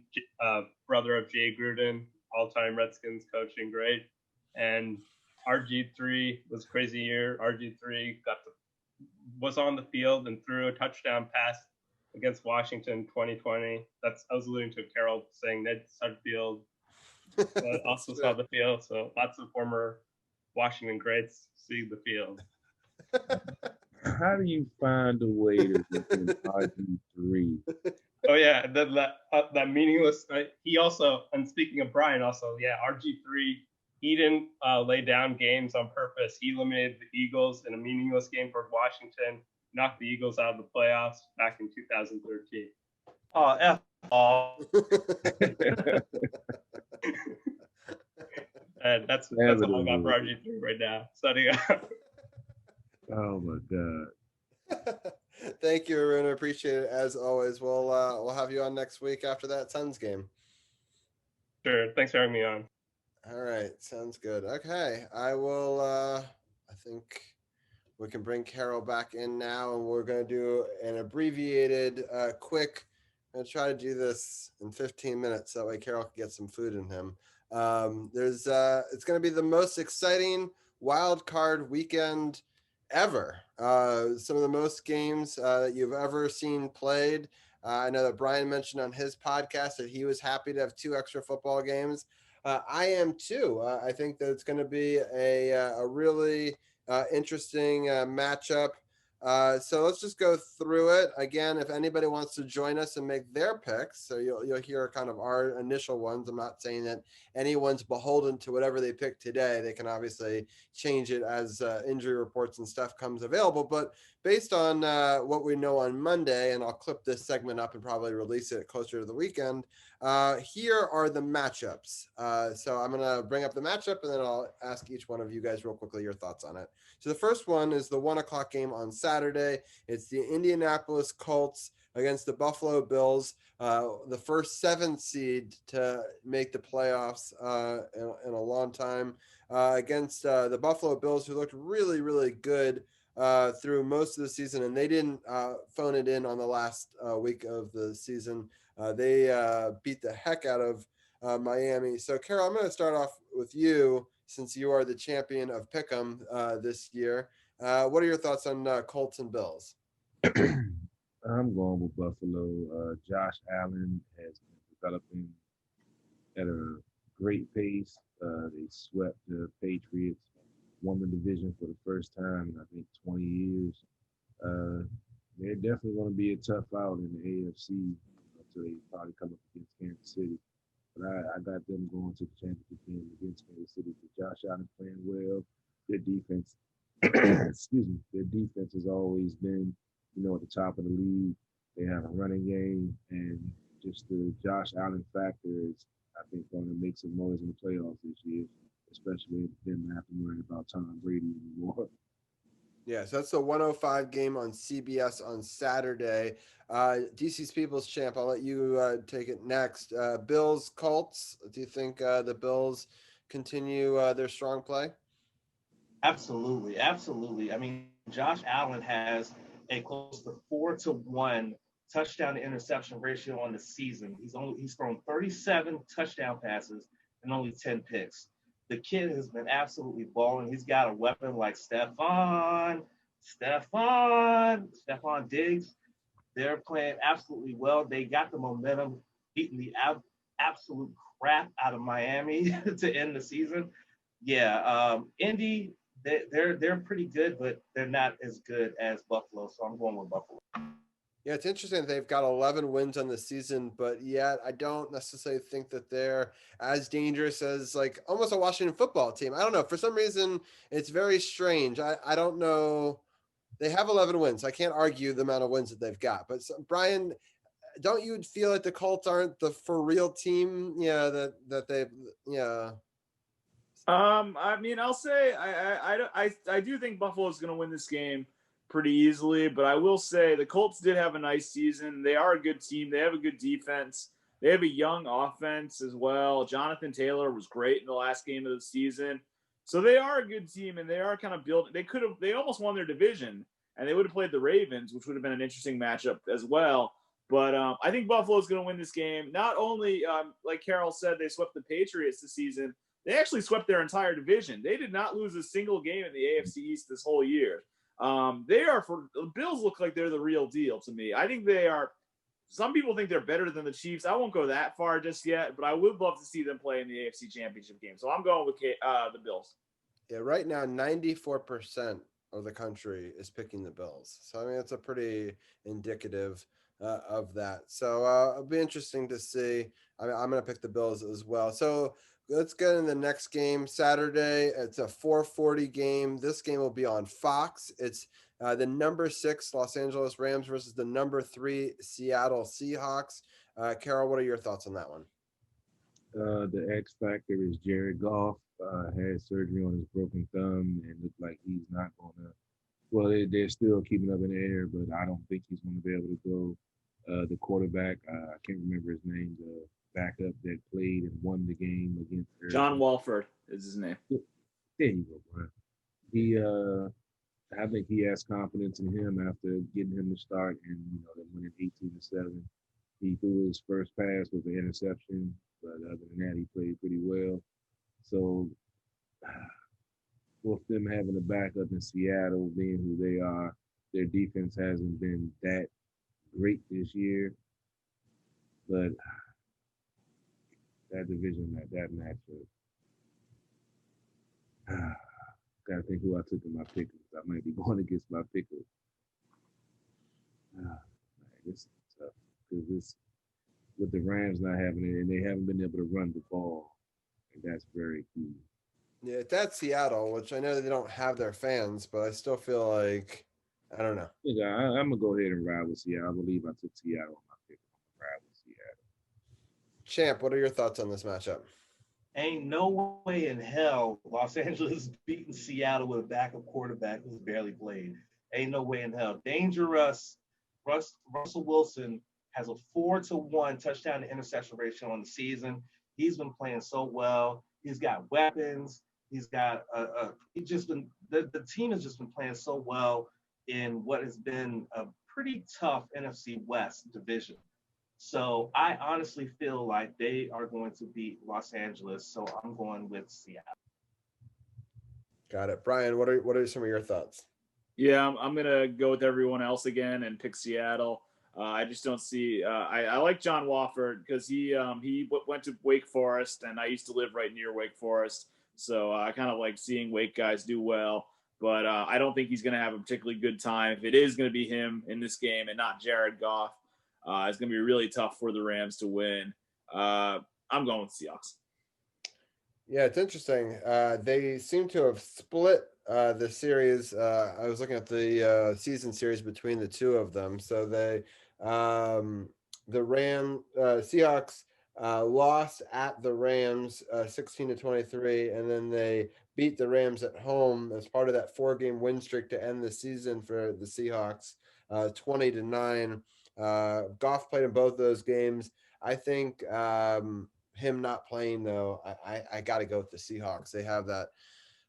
Speaker 6: brother of Jay Gruden, all-time Redskins coaching great. And RG3 was a crazy year. RG3 was on the field and threw a touchdown pass against Washington 2020. I was alluding to Carol saying Ned Sudfeld also saw the field. So lots of former Washington greats see the field.
Speaker 3: How do you find a way to win RG3?
Speaker 6: Oh yeah, that meaningless. He also, and speaking of Brian, also RG3. He didn't lay down games on purpose. He eliminated the Eagles in a meaningless game for Washington, knocked the Eagles out of the playoffs back in 2013.
Speaker 4: Oh, F all.
Speaker 6: And that's all I got for RG3 right now. Setting up.
Speaker 3: Oh my God.
Speaker 2: Thank you, Arun. I appreciate it as always. We'll have you on next week after that Suns game.
Speaker 6: Sure. Thanks for having me on.
Speaker 2: All right, sounds good. Okay, I will. I think we can bring Carol back in now, and we're going to do an abbreviated, quick. I'm going to try to do this in 15 minutes, so that way Carol can get some food in him. It's going to be the most exciting wild card weekend ever. Some of the most games that you've ever seen played. I know that Brian mentioned on his podcast that he was happy to have 2 extra football games. I am too. I think that it's going to be a really interesting matchup. So let's just go through it again. If anybody wants to join us and make their picks, so you'll hear kind of our initial ones. I'm not saying that anyone's beholden to whatever they pick today. They can obviously change it as injury reports and stuff comes available. But based on what we know on Monday, and I'll clip this segment up and probably release it closer to the weekend. Here are the matchups. So I'm going to bring up the matchup, and then I'll ask each one of you guys real quickly your thoughts on it. So the first one is the 1:00 game on Saturday. It's the Indianapolis Colts against the Buffalo Bills, the first 7th seed to make the playoffs in a long time, against the Buffalo Bills, who looked really, really good through most of the season, and they didn't phone it in on the last week of the season. They beat the heck out of Miami. So, Carol, I'm going to start off with you since you are the champion of Pick'em this year. What are your thoughts on Colts and Bills?
Speaker 3: I'm going with Buffalo. Josh Allen has been developing at a great pace. They swept the Patriots, won the division for the first time in, I think, 20 years. They're definitely going to be a tough out in the AFC until they probably come up against Kansas City. But I got them going to the championship game against Kansas City. But Josh Allen playing well. Their defense, their defense has always been, at the top of the league. They have a running game, and just the Josh Allen factor is, I think, going to make some noise in the playoffs this year, especially if they didn't have to worry about Tom Brady anymore.
Speaker 2: Yeah, so that's the 1:05 game on CBS on Saturday. DC's People's Champ, I'll let you take it next. Bills, Colts, do you think the Bills continue their strong play?
Speaker 4: Absolutely. I mean, Josh Allen has a close to 4-to-1 touchdown to interception ratio on the season. He's thrown 37 touchdown passes and only 10 picks. The kid has been absolutely balling. He's got a weapon like Stephon Diggs. They're playing absolutely well. They got the momentum, beating the absolute crap out of Miami to end the season. Yeah, Indy, they're pretty good, but they're not as good as Buffalo. So I'm going with Buffalo.
Speaker 2: Yeah, it's interesting. They've got 11 wins on the season, but yet I don't necessarily think that they're as dangerous as like almost a Washington football team. I don't know. For some reason, it's very strange. I don't know They have 11 wins. I can't argue the amount of wins that they've got. But Brian, don't you feel like the Colts aren't the for real team? Yeah, that they've
Speaker 5: I mean, I'll say I do think Buffalo is going to win this game pretty easily, but I will say the Colts did have a nice season. They are a good team. They have a good defense. They have a young offense as well. Jonathan Taylor was great in the last game of the season. So they are a good team, and they are kind of built. They almost won their division, and they would have played the Ravens, which would have been an interesting matchup as well. But I think Buffalo is going to win this game. Not only, like Carol said, they swept the Patriots this season. They actually swept their entire division. They did not lose a single game in the AFC East this whole year. The Bills look like they're the real deal to me. I think they are. Some people think they're better than the Chiefs. I won't go that far just yet, but I would love to see them play in the AFC Championship game. So I'm going with the Bills.
Speaker 2: Yeah, right now 94% of the country is picking the Bills. So I mean, it's a pretty indicative of that. So it'll be interesting to see. I'm going to pick the Bills as well. So let's get in the next game. Saturday, it's a 4:40 game. This game will be on Fox. It's the number 6 Los Angeles Rams versus the number 3 Seattle Seahawks. Carol, what are your thoughts on that one?
Speaker 3: The X factor is Jared Goff. Had surgery on his broken thumb and looked like he's not going to. Well, they're still keeping up in the air, but I don't think he's going to be able to go. The quarterback, I can't remember his name, the backup that played and won the game against
Speaker 5: John Walford is his name.
Speaker 3: There you go, Brian. I think he has confidence in him after getting him to start and them winning 18-7. He threw his first pass with an interception, but other than that, he played pretty well. So, with them having a backup in Seattle, being who they are, their defense hasn't been that great this year. But that division, that matchup, gotta think who I took in my pickers. I might be going against my pickers. This is tough because this with the Rams not having it, and they haven't been able to run the ball, and that's very key.
Speaker 2: Yeah, that's Seattle, which I know they don't have their fans, but I still feel like I don't know.
Speaker 3: Yeah, I'm gonna go ahead and ride with Seattle. I believe I took Seattle on my pick. I'm gonna ride with Seattle.
Speaker 2: Champ, what are your thoughts on this matchup?
Speaker 4: Ain't no way in hell Los Angeles beating Seattle with a backup quarterback who's barely played. Ain't no way in hell. Dangerous. Russell Wilson has a 4-to-1 touchdown to interception ratio on the season. He's been playing so well. He's got weapons. He's got the team has just been playing so well in what has been a pretty tough NFC West division. So I honestly feel like they are going to beat Los Angeles. So I'm going with Seattle.
Speaker 2: Got it. Brian, what are some of your thoughts?
Speaker 5: Yeah, I'm going to go with everyone else again and pick Seattle. I just don't see I like John Wofford because he went to Wake Forest, and I used to live right near Wake Forest. So I kind of like seeing Wake guys do well. But I don't think he's going to have a particularly good time. If it is going to be him in this game and not Jared Goff, it's going to be really tough for the Rams to win. I'm going with Seahawks.
Speaker 2: Yeah, it's interesting. They seem to have split the series. I was looking at the season series between the two of them. So Seahawks lost at the Rams 16-23, and then they beat the Rams at home as part of that 4-game win streak to end the season for the Seahawks, 20-9. Goff played in both those games. I think him not playing though, I got to go with the Seahawks. They have that,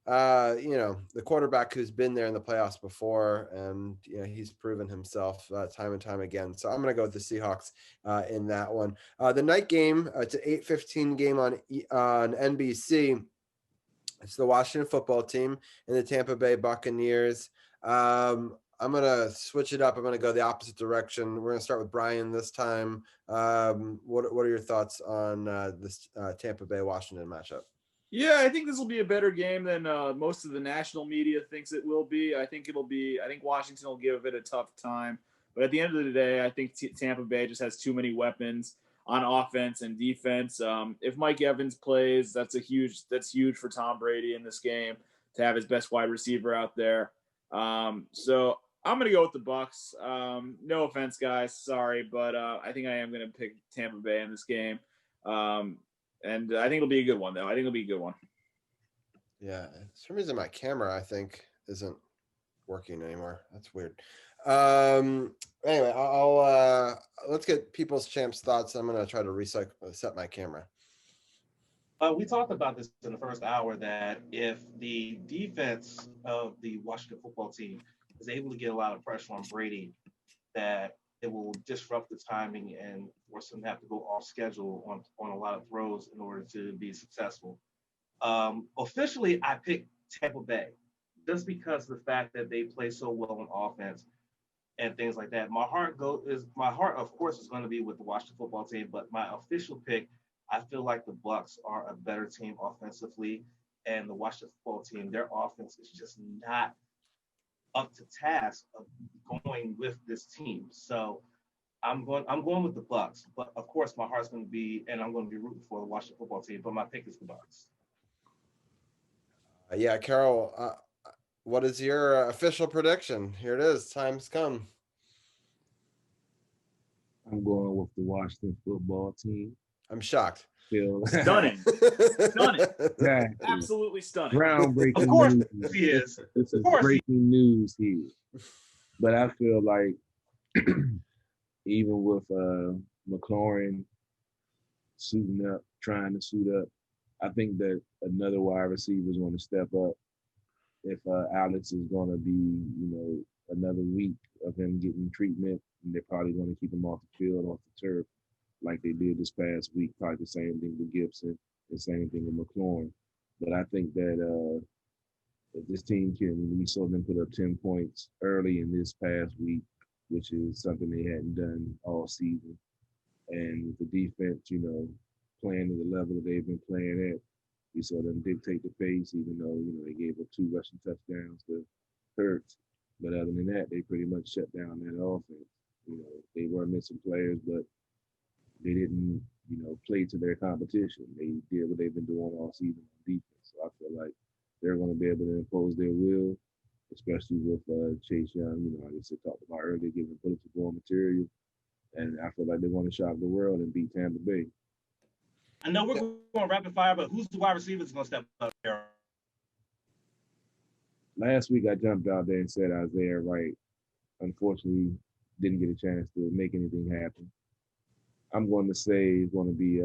Speaker 2: the quarterback who's been there in the playoffs before, and he's proven himself time and time again. So I'm going to go with the Seahawks in that one. The night game, it's an 8:15 game on NBC. It's the Washington football team and the Tampa Bay Buccaneers. I'm going to switch it up. I'm going to go the opposite direction. We're going to start with Brian this time. What are your thoughts on this Tampa Bay-Washington matchup?
Speaker 5: Yeah, I think this will be a better game than most of the national media thinks it will be. I think Washington will give it a tough time. But at the end of the day, I think Tampa Bay just has too many weapons on offense and defense. If Mike Evans plays, that's huge for Tom Brady in this game to have his best wide receiver out there. So I'm gonna go with the Bucks. No offense, guys. Sorry, but I think I am gonna pick Tampa Bay in this game. And I think it'll be a good one, though. I think it'll be a good one.
Speaker 2: Yeah. For some reason, my camera, I think, isn't working anymore. That's weird. Anyway, I'll let's get people's champs thoughts. I'm gonna try to set my camera.
Speaker 4: We talked about this in the first hour that if the defense of the Washington football team is able to get a lot of pressure on Brady, that it will disrupt the timing and force him to have to go off schedule on a lot of throws in order to be successful. Officially, I picked Tampa Bay just because of the fact that they play so well on offense and things like that. My heart, of course, is going to be with the Washington football team, but my official pick, I feel like the Bucks are a better team offensively, and the Washington football team, their offense is just not up to task of going with this team. So I'm going with the Bucks, but of course my heart's going to be, and I'm going to be rooting for the Washington football team, but my pick is the Bucks.
Speaker 2: Yeah, Carol, what is your official prediction? Here it is. Time's come.
Speaker 3: I'm going with the Washington football team.
Speaker 2: I'm shocked.
Speaker 5: Stunning. Stunning.
Speaker 3: Exactly.
Speaker 5: Absolutely stunning.
Speaker 3: Groundbreaking
Speaker 4: Of course
Speaker 3: news.
Speaker 4: he is.
Speaker 3: This is
Speaker 4: Of course he
Speaker 3: breaking news here. But I feel like even with McLaurin suiting up, trying to suit up, I think that another wide receiver is going to step up. If Alex is going to be, another week of him getting treatment, and they're probably going to keep him off the field, off the turf, like they did this past week. Probably the same thing with Gibson, the same thing with McLaurin. But I think that if this team we saw them put up 10 points early in this past week, which is something they hadn't done all season. And with the defense, playing at the level that they've been playing at, we saw them dictate the pace, even though, they gave up 2 rushing touchdowns to Hurts. But other than that, they pretty much shut down that offense. They were missing players, but they didn't, play to their competition. They did what they've been doing all season on defense. So I feel like they're going to be able to impose their will, especially with Chase Young, like I said, talked about earlier, giving bullets to ball material. And I feel like they want to shock the world and beat Tampa Bay.
Speaker 4: I know we're going rapid fire, but who's the wide receiver that's going to step up here?
Speaker 3: Last week I jumped out there and said Isaiah Wright. Unfortunately, didn't get a chance to make anything happen. I'm going to say it's going to be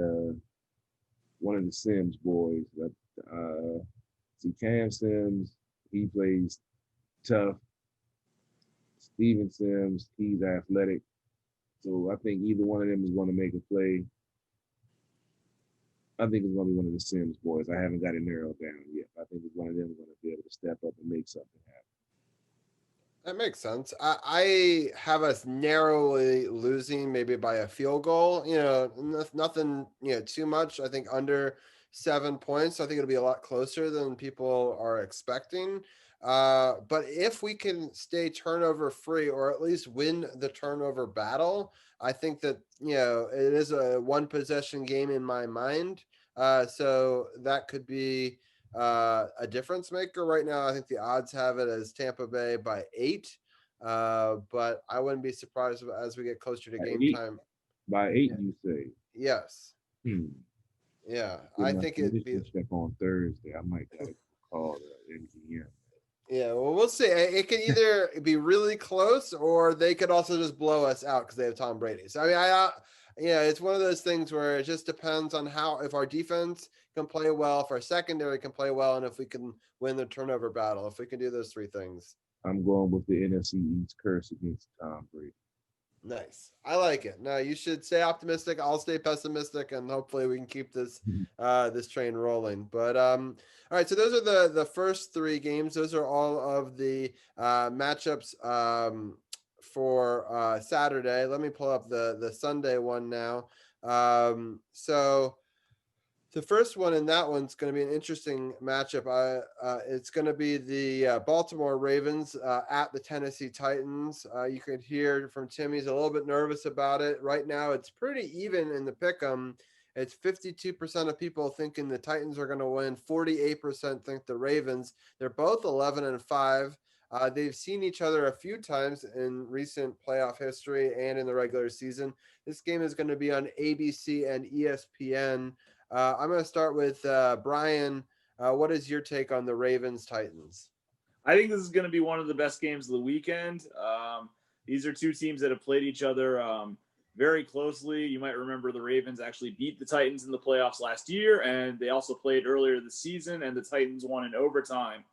Speaker 3: one of the Sims boys. See, Cam Sims, he plays tough. Steven Sims, he's athletic. So I think either one of them is going to make a play. I think it's going to be one of the Sims boys. I haven't got it narrowed down yet. I think it's one of them going to be able to step up and make something happen.
Speaker 2: That makes sense. I have us narrowly losing, maybe by a field goal. Nothing, too much. I think under 7 points. I think it'll be a lot closer than people are expecting. But if we can stay turnover free, or at least win the turnover battle, I think that, it is a 1 possession game in my mind. So that could be a difference maker. Right now, I think the odds have it as Tampa Bay by 8. But I wouldn't be surprised as we get closer to game time.
Speaker 3: By 8, you say?
Speaker 2: Yes. Yeah, I think it'd be
Speaker 3: step on Thursday. I might got to call the MGM.
Speaker 2: Yeah, well, we'll see. It could either be really close, or they could also just blow us out because they have Tom Brady. So I mean, it's one of those things where it just depends on if our defense can play well, if our secondary can play well, and if we can win the turnover battle. If we can do those 3 things.
Speaker 3: I'm going with the NFC East curse against Tom Brady.
Speaker 2: Nice. I like it. No, you should stay optimistic. I'll stay pessimistic, and hopefully we can keep this this train rolling. But all right, so those are the first 3 games. Those are all of the matchups for Saturday. Let me pull up the Sunday one now. So the first one, and that one's going to be an interesting matchup. It's going to be the Baltimore Ravens at the Tennessee Titans. You could hear from Tim, he's a little bit nervous about it. Right now, it's pretty even in the pick'em. It's 52% of people thinking the Titans are going to win. 48% think the Ravens. They're both 11-5. They've seen each other a few times in recent playoff history and in the regular season. This game is going to be on ABC and ESPN. I'm going to start with Brian. What is your take on the Ravens Titans?
Speaker 5: I think this is going to be one of the best games of the weekend. These are two teams that have played each other very closely. You might remember the Ravens actually beat the Titans in the playoffs last year, and they also played earlier this season, and the Titans won in overtime.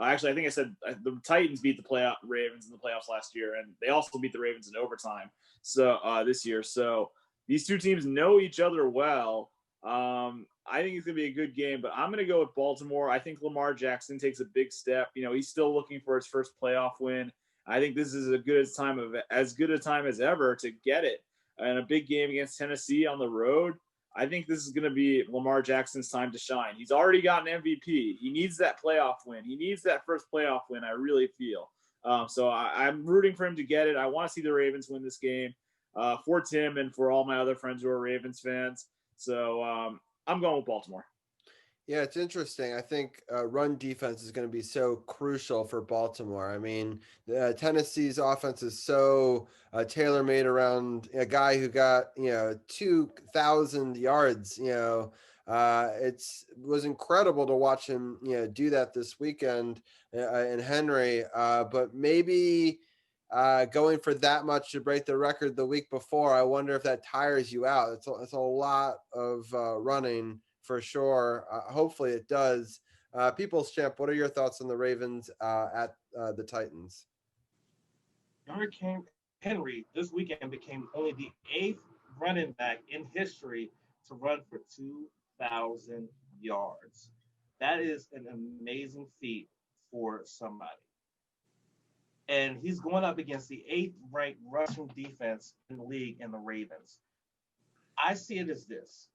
Speaker 5: Actually, I think I said the Titans beat the Ravens in the playoffs last year, and they also beat the Ravens in overtime this year. So these two teams know each other well. I think it's going to be a good game, but I'm going to go with Baltimore. I think Lamar Jackson takes a big step. He's still looking for his first playoff win. I think this is as good a time as ever to get it. And a big game against Tennessee on the road, I think this is going to be Lamar Jackson's time to shine. He's already got an MVP. He needs that playoff win. He needs that first playoff win, I really feel. So I'm rooting for him to get it. I want to see the Ravens win this game for Tim and for all my other friends who are Ravens fans. So I'm going with Baltimore.
Speaker 2: Yeah, it's interesting. I think run defense is going to be so crucial for Baltimore. I mean, Tennessee's offense is so tailor-made around a guy who got 2,000 yards. It was incredible to watch him do that this weekend in Henry. But maybe going for that much to break the record the week before, I wonder if that tires you out. It's a lot of running. For sure. Hopefully it does. People's Champ, what are your thoughts on the Ravens at the Titans?
Speaker 4: Hurricane Henry this weekend became only the 8th running back in history to run for 2,000 yards. That is an amazing feat for somebody. And he's going up against the 8th ranked rushing defense in the league in the Ravens. I see it as this.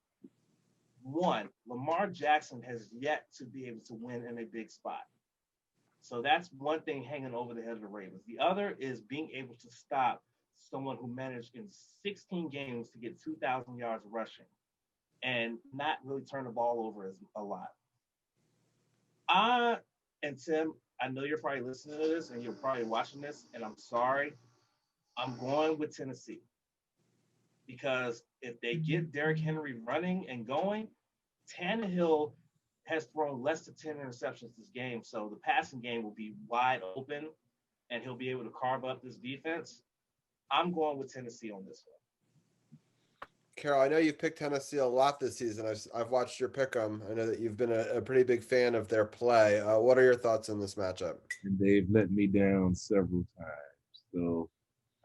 Speaker 4: One, Lamar Jackson has yet to be able to win in a big spot. So that's one thing hanging over the head of the Ravens. The other is being able to stop someone who managed in 16 games to get 2,000 yards rushing and not really turn the ball over as a lot. And Tim, I know you're probably listening to this and you're probably watching this, and I'm sorry. I'm going with Tennessee. Because if they get Derrick Henry running and going, Tannehill has thrown less than 10 interceptions this game. So the passing game will be wide open, and he'll be able to carve up this defense. I'm going with Tennessee on this one.
Speaker 2: Carol, I know you've picked Tennessee a lot this season. I've watched your pick 'em. I know that you've been a pretty big fan of their play. What are your thoughts on this matchup?
Speaker 3: And they've let me down several times. So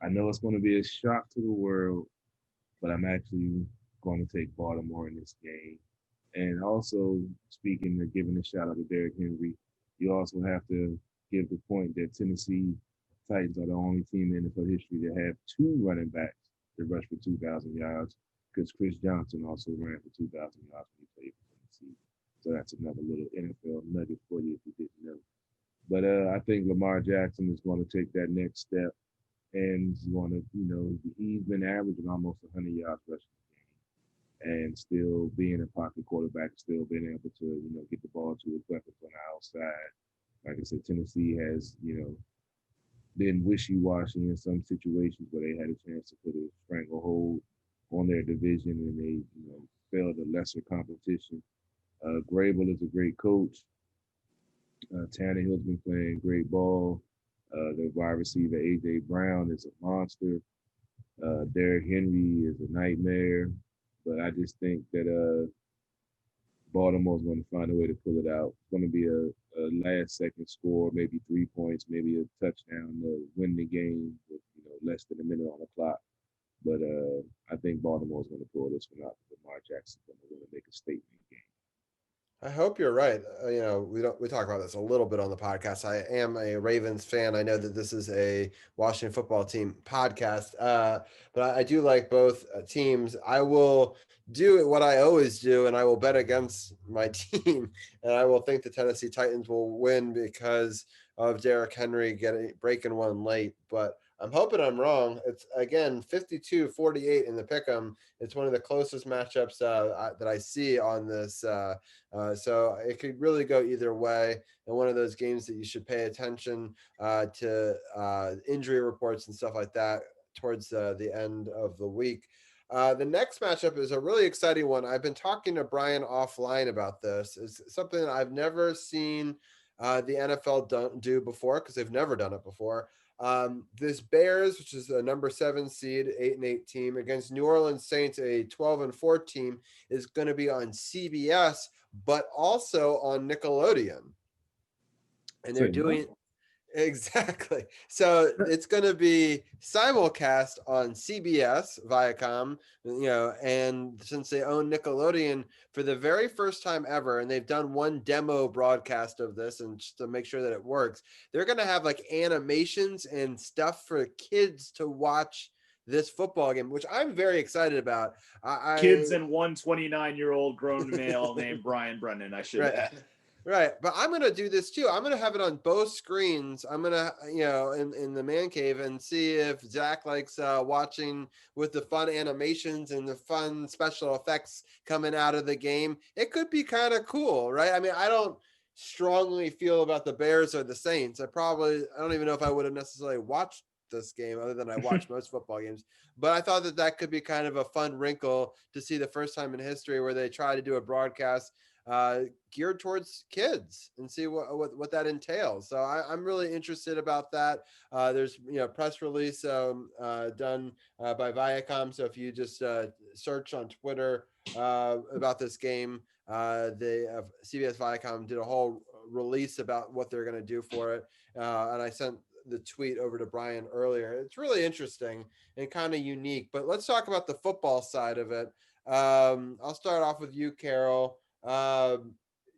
Speaker 3: I know it's going to be a shock to the world, but I'm actually going to take Baltimore in this game. And also, speaking of giving a shout out to Derrick Henry, you also have to give the point that Tennessee Titans are the only team in NFL history to have 2 running backs that rush for 2,000 yards, because Chris Johnson also ran for 2,000 yards when he played for Tennessee. So that's another little NFL nugget for you if you didn't know. But I think Lamar Jackson is going to take that next step. And he's going to, he's been averaging almost 100 yards rushing a game, and still being a pocket quarterback, still being able to, get the ball to his weapons on the outside. Like I said, Tennessee has, been wishy-washy in some situations where they had a chance to put a stranglehold on their division, and they, failed a lesser competition. Grable is a great coach. Tannehill's been playing great ball. The wide receiver, A.J. Brown, is a monster. Derrick Henry is a nightmare. But I just think that Baltimore's going to find a way to pull it out. It's going to be a last-second score, maybe 3 points, maybe a touchdown to win the game with less than a minute on the clock. But I think Baltimore's going to pull this one out. Lamar Jackson's going to make a statement game.
Speaker 2: I hope you're right. We talk about this a little bit on the podcast. I am a Ravens fan. I know that this is a Washington football team podcast, but I do like both teams. I will do what I always do, and I will bet against my team, and I will think the Tennessee Titans will win because of Derrick Henry breaking one late. But I'm hoping I'm wrong. It's again 52-48 in the pick'em. It's one of the closest matchups that I see on this. So it could really go either way, and one of those games that you should pay attention to injury reports and stuff like that towards the end of the week. The next matchup is a really exciting one. I've been talking to Brian offline about this. It's something that I've never seen the NFL do before, because they've never done it before. This Bears, which is a number 7 seed, 8-8 team, against New Orleans Saints, a 12-4 team, is going to be on CBS, but also on Nickelodeon. And they're doing exactly. So it's going to be simulcast on CBS, Viacom, and since they own Nickelodeon for the very first time ever, and they've done one demo broadcast of this, and just to make sure that it works, they're going to have like animations and stuff for kids to watch this football game, which I'm very excited about.
Speaker 5: Kids and one 29-year-old grown male named Brian Brennan, I should add.
Speaker 2: Right. But I'm going to do this too. I'm going to have it on both screens. I'm going to, in the man cave, and see if Zach likes watching with the fun animations and the fun special effects coming out of the game. It could be kind of cool, right? I mean, I don't strongly feel about the Bears or the Saints. I don't even know if I would have necessarily watched this game other than I watch most football games. But I thought that could be kind of a fun wrinkle to see the first time in history where they try to do a broadcast geared towards kids and see what that entails. So I'm really interested about that. There's press release done by Viacom. So if you just search on Twitter about this game, CBS Viacom did a whole release about what they're going to do for it, and I sent the tweet over to Brian earlier. It's really interesting and kind of unique. But let's talk about the football side of it. I'll start off with you, Carol. Do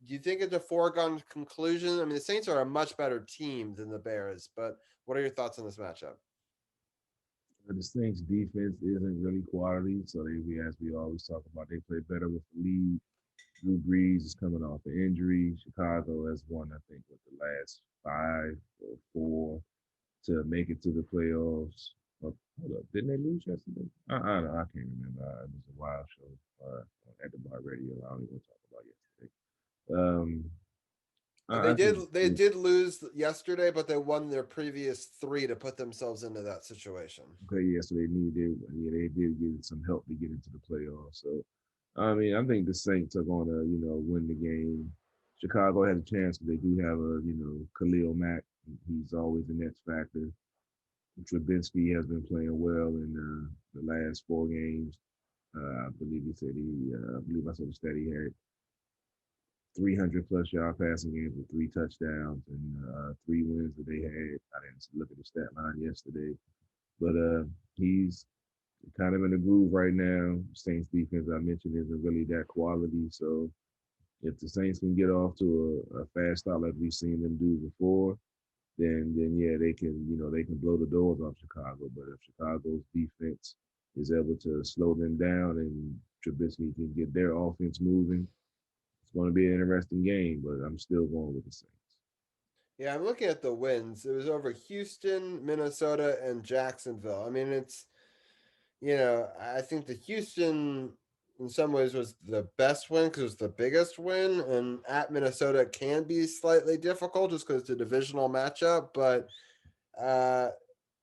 Speaker 2: you think it's a foregone conclusion? I mean, the Saints are a much better team than the Bears, but what are your thoughts on this matchup?
Speaker 3: The Saints defense isn't really quality, so as we always talk about, they play better with the lead. Drew Brees is coming off an injury. Chicago has won, I think, the last 5 or 4 to make it to the playoffs. Oh, hold up, didn't they lose yesterday? I can't remember. It was a wild show at the bar radio. I don't even talk about yesterday.
Speaker 2: They did lose yesterday, but they won their previous 3 to put themselves into that situation.
Speaker 3: Okay, yeah, so they did get some help to get into the playoffs. So, I mean, I think the Saints are going to, win the game. Chicago had a chance, but they do have Khalil Mack. He's always the X factor. Trubisky has been playing well in the last 4 games. I believe I saw the stat he had 300 plus yard passing games with 3 touchdowns and 3 wins that they had. I didn't look at the stat line yesterday, but he's kind of in a groove right now. Saints defense, I mentioned, isn't really that quality. So if the Saints can get off to a fast start like we've seen them do before, then yeah, they can blow the doors off Chicago. But if Chicago's defense is able to slow them down and Trubisky can get their offense moving, it's going to be an interesting game. But I'm still going with the Saints.
Speaker 2: Yeah, I'm looking at the wins. It was over Houston, Minnesota, and Jacksonville. I mean, it's I think the Houston in some ways was the best win because it was the biggest win, and at Minnesota can be slightly difficult just because it's a divisional matchup. But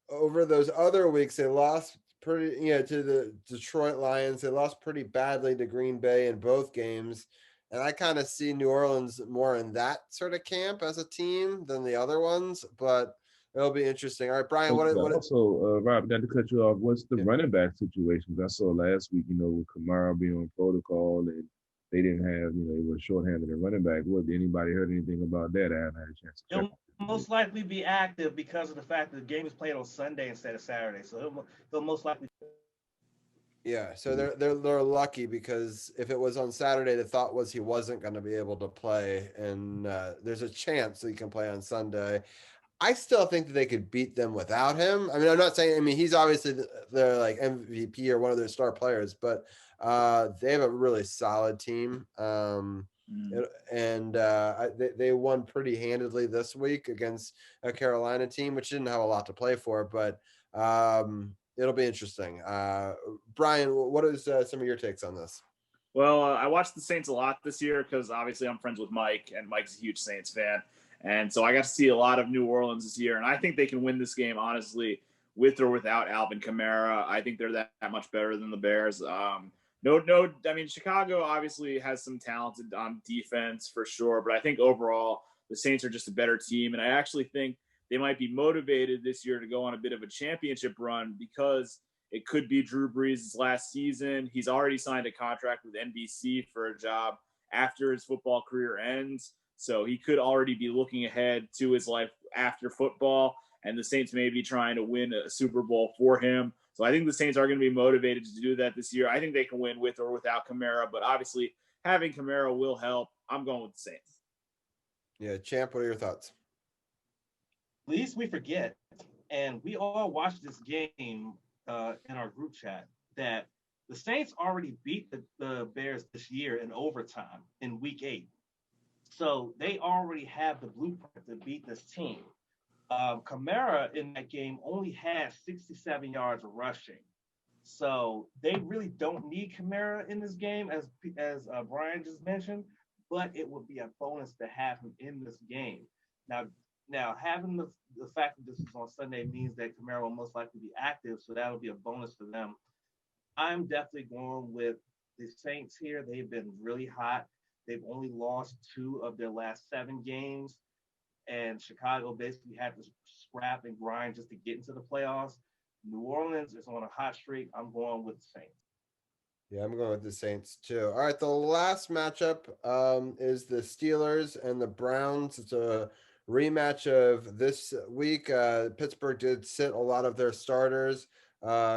Speaker 2: over those other weeks, they lost pretty, to the Detroit Lions. They lost pretty badly to Green Bay in both games. And I kind of see New Orleans more in that sort of camp as a team than the other ones, but it'll be interesting. All right, Brian,
Speaker 3: Rob, not to cut you off, what's the running back situation? I saw last week, with Kamara being on protocol and they didn't have, they were shorthanded at running back. What, did anybody heard anything about that? I haven't had a chance to check.
Speaker 4: He'll most likely be active because of the fact that the game is played on Sunday instead of Saturday. So he'll most likely.
Speaker 2: Yeah, so they're lucky because if it was on Saturday, the thought was he wasn't going to be able to play, and there's a chance that he can play on Sunday. I still think that they could beat them without him. I mean, I'm not saying. I mean, he's obviously their like MVP or one of their star players, but they have a really solid team, and they won pretty handedly this week against a Carolina team, which didn't have a lot to play for, but. It'll be interesting. Brian, what is some of your takes on this?
Speaker 5: Well, I watched the Saints a lot this year because obviously I'm friends with Mike, and Mike's a huge Saints fan. And so I got to see a lot of New Orleans this year. And I think they can win this game, honestly, with or without Alvin Kamara. I think they're that much better than the Bears. I mean, Chicago obviously has some talented defense for sure. But I think overall, the Saints are just a better team. And I actually think they might be motivated this year to go on a bit of a championship run because it could be Drew Brees' last season. He's already signed a contract with NBC for a job after his football career ends. So he could already be looking ahead to his life after football, and the Saints may be trying to win a Super Bowl for him. So I think the Saints are going to be motivated to do that this year. I think they can win with or without Kamara, but obviously having Kamara will help. I'm going with the Saints.
Speaker 2: Yeah, Champ, what are your thoughts?
Speaker 4: Least we forget, and we all watched this game in our group chat, that the Saints already beat the Bears this year in overtime in Week 8. So they already have the blueprint to beat this team. Kamara in that game only had 67 yards of rushing. So they really don't need Kamara in this game, as Brian just mentioned, but it would be a bonus to have him in this game. Now having the fact that this is on Sunday means that Kamara will most likely be active, so that'll be a bonus for them. I'm definitely going with the Saints here. They've been really hot. They've only lost 2 of their last 7 games, and Chicago basically had to scrap and grind just to get into the playoffs. New Orleans is on a hot streak. I'm going with the Saints.
Speaker 2: Yeah, I'm going with the Saints too. All right, the last matchup is the Steelers and the Browns. It's a rematch of this week. Pittsburgh did sit a lot of their starters.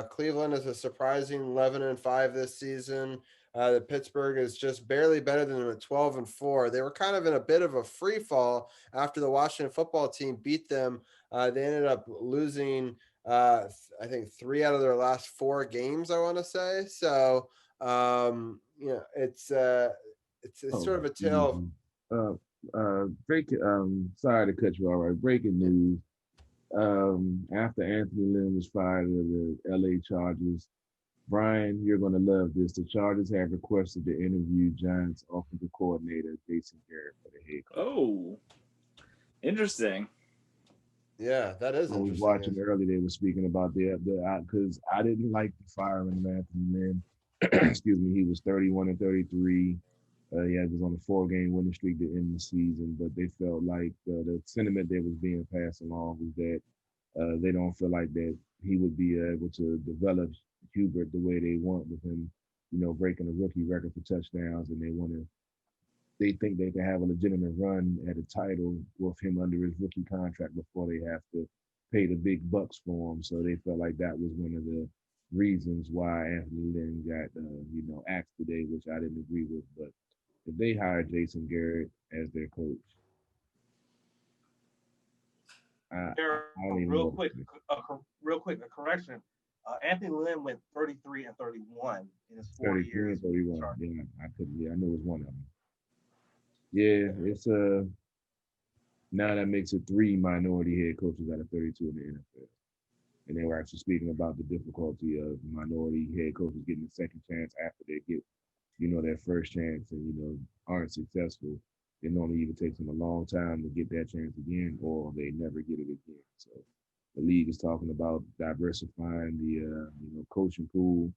Speaker 2: Cleveland is a surprising 11-5 this season. The Pittsburgh is just barely better than them at 12-4. They were kind of in a bit of a free fall after the Washington football team beat them. They ended up losing, I think, 3 out of their last 4 games, I want to say. So, it's sort of a tale.
Speaker 3: Sorry to cut you all right. Breaking news. After Anthony Lynn was fired of the LA Chargers, Brian, you're going to love this. The Chargers have requested to interview Giants offensive coordinator Jason Garrett for the head coach.
Speaker 5: Oh, interesting.
Speaker 2: Yeah, that is interesting.
Speaker 3: I was watching earlier. They were speaking about because I didn't like the firing of Anthony Lynn. Excuse me. He was 31-33. He was on a 4-game winning streak to end the season, but they felt like the sentiment that was being passed along was that they don't feel like that he would be able to develop Hubert the way they want, with him, breaking a rookie record for touchdowns, and they think they can have a legitimate run at a title with him under his rookie contract before they have to pay the big bucks for him. So they felt like that was one of the reasons why Anthony Lynn got axed today, which I didn't agree with. But if they hire Jason Garrett as their coach,
Speaker 4: real quick, a correction. Anthony Lynn went 33-31 in his 4 years.
Speaker 3: 31. Yeah, I knew it was one of them. Yeah, it's now that makes it 3 minority head coaches out of 32 in the NFL. And they were actually speaking about the difficulty of minority head coaches getting a second chance after they get, their first chance and, aren't successful. It normally even takes them a long time to get that chance again, or they never get it again. So the league is talking about diversifying the, coaching pool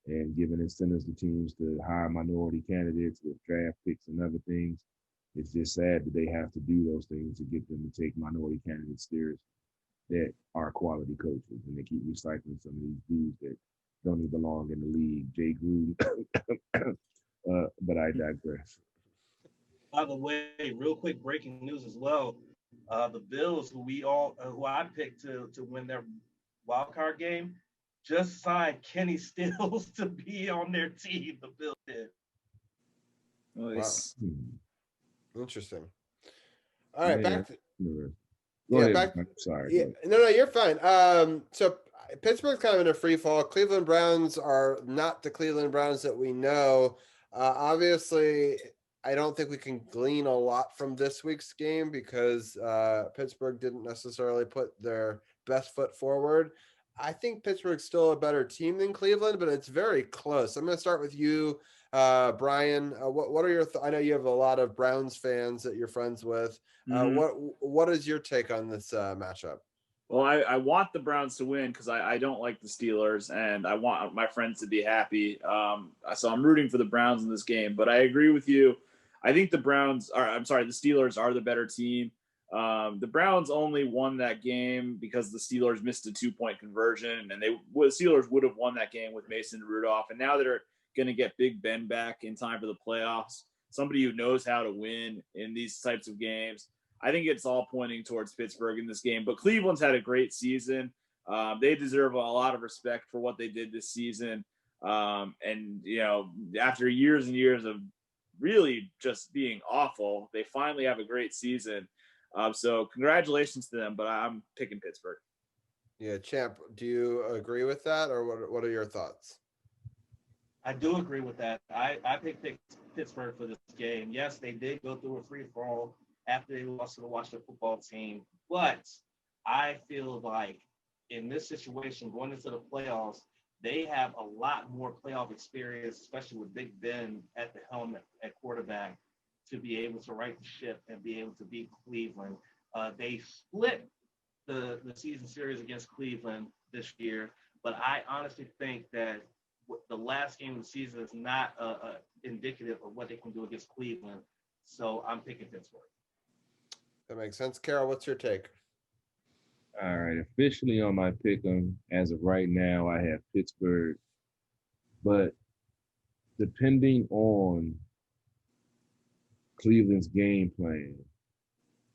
Speaker 3: and giving incentives to teams to hire minority candidates with draft picks and other things. It's just sad that they have to do those things to get them to take minority candidates seriously that are quality coaches, and they keep recycling some of these dudes that don't even belong in the league. Jay Gruden, but I digress.
Speaker 4: By the way, real quick breaking news as well. The Bills, who I picked to win their wild card game, just signed Kenny Stills to be on their team. The Bills did.
Speaker 5: Nice.
Speaker 2: Wow. Interesting. All right, back to
Speaker 3: Go ahead. I'm sorry.
Speaker 2: Yeah, no, you're fine. So Pittsburgh's kind of in a free fall. Cleveland Browns are not the Cleveland Browns that we know. Obviously, I don't think we can glean a lot from this week's game because Pittsburgh didn't necessarily put their best foot forward. I think Pittsburgh's still a better team than Cleveland, but it's very close. I'm going to start with you, Brian. What are your? I know you have a lot of Browns fans that you're friends with.
Speaker 5: Mhm.
Speaker 2: What is your take on this matchup?
Speaker 5: Well, I want the Browns to win because I don't like the Steelers, and I want my friends to be happy. So I'm rooting for the Browns in this game. But I agree with you. I think the Steelers are the better team. The Browns only won that game because the Steelers missed a 2-point conversion, and the Steelers would have won that game with Mason Rudolph. And now they're going to get Big Ben back in time for the playoffs, somebody who knows how to win in these types of games. I think it's all pointing towards Pittsburgh in this game, but Cleveland's had a great season. They deserve a lot of respect for what they did this season. And, after years and years of really just being awful, they finally have a great season. So congratulations to them, but I'm picking Pittsburgh.
Speaker 2: Yeah, Champ, do you agree with that, or what are your thoughts?
Speaker 4: I do agree with that. I picked Pittsburgh for this game. Yes, they did go through a free-for-all after they lost to the Washington football team. But I feel like in this situation, going into the playoffs, they have a lot more playoff experience, especially with Big Ben at the helm at quarterback, to be able to right the ship and be able to beat Cleveland. They split the season series against Cleveland this year, but I honestly think that the last game of the season is not indicative of what they can do against Cleveland. So I'm picking Pittsburgh.
Speaker 2: That makes sense. Carol, what's your take?
Speaker 3: All right, officially on my pick'em as of right now, I have Pittsburgh, but depending on Cleveland's game plan,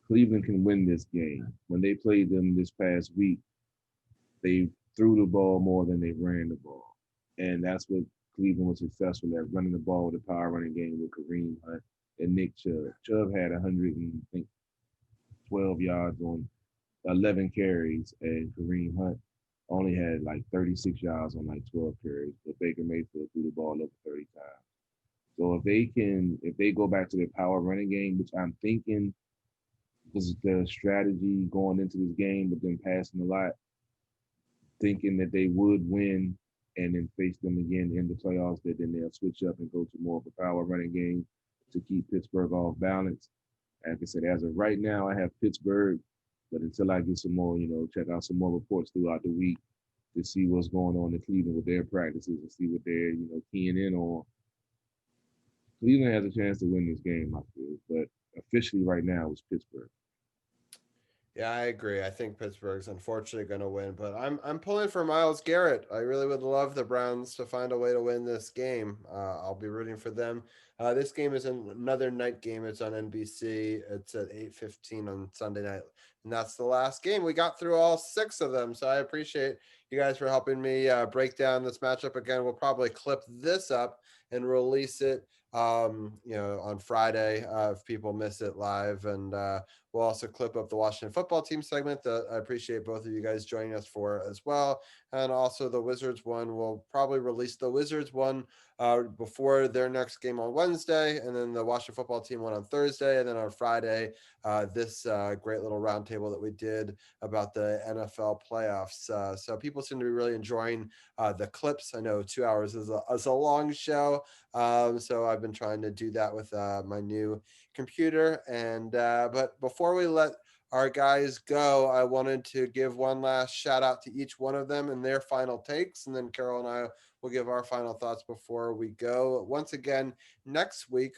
Speaker 3: Cleveland can win this game. When they played them this past week, they threw the ball more than they ran the ball, and that's what Cleveland was successful at, running the ball with a power running game with Kareem Hunt and Nick Chubb. Chubb had 112 yards on 11 carries, and Kareem Hunt only had like 36 yards on like 12 carries, but Baker Mayfield threw the ball over 30 times. So if they go back to their power running game, which I'm thinking was the strategy going into this game, but then passing a lot, thinking that they would win and then face them again in the playoffs, that then they'll switch up and go to more of a power running game to keep Pittsburgh off balance. Like I said, as of right now, I have Pittsburgh, but until I get some more, check out some more reports throughout the week to see what's going on in Cleveland with their practices and see what they're, keying in on. Cleveland has a chance to win this game, I feel, but officially right now it's Pittsburgh.
Speaker 2: Yeah, I agree. I think Pittsburgh's unfortunately going to win, but I'm pulling for Myles Garrett. I really would love the Browns to find a way to win this game. I'll be rooting for them. This game is another night game. It's on NBC. It's at 8:15 on Sunday night, and that's the last game. We got through all 6 of them, so I appreciate you guys for helping me break down this matchup again. We'll probably clip this up and release it on Friday if people miss it live, and we'll also clip up the Washington football team segment that I appreciate both of you guys joining us for as well. And also the Wizards one, we'll probably release the Wizards one before their next game on Wednesday, and then the Washington football team one on Thursday, and then on Friday, this great little roundtable that we did about the NFL playoffs. So people seem to be really enjoying the clips. I know 2 hours is a long show, so I've been trying to do that with my new computer. And but before we let our guys go, I wanted to give one last shout out to each one of them and their final takes, and then Carol and I will give our final thoughts before we go. Once again, next week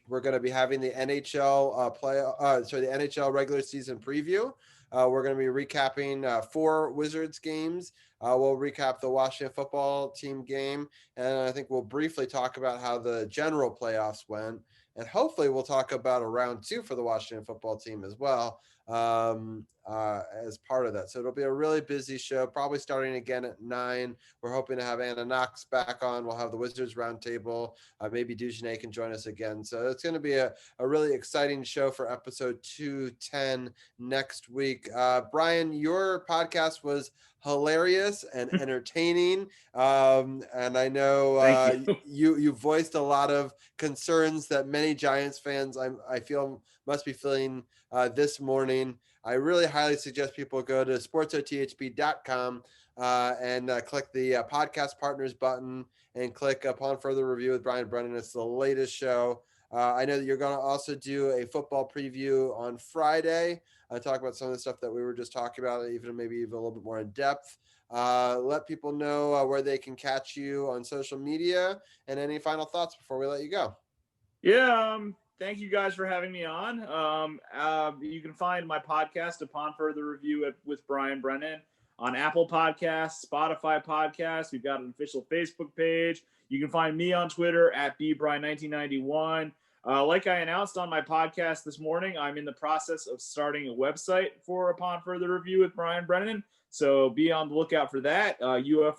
Speaker 2: we're going to be having the NHL the NHL regular season preview. We're going to be recapping 4 Wizards games. We'll recap the Washington football team game, and I think we'll briefly talk about how the general playoffs went, and hopefully we'll talk about a round 2 for the Washington football team as well as part of that. So it'll be a really busy show, probably starting again at 9. We're hoping to have Anna Knox back on. We'll have the Wizards roundtable. Maybe Dugenay can join us again. So it's going to be a really exciting show for episode 210 next week. Brian, your podcast was hilarious and entertaining. And I know you voiced a lot of concerns that many Giants fans I feel must be feeling this morning. I really highly suggest people go to sportsothp.com and click the podcast partners button and click upon further review with Brian Brennan. It's the latest show. I know that you're going to also do a football preview on Friday. Talk about some of the stuff that we were just talking about, maybe even a little bit more in depth. Let people know where they can catch you on social media, and any final thoughts before we let you go.
Speaker 5: Yeah, thank you guys for having me on. You can find my podcast, Upon Further Review, with Brian Brennan, on Apple Podcasts, Spotify Podcasts. We've got an official Facebook page. You can find me on Twitter at bbrian1991. Like I announced on my podcast this morning, I'm in the process of starting a website for Upon Further Review with Brian Brennan. So be on the lookout for that, ufrwbb.com.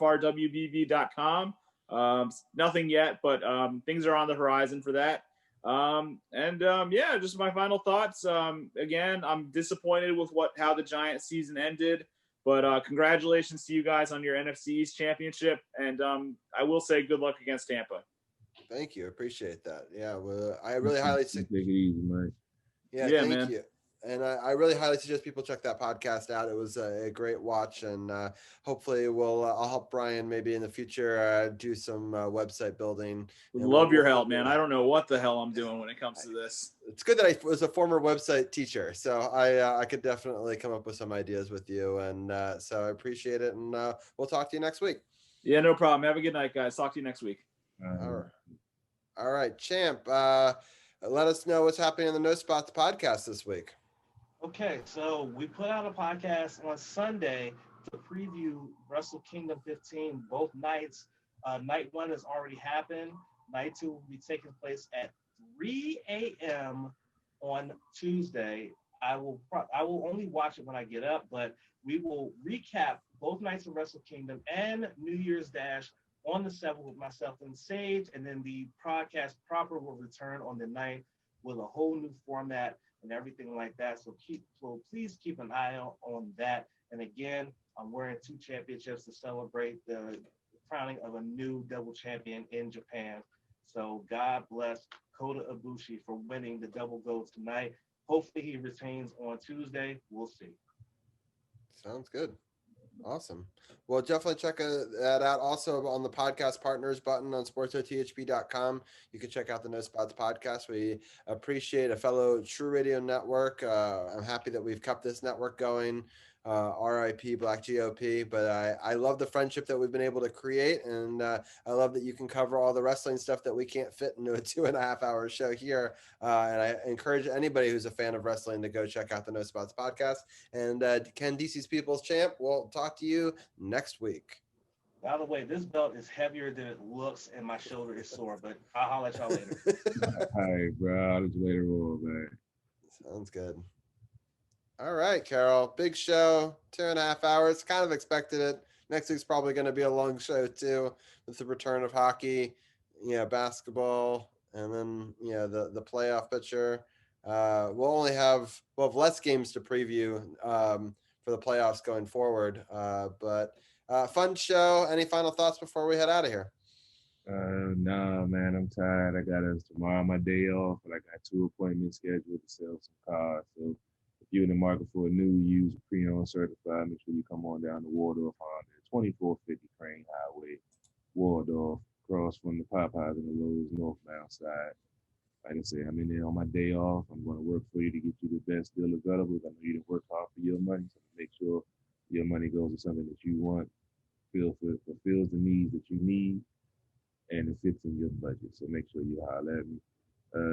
Speaker 5: Nothing yet, but things are on the horizon for that. Just my final thoughts. Again, I'm disappointed with how the Giants season ended, but congratulations to you guys on your NFC East championship. And I will say good luck against Tampa.
Speaker 2: Thank you. Appreciate that. Yeah. Well, I really highly
Speaker 3: take it easy, Mike.
Speaker 2: Yeah, thank you. And I really highly suggest people check that podcast out. It was a great watch, and hopefully I'll help Brian maybe in the future do some website building.
Speaker 5: Love your help, man. I don't know what the hell I'm doing when it comes to this.
Speaker 2: It's good that I was a former website teacher, so I could definitely come up with some ideas with you, and so I appreciate it, and we'll talk to you next week.
Speaker 5: Yeah, no problem. Have a good night, guys. Talk to you next week.
Speaker 2: All right, Champ. Let us know what's happening in the No Spots podcast this week.
Speaker 4: Okay, so we put out a podcast on Sunday to preview Wrestle Kingdom 15, both nights. Night 1 has already happened. Night 2 will be taking place at 3 a.m. on Tuesday. I will only watch it when I get up, but we will recap both nights of Wrestle Kingdom and New Year's Dash on the 7th with myself and Sage, and then the podcast proper will return on the 9th with a whole new format and everything like that. So please keep an eye on that. And again, I'm wearing 2 championships to celebrate the crowning of a new double champion in Japan. So God bless Kota Ibushi for winning the double gold tonight. Hopefully he retains on Tuesday. We'll see.
Speaker 2: Sounds good. Awesome. Well, definitely check that out. Also on the podcast partners button on sportsothp.com, you can check out the No Spots podcast. We appreciate a fellow True Radio network. I'm happy that we've kept this network going. RIP Black GOP, but I love the friendship that we've been able to create, and I love that you can cover all the wrestling stuff that we can't fit into a 2.5 hour show here. And I encourage anybody who's a fan of wrestling to go check out the No Spots podcast. And Ken DC's People's Champ, we'll talk to you next week.
Speaker 4: By the way, this belt is heavier than it looks, and my shoulder is sore, but I'll holler at y'all later.
Speaker 3: All right, bro. I'll let you later on, man.
Speaker 2: Sounds good. All right, Carol. Big show, 2.5 hours. Kind of expected it. Next week's probably going to be a long show too, with the return of hockey, basketball, and then the playoff picture. We'll have less games to preview for the playoffs going forward. But fun show. Any final thoughts before we head out of here?
Speaker 3: Nah, man. I'm tired. I got tomorrow my day off, but I got 2 appointments scheduled to sell some cars. So you're in the market for a new, used, pre-owned certified, make sure you come on down to Waldorf Honda, 2450 Crane Highway, Waldorf, across from the Popeyes and the Lowe's northbound side. Like I say, I'm in there on my day off. I'm going to work for you to get you the best deal available. I know you didn't work hard for your money, so make sure your money goes to something that you want, fulfills the needs that you need, and it fits in your budget. So make sure you holler at me.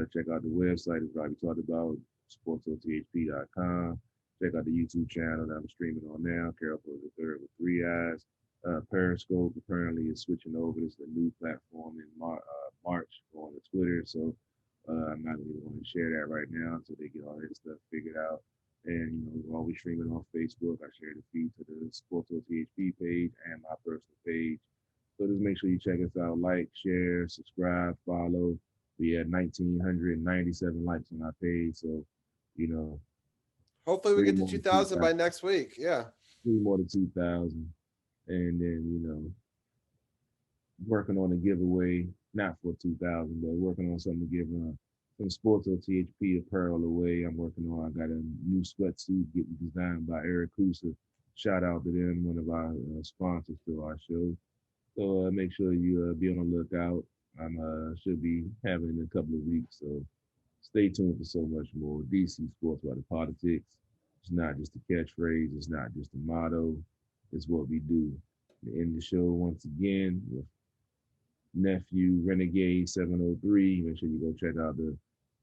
Speaker 3: Check out the website, as Robbie talked about, SportsOTHP.com. Check out the YouTube channel that I'm streaming on now, Carol Pose III with 3 eyes. Periscope apparently is switching over. This is a new platform in March on the Twitter, so I'm not really going to share that right now until they get all that stuff figured out. And we're always streaming on Facebook. I share the feed to the SportsOTHP page and my personal page. So just make sure you check us out, like, share, subscribe, follow. We had 1,997 likes on our page, so
Speaker 2: hopefully we get to 2,000 by next week. Yeah,
Speaker 3: 3 more to 2,000, and then working on a giveaway, not for 2,000, but working on something to give from SportsOTHP apparel away. I'm working on. I got a new sweatsuit getting designed by Eric Kusa. Shout out to them, one of our sponsors to our show. So make sure you be on the lookout. I'm should be having in a couple of weeks. So stay tuned for so much more. DC Sports by the Politics. It's not just a catchphrase. It's not just a motto. It's what we do. To end the show once again with nephew Renegade 703. Make sure you go check out the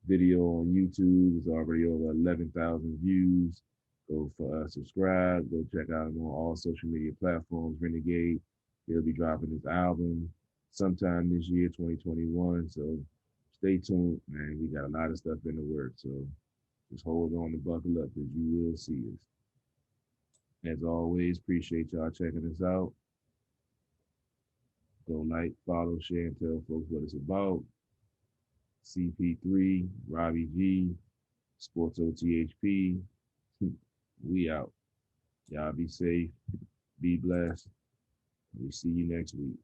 Speaker 3: video on YouTube. It's already over 11,000 views. Go for subscribe. Go check out him on all social media platforms. Renegade. He'll be dropping his album sometime this year, 2021. So stay tuned, man. We got a lot of stuff in the works. So just hold on and buckle up because you will see us. As always, appreciate y'all checking us out. Go like, follow, share, and tell folks what it's about. CP3, Robbie G, SportsOTHP. We out. Y'all be safe, be blessed. We see you next week.